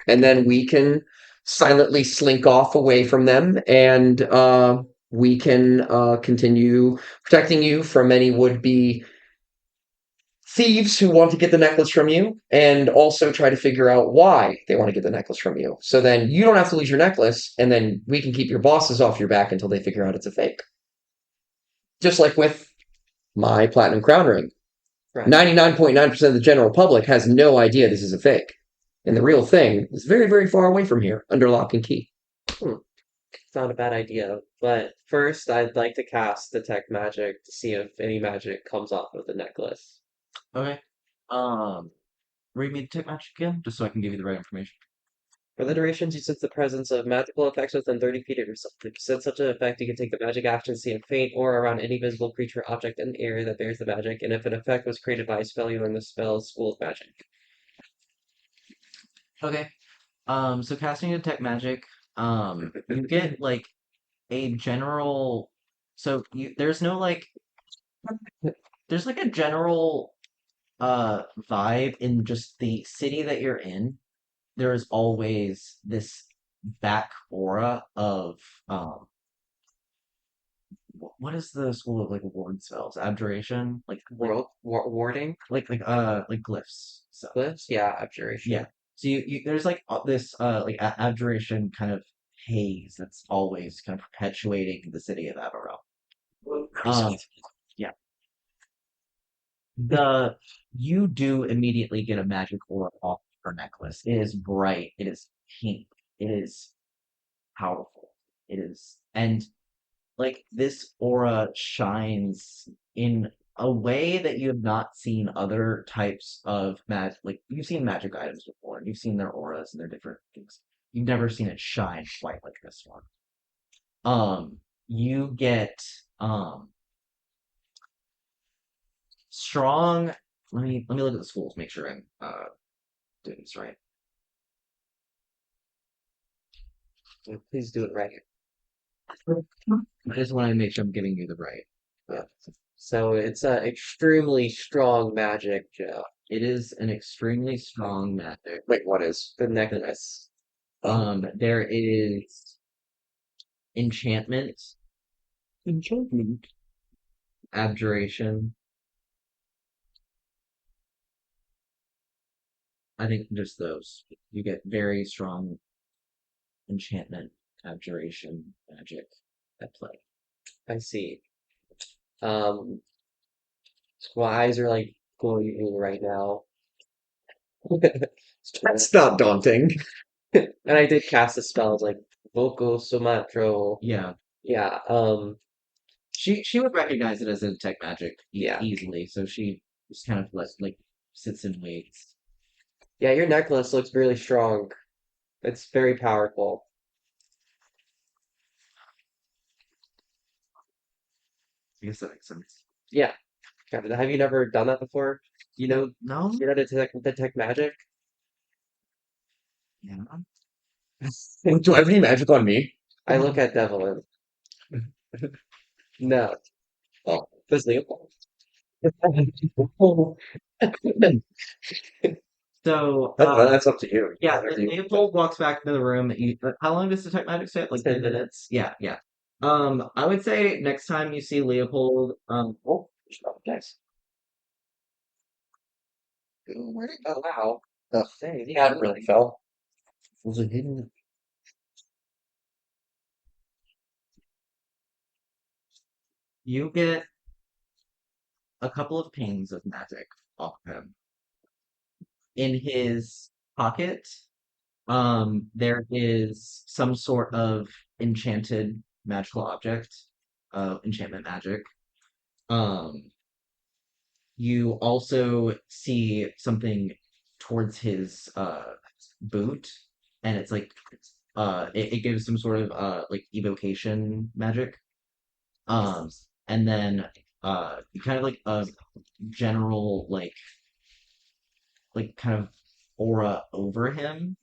And then we can silently slink off away from them, and we can continue protecting you from any would-be thieves who want to get the necklace from you and also try to figure out why they want to get the necklace from you. So then you don't have to lose your necklace, and then we can keep your bosses off your back until they figure out it's a fake. Just like with my platinum crown ring. Right. 99.9% of the general public has no idea this is a fake. And the real thing is very, very far away from here, under lock and key. Hmm. It's not a bad idea. But first, I'd like to cast Detect Magic to see if any magic comes off of the necklace. Okay. Um, read me the tech magic again, just so I can give you the right information. For the durations, you sense the presence of magical effects within 30 feet of yourself. If you sense such an effect, you can take the magic action to see a faint aura around any visible creature, object in the area that bears the magic, and if an effect was created by a spell, you learn the spell's school of magic. Okay. So casting detect magic, you get like a general. So there's no like there's like a general vibe in just the city that you're in. There is always this back aura of what is the school of like ward spells? Abjuration, Warding? like glyphs. So Glyphs? Yeah, abjuration. yeah. So you there's like this like abjuration kind of haze that's always kind of perpetuating the city of Avarel. Um, yeah. The you do immediately get a magic aura off her necklace. It is bright. It is pink. It is powerful. It is, and like this aura shines in a way that you have not seen other types of magic. Like you've seen magic items before, and you've seen their auras and their different things. You've never seen it shine quite like this one. You get um strong. Let me look at the schools, make sure I'm doing this right. Please do it right. I just want to make sure I'm giving you the right. Yeah. So it's a extremely strong magic, Joe. It is an extremely strong magic. Wait, what is? The necklace. There is enchantment, Enchantment. abjuration. I think just those. You get very strong enchantment, abjuration, magic at play. I see. Um, my eyes are like glowing right now. That's not daunting. And I did cast a spell. It's like Voco Sumatro. Yeah, Yeah. she would recognize it as a detect magic Yeah. easily, so she just kind of like sits and waits. Yeah. Your necklace looks really strong. It's very powerful. I guess that makes sense. Yeah. Have you never done that before? No? You know to detect magic? Yeah. Do I have any magic on me? I look at Devlin. No. Oh. Does Leopold? So, That's up to you. yeah, Whatever you- Leopold walks back into the room. How long does detect magic stay? Like 10 10 minutes? Yeah, yeah. I would say next time you see Leopold, Oh, nice. Where did Oh, wow. oh, Dang. yeah, it really fell. was it hidden? You get a couple of pings of magic off him. In his pocket, there is some sort of enchanted magical object, enchantment magic. Um, you also see something towards his boot, and it's like it gives some sort of like evocation magic. Um, and then kind of like a general like kind of aura over him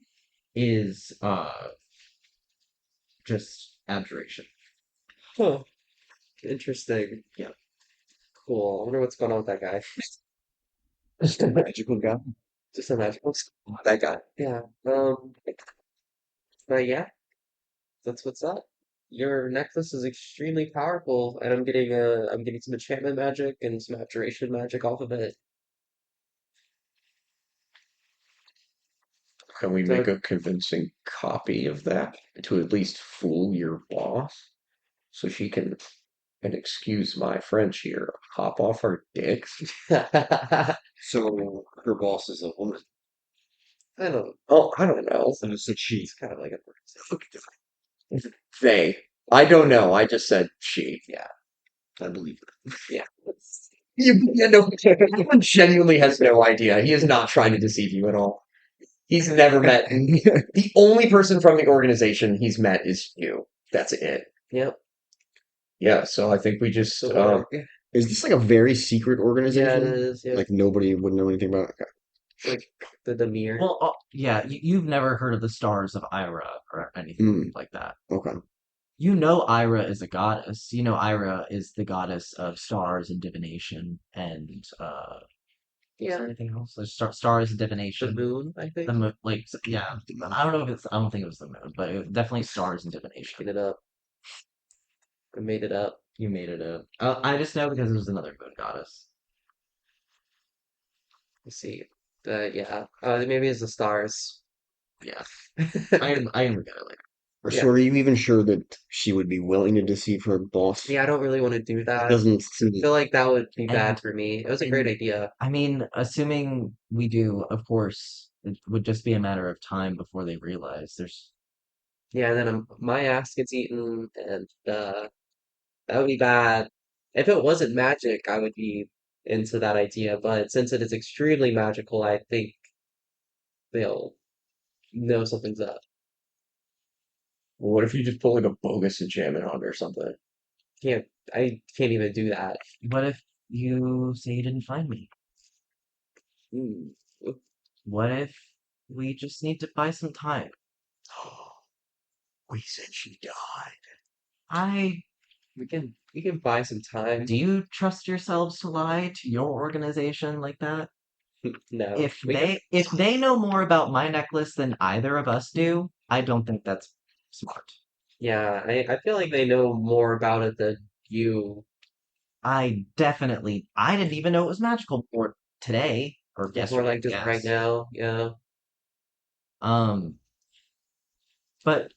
is just abjuration. Huh. Interesting. Yeah. Cool. I wonder what's going on with that guy. Just a magical guy. Just a magical. That guy. Yeah. But yeah, that's what's up. Your necklace is extremely powerful, and I'm getting some enchantment magic and some abjuration magic off of it. Can we make So a convincing copy of that to at least fool your boss so she can, and excuse my French here, hop off her dick? I So her boss is a woman. don't. Oh, I don't know. So it's a she. It's kind of like a They. I don't know. I just said she. yeah, I believe yeah. You know, Edwin genuinely has no idea. He is not trying to deceive you at all. He's never met. it. The only person from the organization he's met is you. That's it. Yep. Yeah, so I think we just The org. Is this like a very secret Yeah, it organization? is. Yeah, Like nobody would know anything about it? it's like the Demir. Well, yeah, you've never heard of the stars of Ira or anything Mm, like that. okay. You know Ira is a goddess. You know Ira is the goddess of stars and divination and is there Yeah, anything else? There's stars and the divination. moon. I think. The moon, like yeah, I don't know if it's. I don't think it was the moon, but definitely stars and divination. Making it up. I made it up. You made it up. I just know because it was another moon goddess. Let's see. Yeah. Maybe it's the stars. Yeah, I am gonna later. So Yeah. are you even sure that she would be willing to deceive her boss? Yeah, I don't really want to do It that. doesn't I seem. feel like that would be bad And for me. It was a great and idea. I mean, assuming we do, of course, it would just be a matter of time before they realize there's. Yeah, and then my ass gets eaten, and that would be bad. If it wasn't magic, I would be into that idea, but since it is extremely magical, I think they'll know something's up. what if you just pull like a bogus enchantment on her or something? Can't I can't even do that. What if you say you didn't find me? Hmm. What if we just need to buy some time? We said she died. I We can buy some time. Do you trust yourselves to lie to your organization like that? No, If they know more about my necklace than either of us do, I don't think that's smart. yeah, I feel like they know more about it than you. I didn't even know it was magical before today or Before yesterday, like I just right guess. now. Yeah. Um, but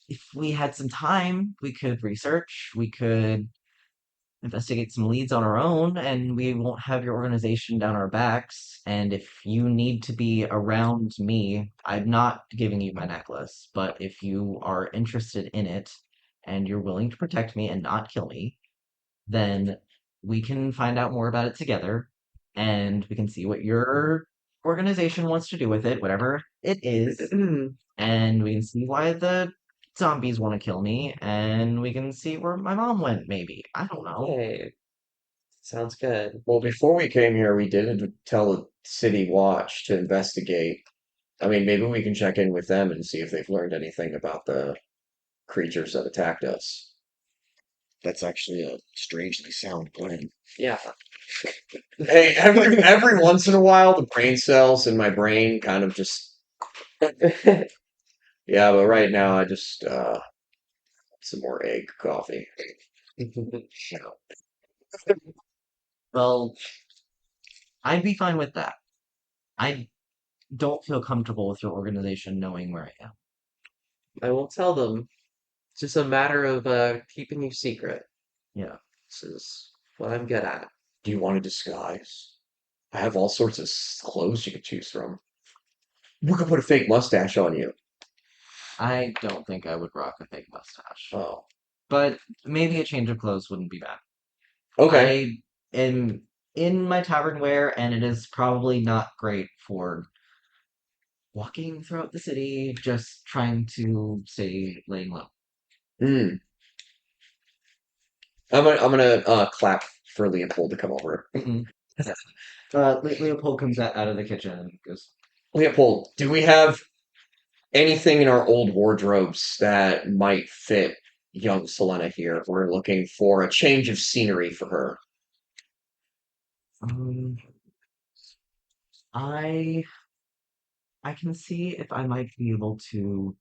if we had some time, we could research, we could investigate some leads on our own, and we won't have your organization down our backs. And if you need to be around me, I'm not giving you my necklace, but if you are interested in it and you're willing to protect me and not kill me, then we can find out more about it together and we can see what your organization wants to do with it, whatever it is, and we can see why the zombies want to kill me, and we can see where my mom went, maybe. I don't know. Hey, sounds good. Well, before we came here, we did tell the city watch to investigate. I mean, maybe we can check in with them and see if they've learned anything about the creatures that attacked us. That's actually a strangely sound plan. Yeah. Hey, every once in a while, the brain cells in my brain kind of just yeah. But right now, I just some more egg coffee. Well, I'd be fine with that. I don't feel comfortable with your organization knowing where I am. I won't tell them. It's just a matter of keeping you secret. Yeah. This is what I'm good at. Do you want to disguise? I have all sorts of clothes you could choose from. We could put a fake mustache on you. I don't think I would rock a fake mustache. Oh, But maybe a change of clothes wouldn't be bad. okay. I am in my tavern wear, and it is probably not great for walking throughout the city, just trying to stay laying low. Hmm. I'm gonna clap for Leopold to come over. Mhm. Leopold comes out of the kitchen and goes, Leopold, do we have anything in our old wardrobes that might fit young Selena here? We're looking for a change of scenery for her. um, I I can see if I might be able to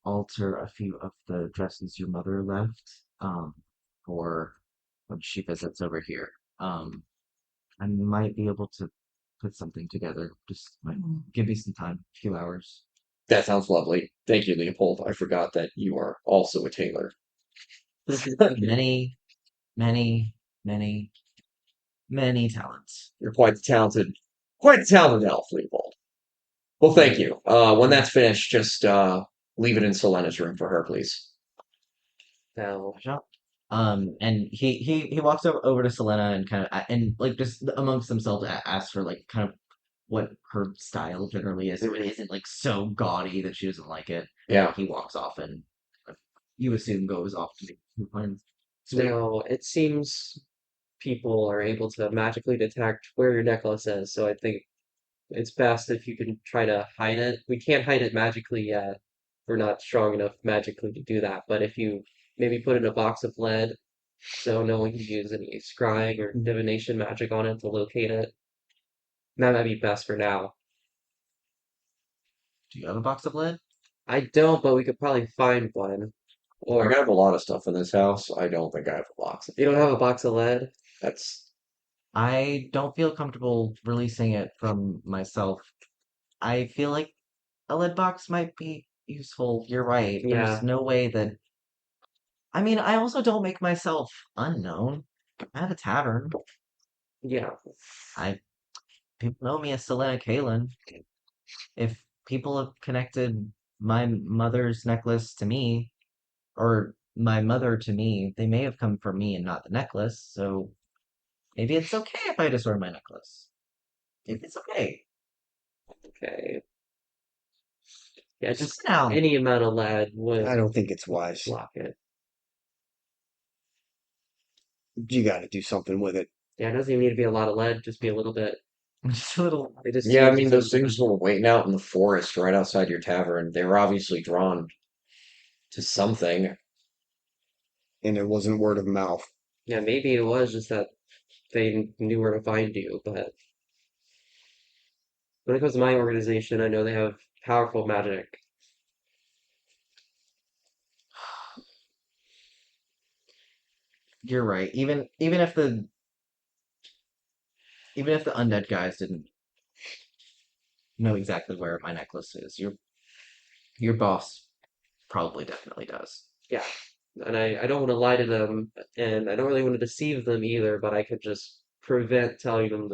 alter a few of the dresses your mother left, for when she visits over here. I might be able to put something together. Just like, give me some time, a few hours. That sounds lovely. Thank you, Leopold. I forgot that you are also a tailor. Many, many, many, many talents. You're quite the talented elf, Leopold. Well, thank you. When that's finished, just leave it in Selena's room for her, please. Now, And he walks over to Selena and kind of and like just amongst themselves asks her like kind of what her style generally is. So it isn't like so gaudy that she doesn't like it. Yeah. He walks off and you assume goes off to make plans. Sweet. now it seems people are able to magically detect where your necklace is, so I think it's best if you can try to hide it. We can't hide it magically yet. We're not strong enough magically to do that. But if you maybe put in a box of lead, so no one can use any scrying or divination magic on it to locate it, that might be best for now. Do you have a box of lead? I don't, but we could probably find one. I Or have a lot of stuff in this house. I don't think I have a box. you don't have a box of lead? That's I don't feel comfortable releasing it from myself. I feel like a lead box might be useful. You're right. There's Yeah, no way that. I mean, I also don't make myself unknown. I have a tavern. yeah. I People know me as Selena Kalen. If people have connected my mother's necklace to me, or my mother to me, they may have come from me and not the necklace. So maybe it's okay if I destroy my necklace. If it's okay. Okay. Yeah, Just just for now. any amount of lead I would don't think it's wise. block it. You got to do something with it. Yeah, it doesn't even need to be a lot of lead, just be a little bit. Just a little. They just yeah. I use mean, some those things were waiting out in the forest right outside your tavern. They were obviously drawn to something. And it wasn't word of mouth. Yeah, maybe it was just that they knew where to find you, but when it comes to my organization, I know they have powerful magic. You're right. Even if the undead guys didn't know exactly where my necklace is, your boss probably definitely does. Yeah. And I don't want to lie to them, and I don't really want to deceive them either, but I could just prevent telling them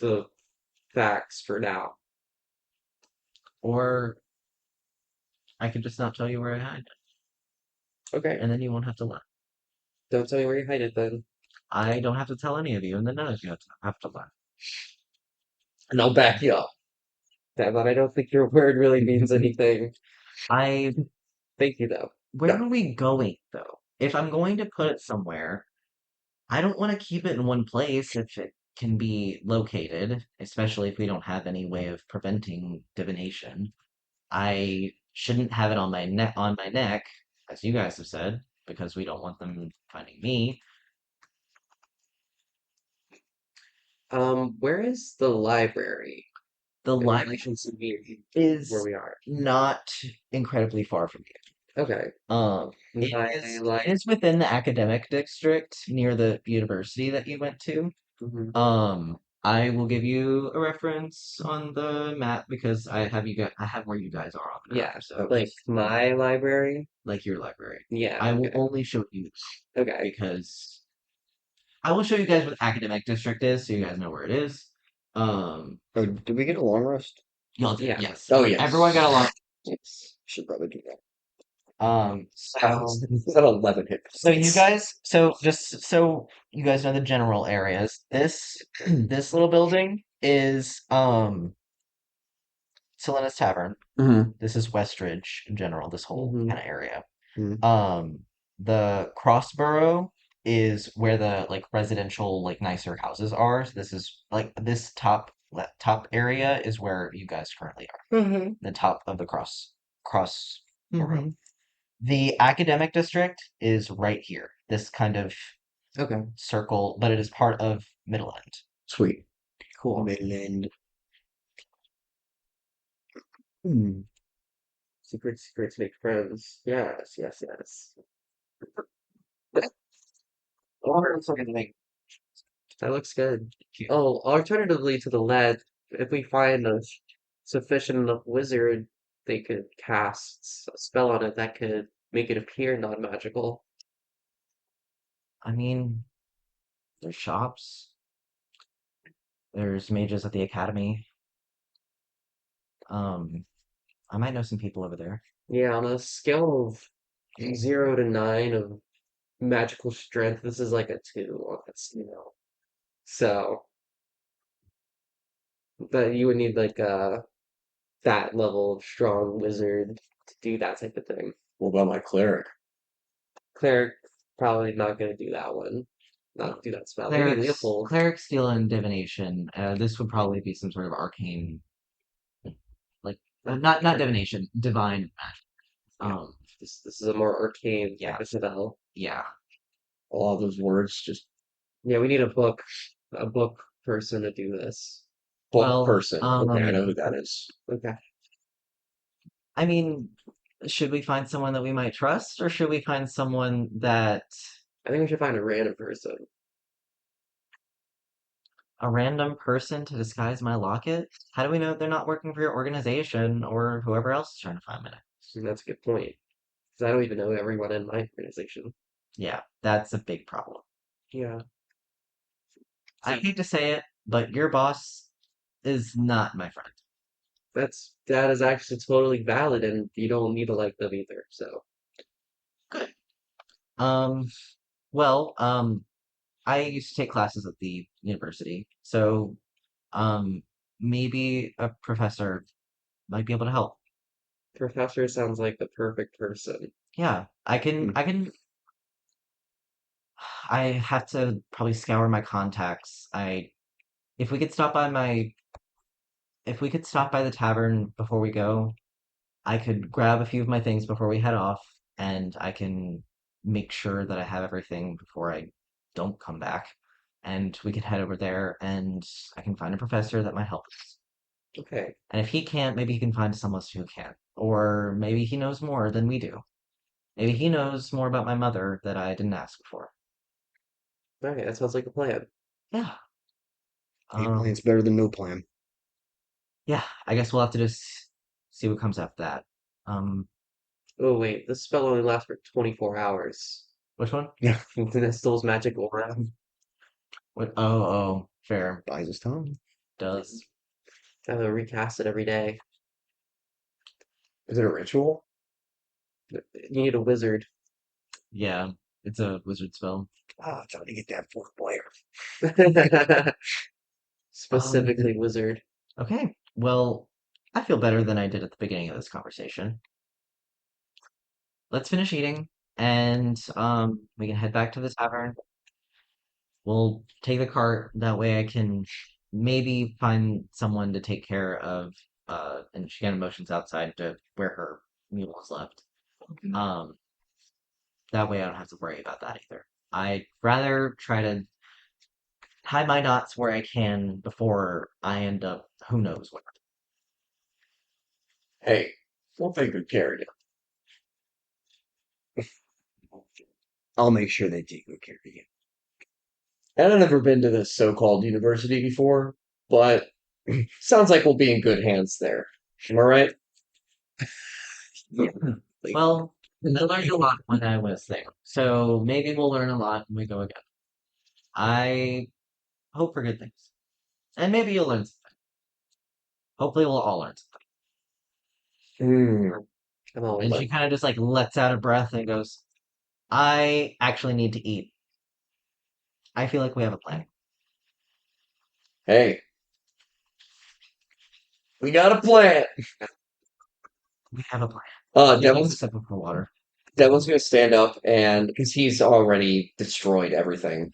the facts for now. Or I could just not tell you where I hide it, Okay. and then you won't have to lie. Don't tell me where you hide it then. I don't have to tell any of you, and then none of you have to lie. And I'll back you up. Damn, but I don't think your word really means anything. I Thank you, though. Where Yeah. are we going though? If I'm going to put it somewhere, I don't want to keep it in one place if it can be located, especially if we don't have any way of preventing divination. I shouldn't have it on my neck, as you guys have said, because we don't want them finding me. Where is the library The in library relation to where is we are? not incredibly far from Okay. you. I It like. is within the academic district near the university that you went to. Mhm. I will give you a reference on the map because I have where you guys are on the map. Yeah, So like just my library. like your library. Yeah. I will Okay. only show you Okay. because I will show you guys what academic district is so you guys know where it is. Um, Oh, did we get a long rest? y'all did, Yeah. yes. Oh, yes. Everyone got along. Yes. Should probably do that. So Is that 11 hit So you points? guys, so just so you guys know the general areas, this little building is Selena's Tavern. Mhm. This is Westridge in general, this whole Hmm. kind of area. Mhm. The Crossborough is where the like residential like nicer houses are. So this is like this top area is where you guys currently are. Hmm. The top of the Crossborough. Hmm. The academic district is right here. This kind of Okay. circle, but it is part of Middle End. Sweet. Cool. Midland. Hmm. Secrets make friends. Yes. Yes. Yes. Or it's like a thing. That looks good. Oh, alternatively to the lead, if we find a sufficient enough wizard, they could cast a spell on it that could make it appear non-magical. I mean, there's shops. There's mages at the academy. Um, I might know some people over there. Yeah, on a scale of 0 to 9 of magical strength, this is like a 2 on that scale. So, but you would need like that level of strong wizard to do that type of thing. What about my cleric? Cleric probably not gonna do that one. Not do that spell. Maybe Leopold. Cleric skill and divination. This would probably be some sort of arcane, like not divination, divine magic. Yeah. Um, This is a more arcane yeah, type of spell. yeah. All of those words, just Yeah, we need a book person to do this. book Well, person. Okay, I know who that is. Okay. I mean, should we find someone that we might trust, or should we find someone that I think we should find a random person. a random person to disguise my locket? How do we know they're not working for your organization or whoever else is trying to find me? And that's a good point. Because I don't even know everyone in my organization. Yeah, that's a big problem. Yeah. I So hate to say it, but your boss is not my friend. that is actually totally valid and you don't need to like them either. So Good. Um, well, I used to take classes at the university, so um, maybe a professor might be able to help. professor sounds like the perfect person. Yeah, I have to probably scour my contacts. If we could stop by my, if we could stop by the tavern before we go, I could grab a few of my things before we head off, and I can make sure that I have everything before I don't come back. And we could head over there, and I can find a professor that might help us. Okay. And if he can't, maybe he can find someone else who can. Or maybe he knows more than we do. Maybe he knows more about my mother that I didn't ask before. Okay, that sounds like a plan. Yeah. A Um, plan's better than no plan. yeah, I guess we'll have to just see what comes after that. Um, Oh wait, this spell only lasts for 24 hours. which one? Yeah, Nestle's magic aura. What? Oh, fair. buys us time. Does. I have to recast it every day. Is it a ritual? You need a wizard. Yeah, it's a wizard spell. Ah, time to get that fourth player. Um, Specifically wizard. okay. Well, I feel better than I did at the beginning of this conversation. Let's finish eating, and we can head back to the tavern. We'll take the cart. That way I can maybe find someone to take care of, and she kind of motions outside to where her mule is left. Um, that way I don't have to worry about that either. I'd rather try to tie my knots where I can before I end up who knows where. Hey, we'll take good care of you. I'll make sure they take good care of you. And I've never been to this so-called university before, but sounds like we'll be in good hands there. Am I right? Yeah. Well, I learned a lot when I was there, so maybe we'll learn a lot when we go again. I hope for good things, and maybe you'll learn something. Hopefully, we'll all learn something. Hmm. I'm all And like, she kind of just like lets out a breath and goes, "I actually need to eat. I feel like we have a plan. Hey, we got a plan. We have a plan." She takes a Devil's sip of her water. Devlin's gonna stand up and because he's already destroyed everything,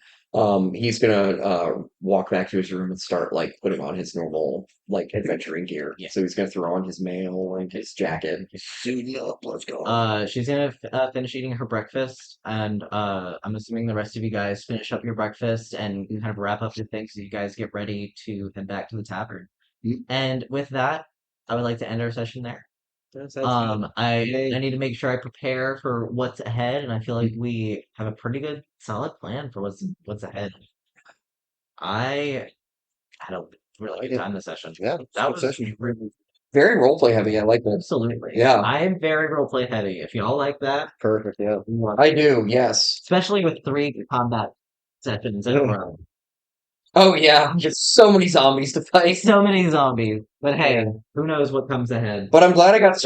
he's gonna walk back to his room and start like putting on his normal like adventuring gear. Yeah. So he's gonna throw on his mail and his jacket. Suit up, let's go. She's gonna finish eating her breakfast, and I'm assuming the rest of you guys finish up your breakfast and kind of wrap up your things so you guys get ready to head back to the tavern. Mm. And with that, I would like to end our session there. that sounds good. I need to make sure I prepare for what's ahead, and I feel like we have a pretty good, solid plan for what's ahead. I had a really good time this session. Yeah, That good was session. Very roleplay heavy. I like that. absolutely. Yeah. I am very roleplay heavy. If y'all like that, Perfect. Yeah. I do, yes. especially with 3 combat sessions in a Yeah. row. Oh yeah, just so many zombies to fight. So many zombies. But hey, Yeah. who knows what comes ahead. But I'm glad I got